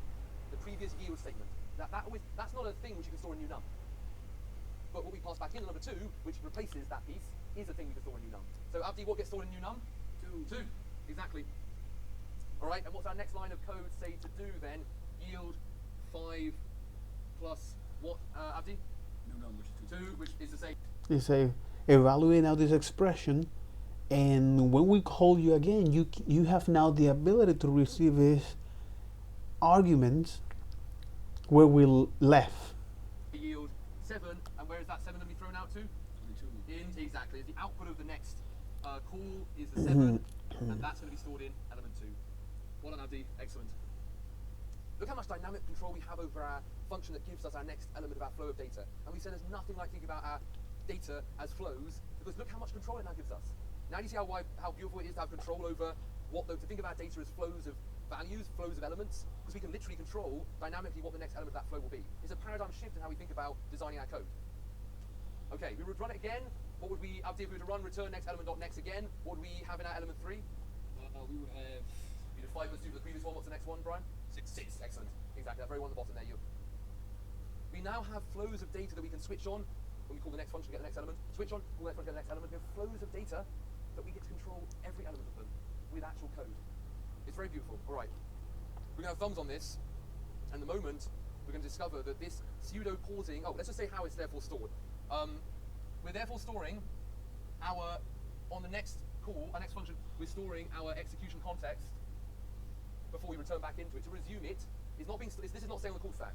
the previous yield statement. That's not a thing which you can store in new num. But what we pass back in number 2, which replaces that piece, is a thing we can store in new num. So Abdi, what gets stored in new num? 2. Exactly. All right, and what's our next line of code say to do then? Yield 5 plus what, Abdi? New num, which is 2, which is the same. You say evaluate now this expression, and when we call you again, you have now the ability to receive this arguments where we left. Yield 7, and where is that 7 going to be thrown out to? 22. Int, exactly. Is the output of the next call is the 7, and that's going to be stored in element 2. Well done, Abdi. Excellent. Look how much dynamic control we have over our function that gives us our next element of our flow of data. And we said there's nothing like thinking about our data as flows, because look how much control it now gives us. Now do you see how beautiful it is to have control over to think of our data as flows of values, flows of elements, because we can literally control dynamically what the next element of that flow will be. It's a paradigm shift in how we think about designing our code. Okay, we would run it again. What would we, Abdi, if we were to run return next element dot next again, what would we have in our element 3? We would have You did 5 plus 2 for the previous one. What's the next one, Brian? 6. Excellent. Exactly. That very one at the bottom there. We now have flows of data that we can switch on when we call the next function to get the next element. Switch on, call the next function to get the next element. We have flows of data that we get to control every element of them with actual code. It's very beautiful. All right. We're going to have thumbs on this, and the moment we're going to discover that this pseudo pausing. Oh, let's just say how it's therefore stored. We're therefore storing on the next call, our next function, we're storing our execution context before we return back into it. To resume it is not being. This is not staying on the call stack.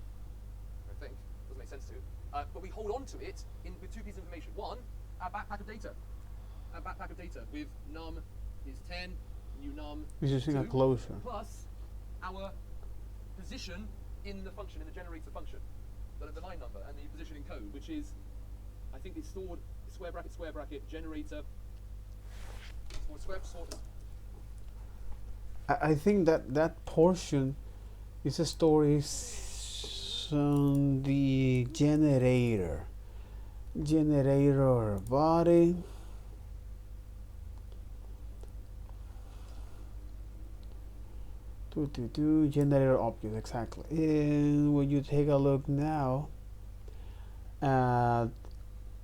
I think doesn't make sense to. But we hold on to it with 2 pieces of information. One, our backpack of data. Our backpack of data with num is 10, new num. We're just seeing a 2, closure. plus our position in the function, in the generator function, the line number, and the position in code, which is, I think it's stored square bracket, generator, or square. I think that portion is a story on the generator body. Generator object, exactly. And when you take a look now at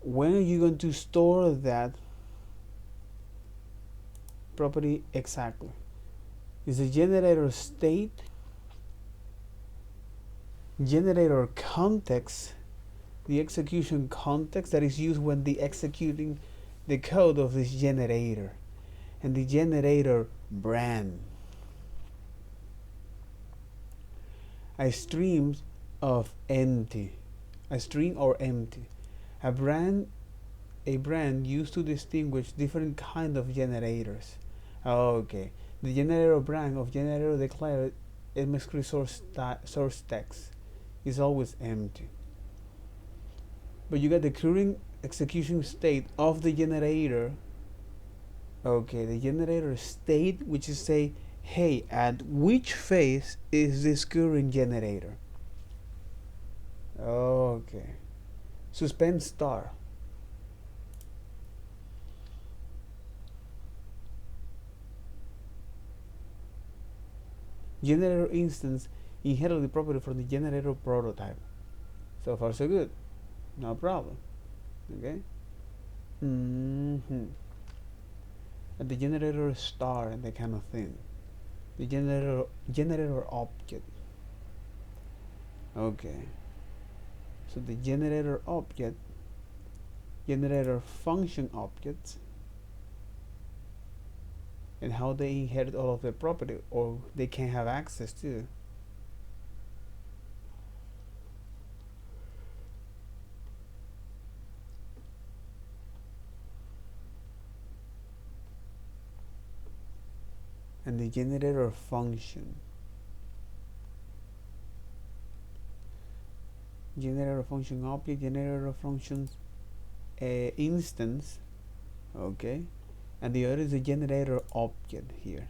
when are you going to store that property exactly? Is the generator state, generator context, the execution context that is used when the executing the code of this generator, and the generator brand. A stream of empty, a string or empty, a brand used to distinguish different kind of generators. Okay, the generator brand of generator declared MScript source text is always empty, but you get the current execution state of the generator. Okay, the generator state, which is say, hey, at which phase is this current generator? Okay, suspend star. Generator instance inherit the property from the generator prototype. So far so good, no problem. Okay. At the generator star and that kind of thing. The generator object. Okay. So the generator object, generator function objects, and how they inherit all of their property, or they can have access to. And the generator function. Generator function object, generator functions instance. Okay. And the other is the generator object here,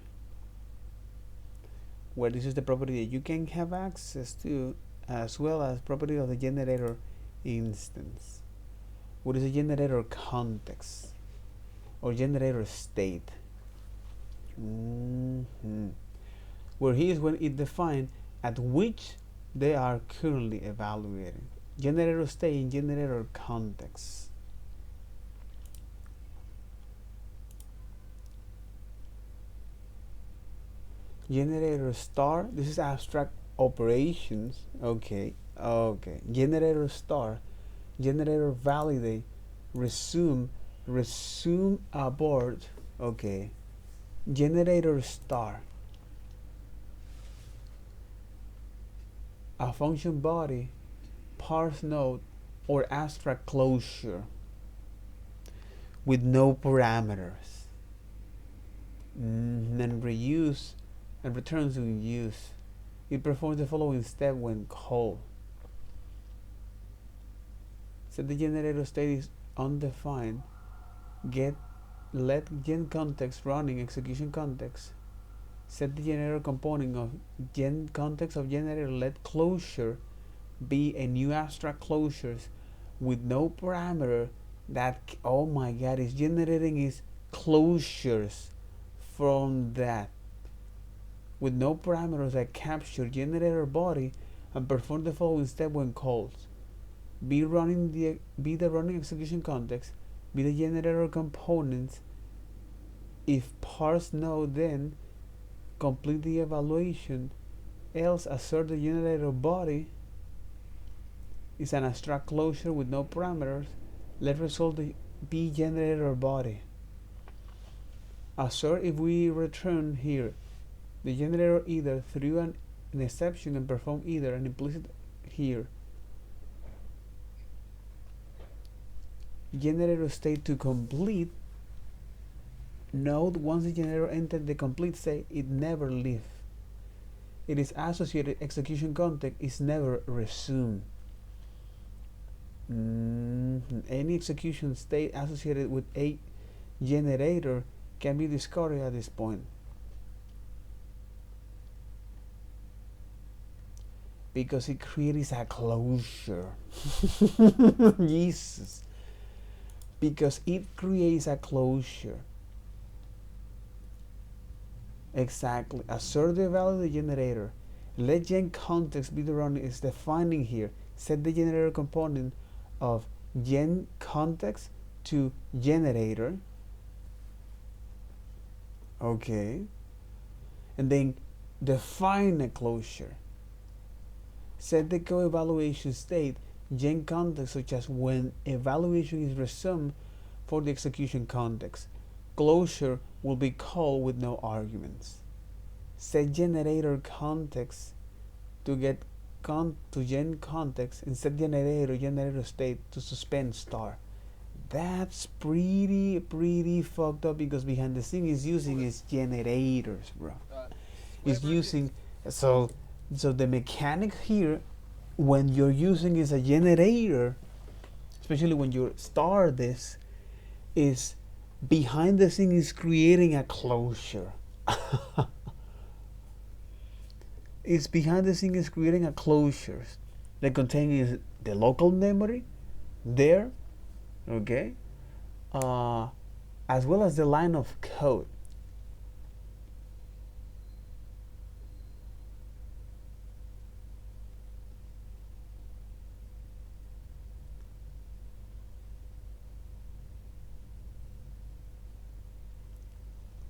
where this is the property that you can have access to, as well as property of the generator instance. What is the generator context or generator state? Where here is when it defines at which they are currently evaluating. Generator state and generator context. generator star, this is abstract operations. Okay, generator star, generator validate, resume abort. Okay, generator star, a function body, parse node, or abstract closure with no parameters, and reuse and returns in use. It performs the following step when called. Set the generator state is undefined. Let gen context running execution context. Set the generator component of gen context of generator. Let closure be a new abstract closures with no parameter that, oh my god, is generating is closures from that with no parameters that capture generator body and perform the following step when called. Be the running execution context, be the generator components. If parse node, then complete the evaluation, else assert the generator body is an abstract closure with no parameters. Let result be generator body. Assert if we return here the generator either through an exception and perform either an implicit here generator state to complete. Note once the generator entered the complete state, it never leaves. It is associated execution context is never resumed. Any execution state associated with a generator can be discarded at this point. Because it creates a closure. Jesus. Because it creates a closure. Exactly. Assert the value of the generator. Let gen context be the run is defining here. Set the generator component of gen context to generator. Okay. And then define a closure. Set the co-evaluation state gen context, such as when evaluation is resumed for the execution context. Closure will be called with no arguments. Set generator context to get to gen context and set generator state to suspend star. That's pretty fucked up because behind the scene is using is generators, bro. It's using so the mechanic here when you're using is a generator, especially when you start this, is behind the scene is creating a closure. It's behind the scene is creating a closures that contain the local memory there, okay, as well as the line of code.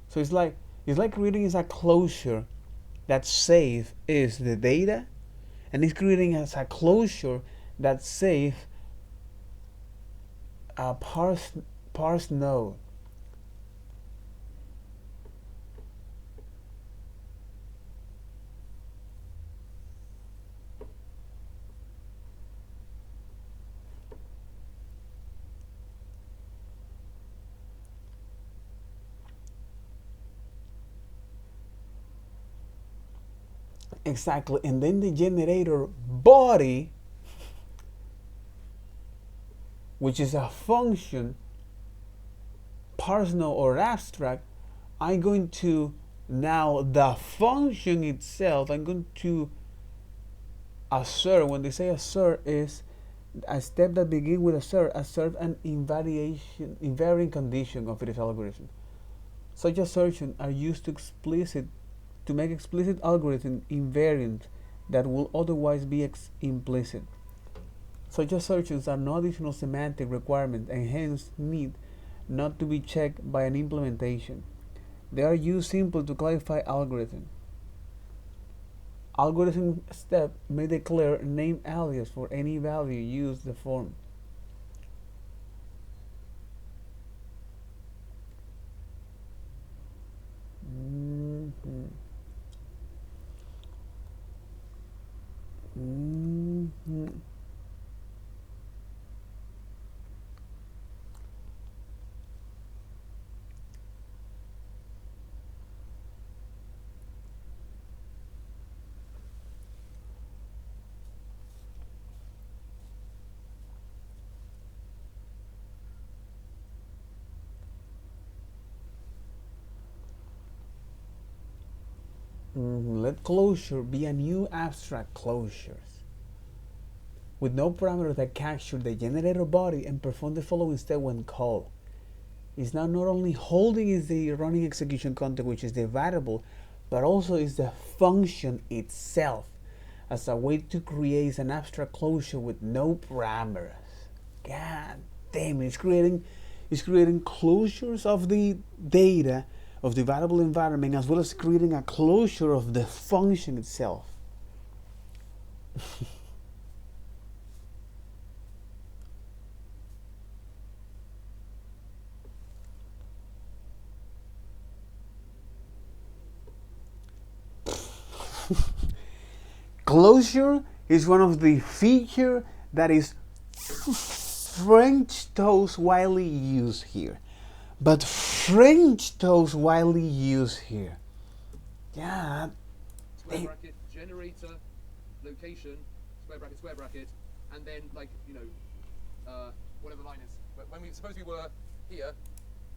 So it's like creating is a closure that save is the data, and it's creating as a closure that save a parse node. Exactly, and then the generator body, which is a function, personal or abstract, I'm going to now the function itself, I'm going to assert. When they say assert is a step that begins with assert an invariant condition of its algorithm. Such assertions are used to make explicit algorithm invariant that will otherwise be implicit. Such assertions are no additional semantic requirement and hence need not to be checked by an implementation. They are used simply to clarify algorithm. Algorithm step may declare name alias for any value used the form. Mhm. Mhm. Let closure be a new abstract closures with no parameter that capture the generator body and perform the following step when called. It's now not only holding is the running execution context, which is the variable, but also is the function itself as a way to create an abstract closure with no parameters. God damn, it's creating closures of the data of the variable environment as well as creating a closure of the function itself. Closure is one of the features that is French toast widely used here. But French toast widely used here. Yeah. Square bracket, generator, location, square bracket, and then like, you know, whatever line is. But when we suppose we were here,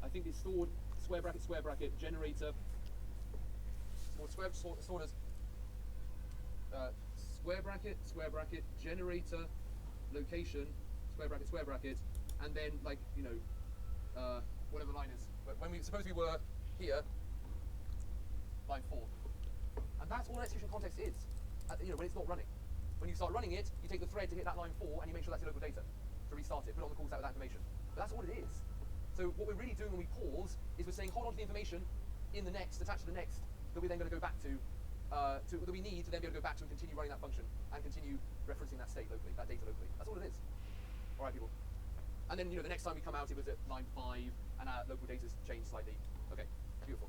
I think it's stored square bracket, generator, stored as square bracket, generator, location, square bracket, and then like, you know, whatever line is. But when we suppose we were here, line 4. And that's all an execution context is, you know, when it's not running. When you start running it, you take the thread to hit that line 4 and you make sure that's your local data to restart it, put it on the call set with that information. But that's all it is. So what we're really doing when we pause is we're saying hold on to the information in the next, attached to the next, that we're then going to go back to that we need to then be able to go back to and continue running that function and continue referencing that state locally, that data locally. That's all it is. All right, people. And then, you know, the next time we come out, it was at line 5 and our local data's changed slightly. Okay, beautiful.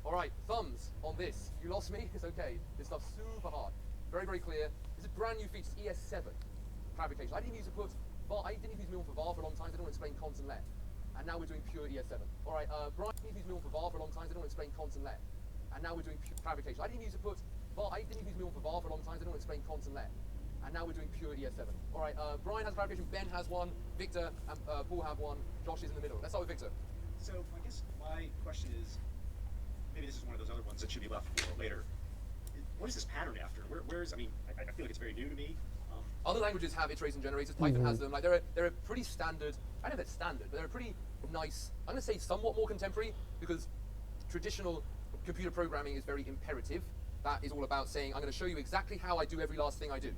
All right, thumbs on this. You lost me? It's okay. This stuff's super hard. Very, very clear. This is brand new features, ES7. Clarification. I didn't use to put var. I didn't use minimal for var for a long time. So I don't want to explain cons and let. And now we're doing pure ES7. All right, Brian didn't use minimal for var for a long time. So I don't want to explain cons and let. And now we're doing pure clarification. I didn't use to put var. I didn't use minimal for var for a long time. So I don't want to explain cons and let. And now we're doing pure ES7. All right, Brian has a clarification. Ben has one. Victor and Paul have one. Josh is in the middle. Let's start with Victor. So I guess my question is, maybe this is one of those other ones that should be left for later. What is this pattern after? Where's, I mean, I feel like it's very new to me. Other languages have iterators and generators. Python has them. Like they're a pretty standard. I know they're standard, but they're a pretty nice. I'm going to say somewhat more contemporary because traditional computer programming is very imperative. That is all about saying I'm going to show you exactly how I do every last thing I do.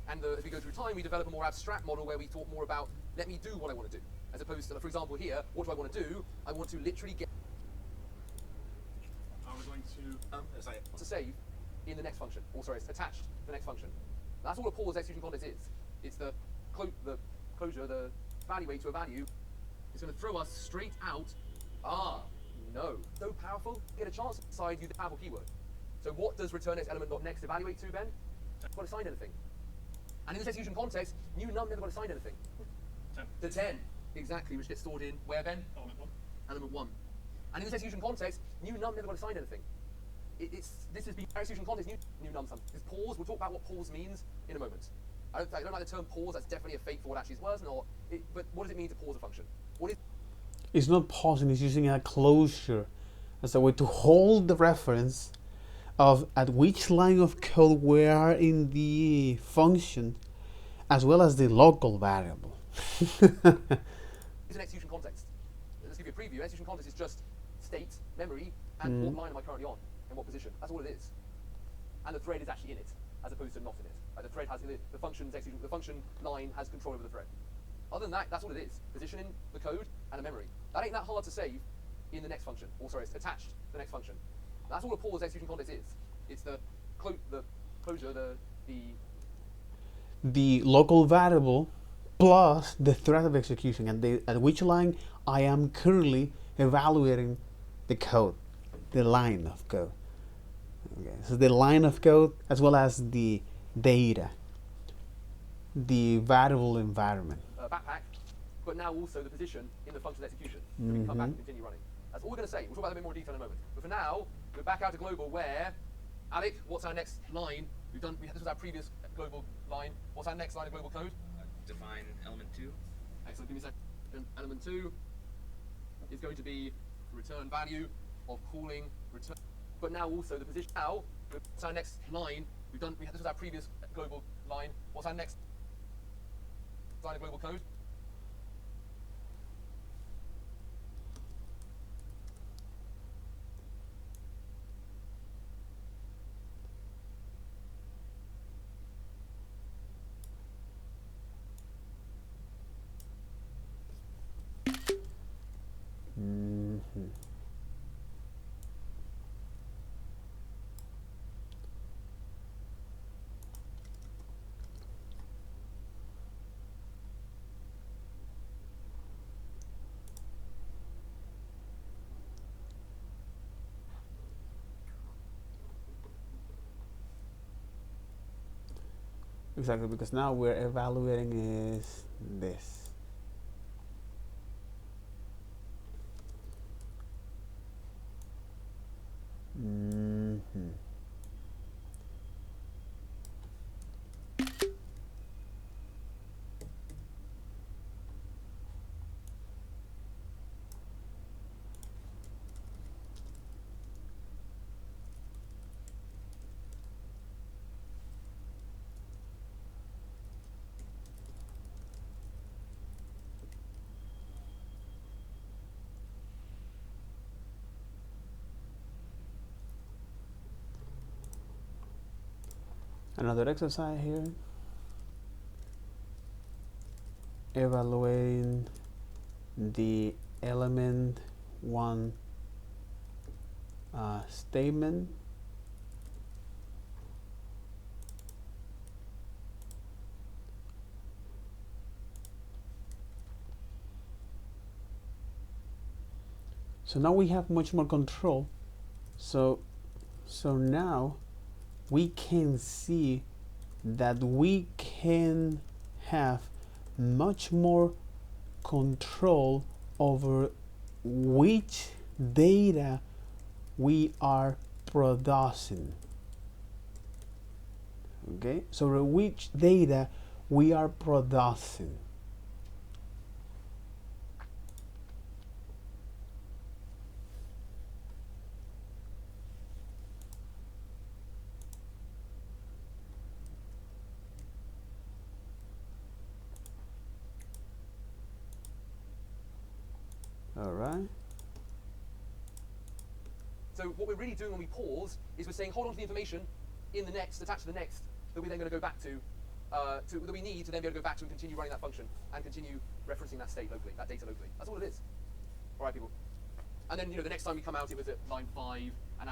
And as we go through time, we develop a more abstract model where we talk more about let me do what I want to do, as opposed to, for example, here, what do I want to do? I want to literally get. We're going To save in the next function, or sorry, it's attached to the next function. That's all a pause execution context is. It's the closure, the evaluate to a value. It's going to throw us straight out. No. So powerful, get a chance to decide you the powerful keyword. So what does return next element dot next evaluate to, Ben? It's got to assign anything. And in this execution context, new num never got assigned anything. 10. The 10, exactly, which gets stored in where, Ben? Element 1. Element 1. And in this execution context, new num never got assigned anything. This has been execution context, new num sum. This pause, we'll talk about what pause means in a moment. I don't like the term pause, that's definitely a fake for what actually is. Well, it's not. But what does it mean to pause a function? What is? It's not pausing, it's using a closure as a way to hold the reference of at which line of code we are in the function, as well as the local variable. It's an execution context. Let's give you a preview. Execution context is just state, memory, and what line am I currently on, in what position. That's all it is. And the thread is actually in it, as opposed to not in it. Like the thread has the function line has control over the thread. Other than that, that's all it is. Position in the code and a memory. That ain't that hard to save in the next function. Or sorry, it's attached to the next function. That's all a pause execution context is. It's the closure, the local variable plus the thread of execution, and at which line I am currently evaluating the code, the line of code. Okay, so the line of code as well as the data, the variable environment. Backpack, but now also the position in the function's execution. So we can come back and continue running. That's all we're going to say. We'll talk about that in a bit more detail in a moment. But for now, we're back out to global where, Alec, what's our next line? This was our previous global line. What's our next line of global code? Define element 2. Excellent, give me a second. Element 2 is going to be return value of calling return, but now also the position. Now, what's our next line? This was our previous global line. What's our next line of global code? Exactly, because now we're evaluating is this. Another exercise here. Evaluating the element 1 statement. So now we have much more control. So now we can see that we can have much more control over which data we are producing. Okay, so which data we are producing. All right. So what we're really doing when we pause is we're saying hold on to the information in the next, attached to the next, that we're then going to go back to, that we need to then be able to go back to and continue running that function and continue referencing that state locally, that data locally. That's all it is. All right, people. And then the next time we come out, it was at line 5, and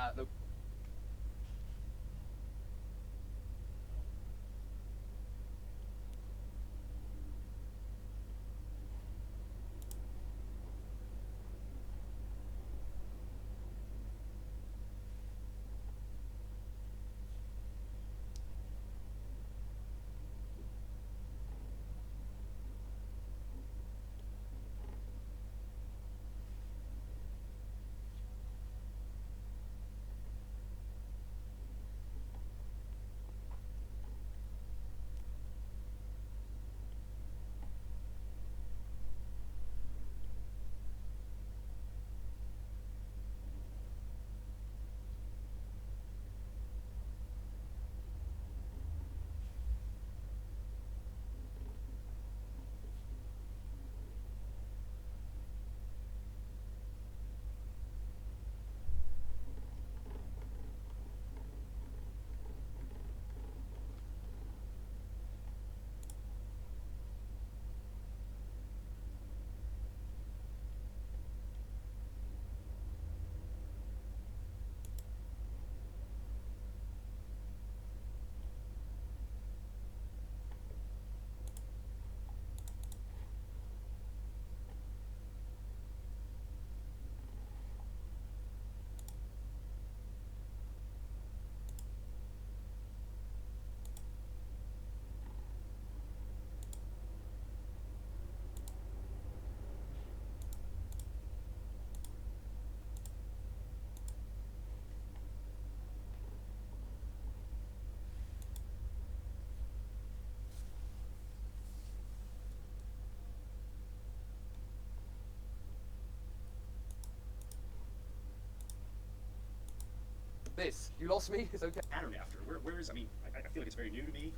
this. You lost me. It's okay. Pattern after? Where's, I mean, I feel like it's very new to me.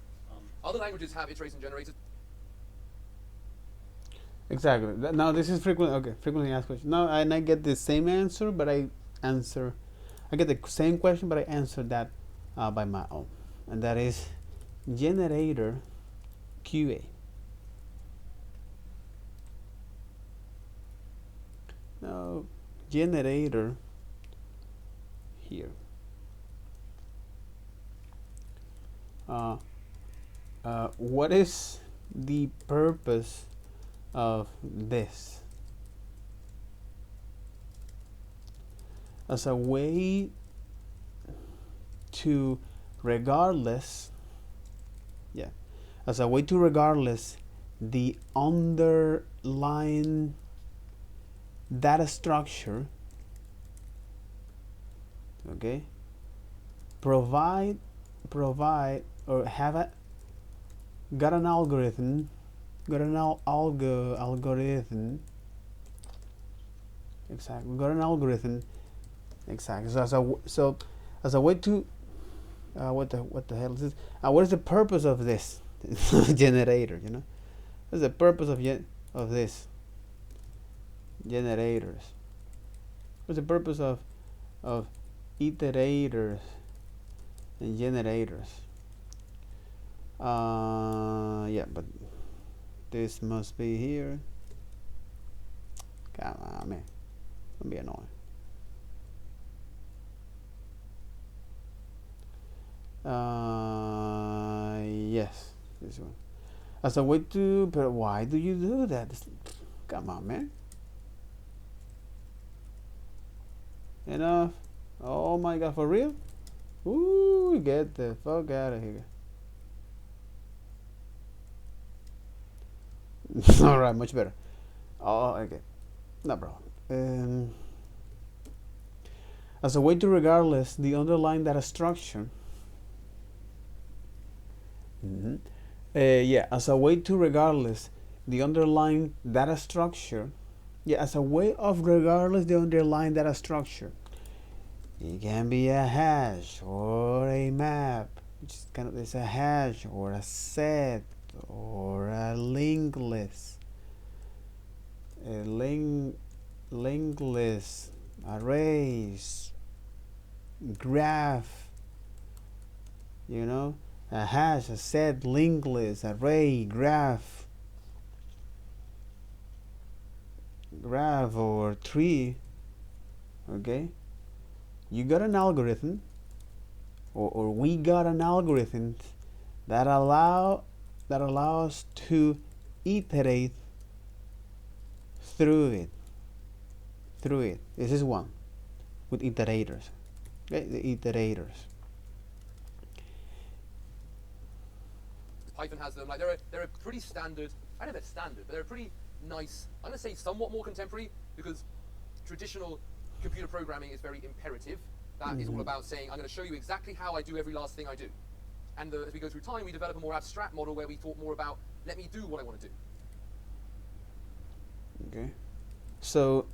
Other languages have iterators and generators. Exactly. Now this is frequently asked question. Now and I get the same answer, but I get the same question, but I answer that by my own, and that is generator QA. Now generator here. What is the purpose of this? As a way to regardless the underlying data structure, okay, provide or have a got an algorithm exactly. So as a way to what the hell is this? What is the purpose of this generator? You know, what's the purpose of this generators? What's the purpose of iterators and generators? Yeah, but this must be here. Come on, man, don't be annoying. Yes, this one. As a way to, but why do you do that? Come on, man. Enough. Oh my god, for real? Ooh, get the fuck out of here. Alright, much better. Oh, okay. No problem. As a way to regardless the underlying data structure. As a way to regardless the underlying data structure. Yeah, as a way of regardless the underlying data structure. It can be a hash or a map, which is kind of it's a hash or a set or a linked list. A linked list, arrays, graph, you know, a hash, a set, linked list, array, graph or tree. Okay, you got an algorithm, or we got an algorithm that allows to iterate through it. This is one with iterators. Okay, the iterators. Python has them. Like they're a pretty standard. I don't know if they're standard, but they're a pretty nice. I'm going to say somewhat more contemporary, because traditional computer programming is very imperative. That is all about saying, I'm going to show you exactly how I do every last thing I do. And as we go through time, we develop a more abstract model where we talk more about, let me do what I want to do. Okay. So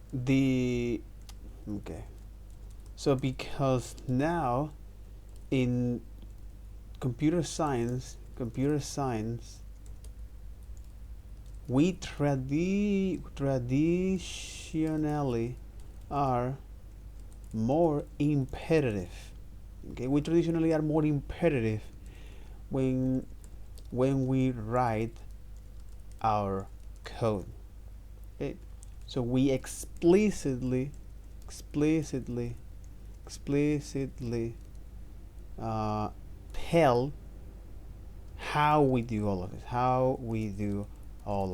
because now in computer science, we traditionally are more imperative. Okay, we traditionally are more imperative when we write our code. Okay, so we explicitly tell how we do all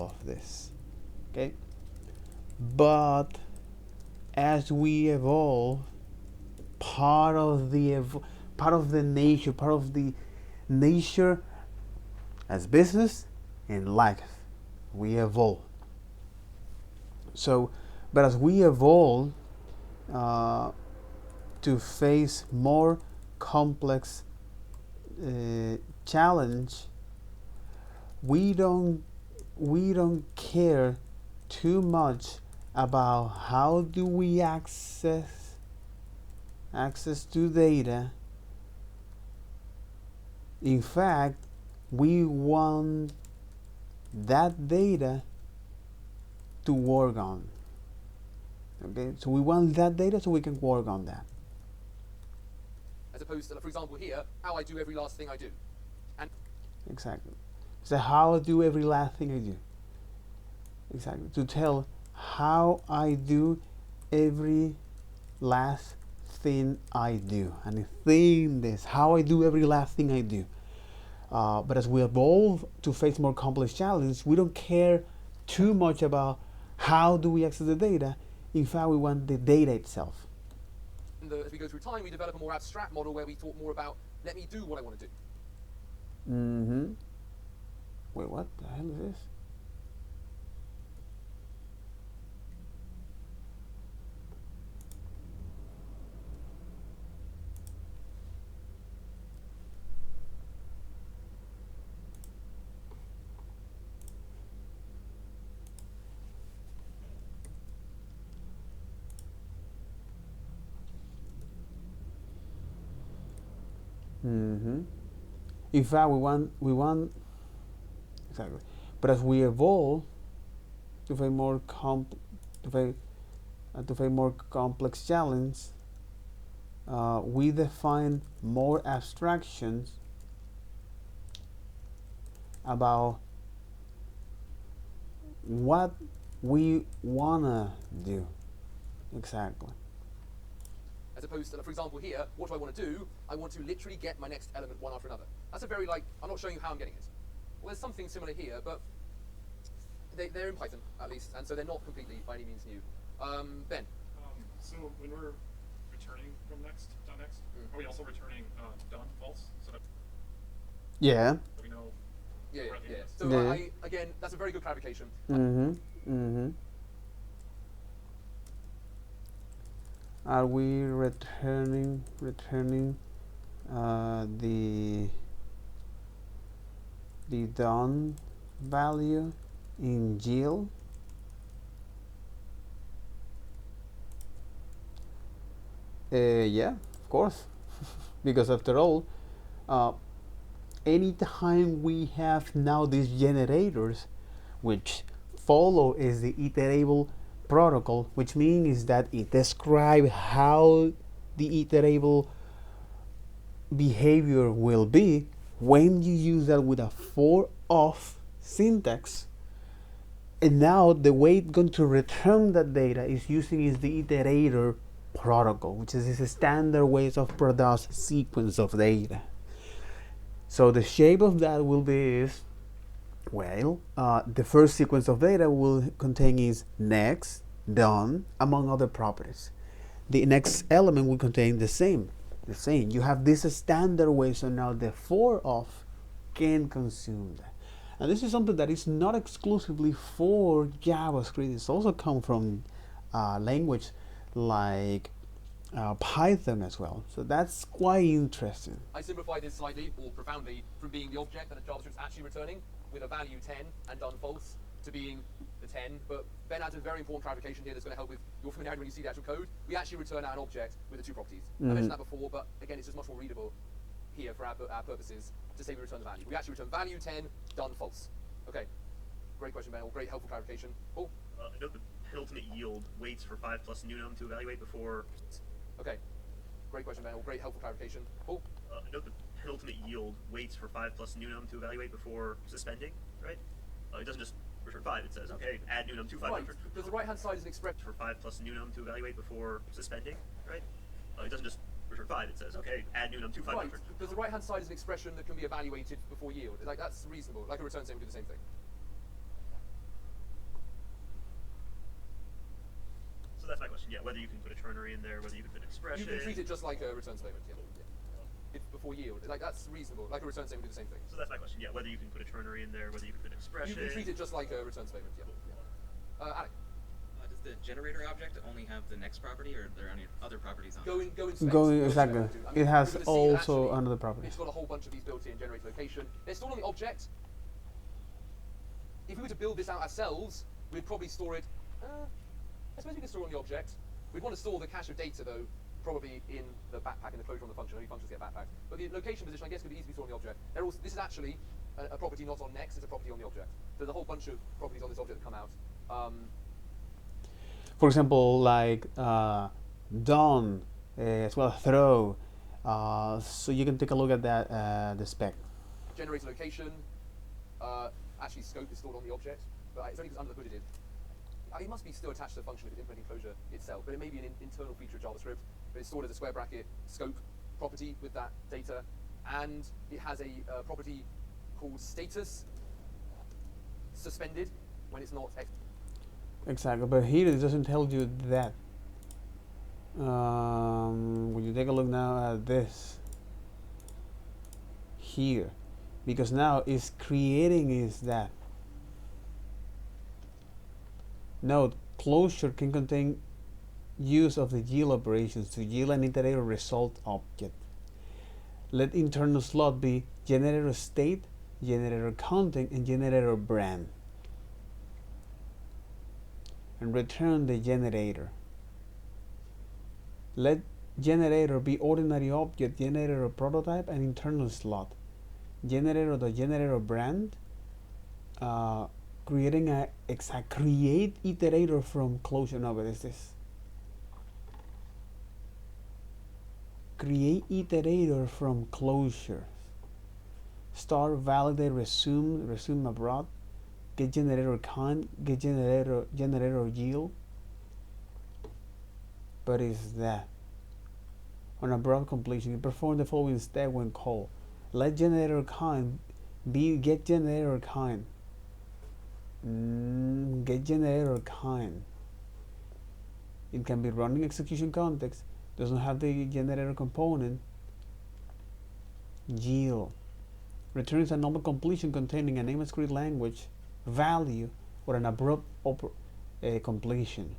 of this. Okay, but as we evolve, part of the nature as business and life, we evolve. So, but as we evolve to face more complex challenge, we don't care too much about how do we access access to data. In fact, we want that data to work on. Okay, so we want that data so we can work on that. As opposed to, for example, here, how I do every last thing I do. And Exactly. So how I do every last thing I do. Exactly. To tell how I do every last thing I do. And the thing is how I do every last thing I do. But as we evolve to face more complex challenges, we don't care too much about how do we access the data. In fact, we want the data itself. as we go through time, we develop a more abstract model where we talk more about, let me do what I want to do. Mm-hmm. Wait, what the hell is this? Mm-hmm. In fact, we want exactly. But as we evolve to face more to face more complex challenge, we define more abstractions about what we wanna do. Exactly. As opposed to, for example, here, what do I want to do? I want to literally get my next element one after another. That's a very, I'm not showing you how I'm getting it. Well, there's something similar here, but they're in Python, at least, and so they're not completely, by any means, new. Ben? So when we're returning from next, are we also returning done, false? So that Yeah. we know. Yeah. where the end is? So, Yeah. again, that's a very good clarification. Mm-hmm. Mm-hmm. Are we returning the done value in yield? Yeah, of course. Because after all, anytime we have now these generators, which follow is the iterable protocol, which means that it describes how the iterable behavior will be. When you use that with a for of syntax, and now the way it's going to return that data is using the iterator protocol, which is a standard ways of produce sequence of data. So the shape of that will be is, well, the first sequence of data will contain is next, done, among other properties. The next element will contain the same. You have this standard way, so now the for of can consume that. And this is something that is not exclusively for JavaScript. It's also come from language like Python as well. So that's quite interesting. I simplified this slightly, or profoundly, from being the object that JavaScript's actually returning with a value 10 and done false to being the 10. But Ben adds a very important clarification here that's going to help with your familiarity when you see the actual code. We actually return out an object with the two properties. I mentioned that before, but again, it's just much more readable here for our purposes to say we return the value. We actually return value 10, done false. Okay, great question, Ben, or great helpful clarification. Cool. Note the penultimate yield waits for 5 plus nunum to evaluate before. Okay, great question, Ben, or great helpful clarification. Cool. Note the penultimate yield waits for 5 plus nunum to evaluate before suspending, right? It doesn't just return 5, it says, okay, add nunum to 5. Right, because the right-hand side is an expression for 5 plus nunum to evaluate before suspending, right? It doesn't just return 5, it says, okay, add nunum to 5. Right, because the right-hand side is an expression that can be evaluated before yield. Like, that's reasonable. Like a return statement would do the same thing. So that's my question, yeah, whether you can put a ternary in there, whether you can put an expression. You can treat it just like a return statement, yeah. It's before yield. Like, that's reasonable. Like a return statement would do the same thing. So that's my question, yeah, whether you can put a ternary in there, whether you can put an expression. You can treat it just like a return statement, yeah. Alec. Does the generator object only have the next property, or are there any other properties on it? Exactly. It has also another property. It's got a whole bunch of these built-in generator location. They're stored on the object. If we were to build this out ourselves, we'd probably store it. I suppose we could store it on the object. We'd want to store the cache of data though probably in the backpack, in the closure on the function. Only functions get backpacked. But the location position, I guess, could be easily stored on the object. This is actually a property not on next, it's a property on the object. So there's a whole bunch of properties on this object that come out. For example, like done, as well as throw. So you can take a look at that the spec. Generator location, actually scope is stored on the object, but it's only because under the hood it is. It must be still attached to the function if it's implementing closure itself, but it may be an internal feature of JavaScript, but it's stored as a square bracket scope property with that data, and it has a property called status suspended when it's not. Exactly, but here it doesn't tell you that. When you take a look now at this here, because now it's creating is that. Note, closure can contain use of the yield operations to yield an iterator result object. Let internal slot be generator state, generator content, and generator brand. And return the generator. Let generator be ordinary object, generator prototype, and internal slot. Generator the generator brand. Creating a create iterator from closure. No, but it's this. Create iterator from closure. Start, validate, resume abroad. Get generator kind, get generator yield. But is that on abroad completion, you perform the following step when called. Let generator kind be get generator kind. Get generator kind. It can be running execution context, doesn't have the generator component. Yield returns a normal completion containing a name-script language value or an abrupt completion.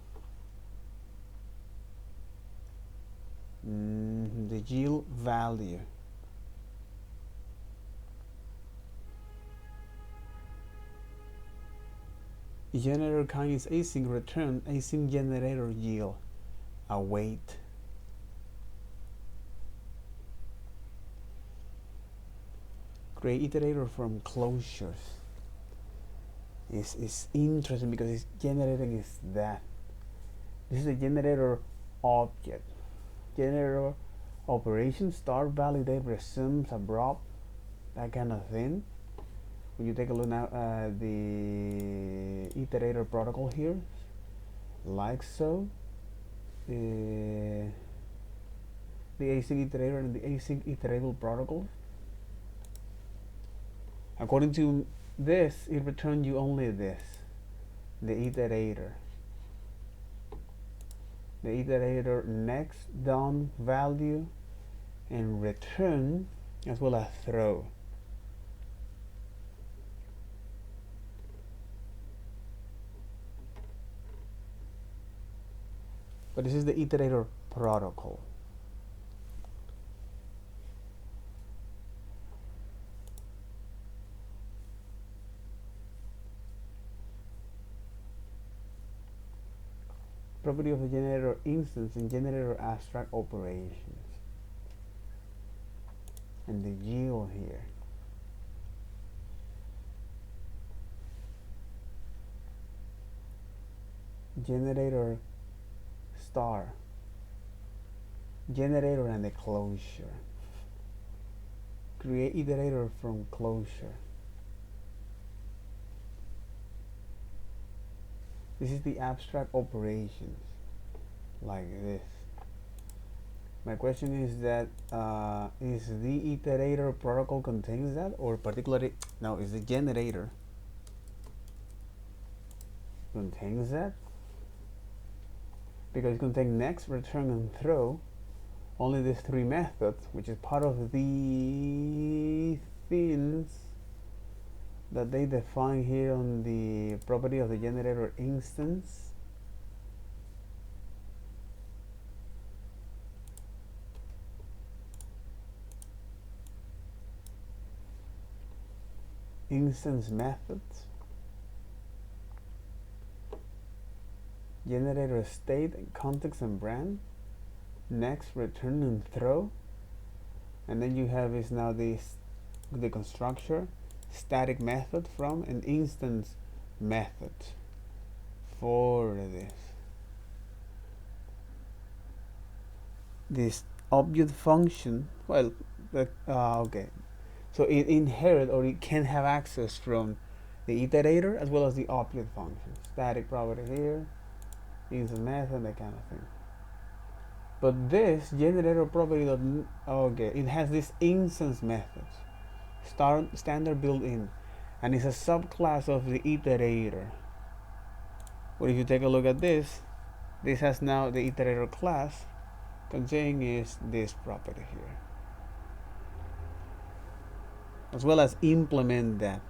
The yield value. Generator kind is async, return async generator yield. Await. Create iterator from closures. It's interesting because it's generating is that. This is a generator object. Generator operation, start, validate, resumes, abrupt, that kind of thing. When you take a look now at the iterator protocol here, like so, the async iterator and the async iterable protocol. According to this, it returns you only this, the iterator. The iterator next, done, value, and return, as well as throw. But this is the iterator protocol. Property of the generator instance and generator abstract operations. And the yield here. Generator star. Generator and the closure. Create iterator from closure. This is the abstract operations, like this. My question is that is the iterator protocol contains that, or particularly no, is the generator contains that? Because it contains next, return, and throw. Only these three methods, which is part of the things that they define here on the property of the generator instance. Instance methods, generator state and context and brand, next, return and throw, and then you have is now this the constructor static method from an instance method for this object function. Well, okay, so it inherit or it can have access from the iterator as well as the object function. Static property here, instance method, that kind of thing. But this generator property doesn't. Okay, it has this instance method, standard built-in, and it's a subclass of the iterator. But if you take a look at this has now the iterator class containing is this property here, as well as implement that.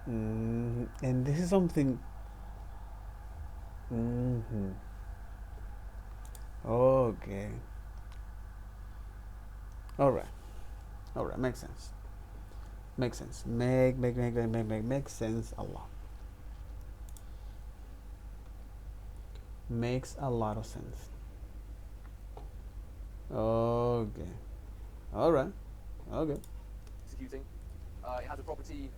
And this is something. Okay. All right. Makes sense. Makes sense. Makes sense a lot. Makes a lot of sense. Okay. All right. Okay. Executing. It has a property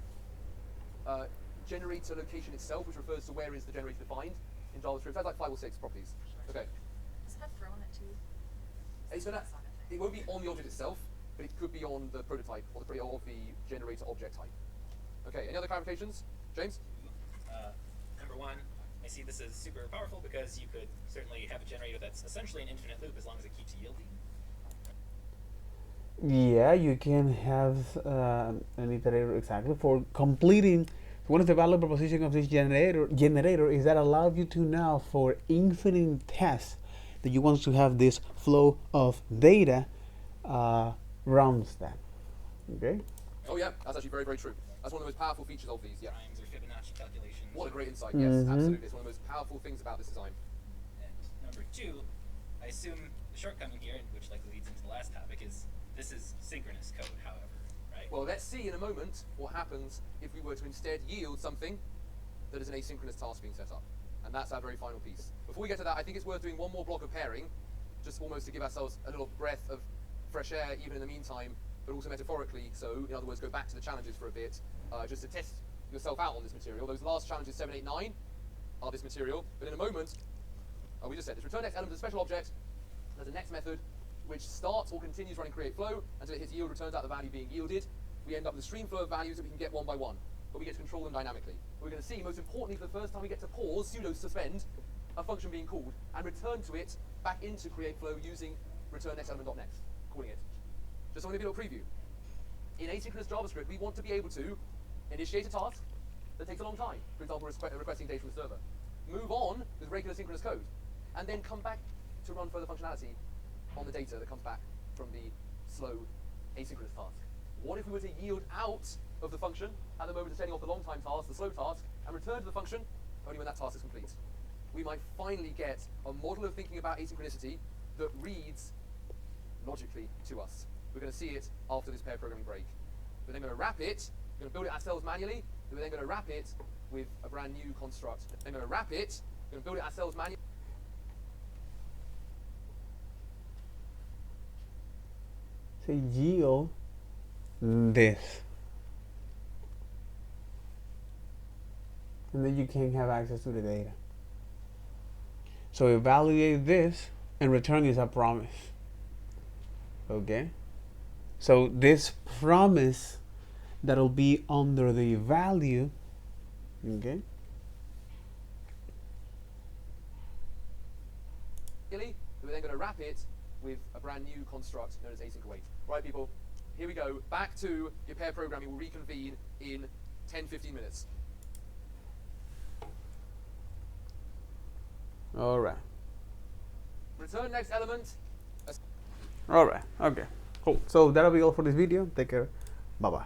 generator location itself, which refers to where is the generator defined in JavaScript. It has like 5 or 6 properties. Okay. Does it have throw on it too? It won't be on the object itself, but it could be on the prototype or the generator object type. Okay. Any other clarifications, James? Number one, I see this as super powerful because you could certainly have a generator that's essentially an infinite loop as long as it keeps yielding. Yeah, you can have an iterator exactly for completing. One of the value proposition of this generator is that allows you to now, for infinite tests that you want to have this flow of data, runs that. Okay. Oh yeah, that's actually very, very true. That's one of the most powerful features of these. Yeah. Primes or Fibonacci calculations. What a great insight. Yes, absolutely. It's one of the most powerful things about this design. And number two, I assume the shortcoming here, which likely leads into the last topic, is this is synchronous code, however, right? Well, let's see in a moment what happens if we were to instead yield something that is an asynchronous task being set up. And that's our very final piece. Before we get to that, I think it's worth doing one more block of pairing, just almost to give ourselves a little breath of fresh air even in the meantime, but also metaphorically. So, in other words, go back to the challenges for a bit, just to test yourself out on this material. Those last challenges, 7, 8, 9, are this material. But in a moment, we just said this return next element is a special object. There's a next method which starts or continues running create flow until it hits yield, returns out the value being yielded. We end up with a stream flow of values that we can get one by one, but we get to control them dynamically. We're going to see, most importantly, for the first time, we get to pause, pseudo-suspend, a function being called, and return to it back into create flow using return next element.next, calling it. Just so I'm going to give you a little preview. In asynchronous JavaScript, we want to be able to initiate a task that takes a long time, for example, requesting data from the server, move on with regular synchronous code, and then come back to run further functionality on the data that comes back from the slow asynchronous task. What if we were to yield out of the function at the moment of setting off the long time task, the slow task, and return to the function only when that task is complete? We might finally get a model of thinking about asynchronicity that reads logically to us. We're going to see it after this pair programming break. We're then going to wrap it, we're going to build it ourselves manually, we're then going to wrap it with a brand new construct. Then we're going to wrap it, we're going to build it ourselves manually. So yield this, and then you can have access to the data. So evaluate this, and return is a promise. Okay, so this promise that'll be under the value. Okay. We're then going to wrap it with a brand new construct known as async await. Right, people, here we go. Back to your pair programming. We'll reconvene in 10-15 minutes. All right. Return next element. All right. Okay. Cool. So that'll be all for this video. Take care. Bye bye.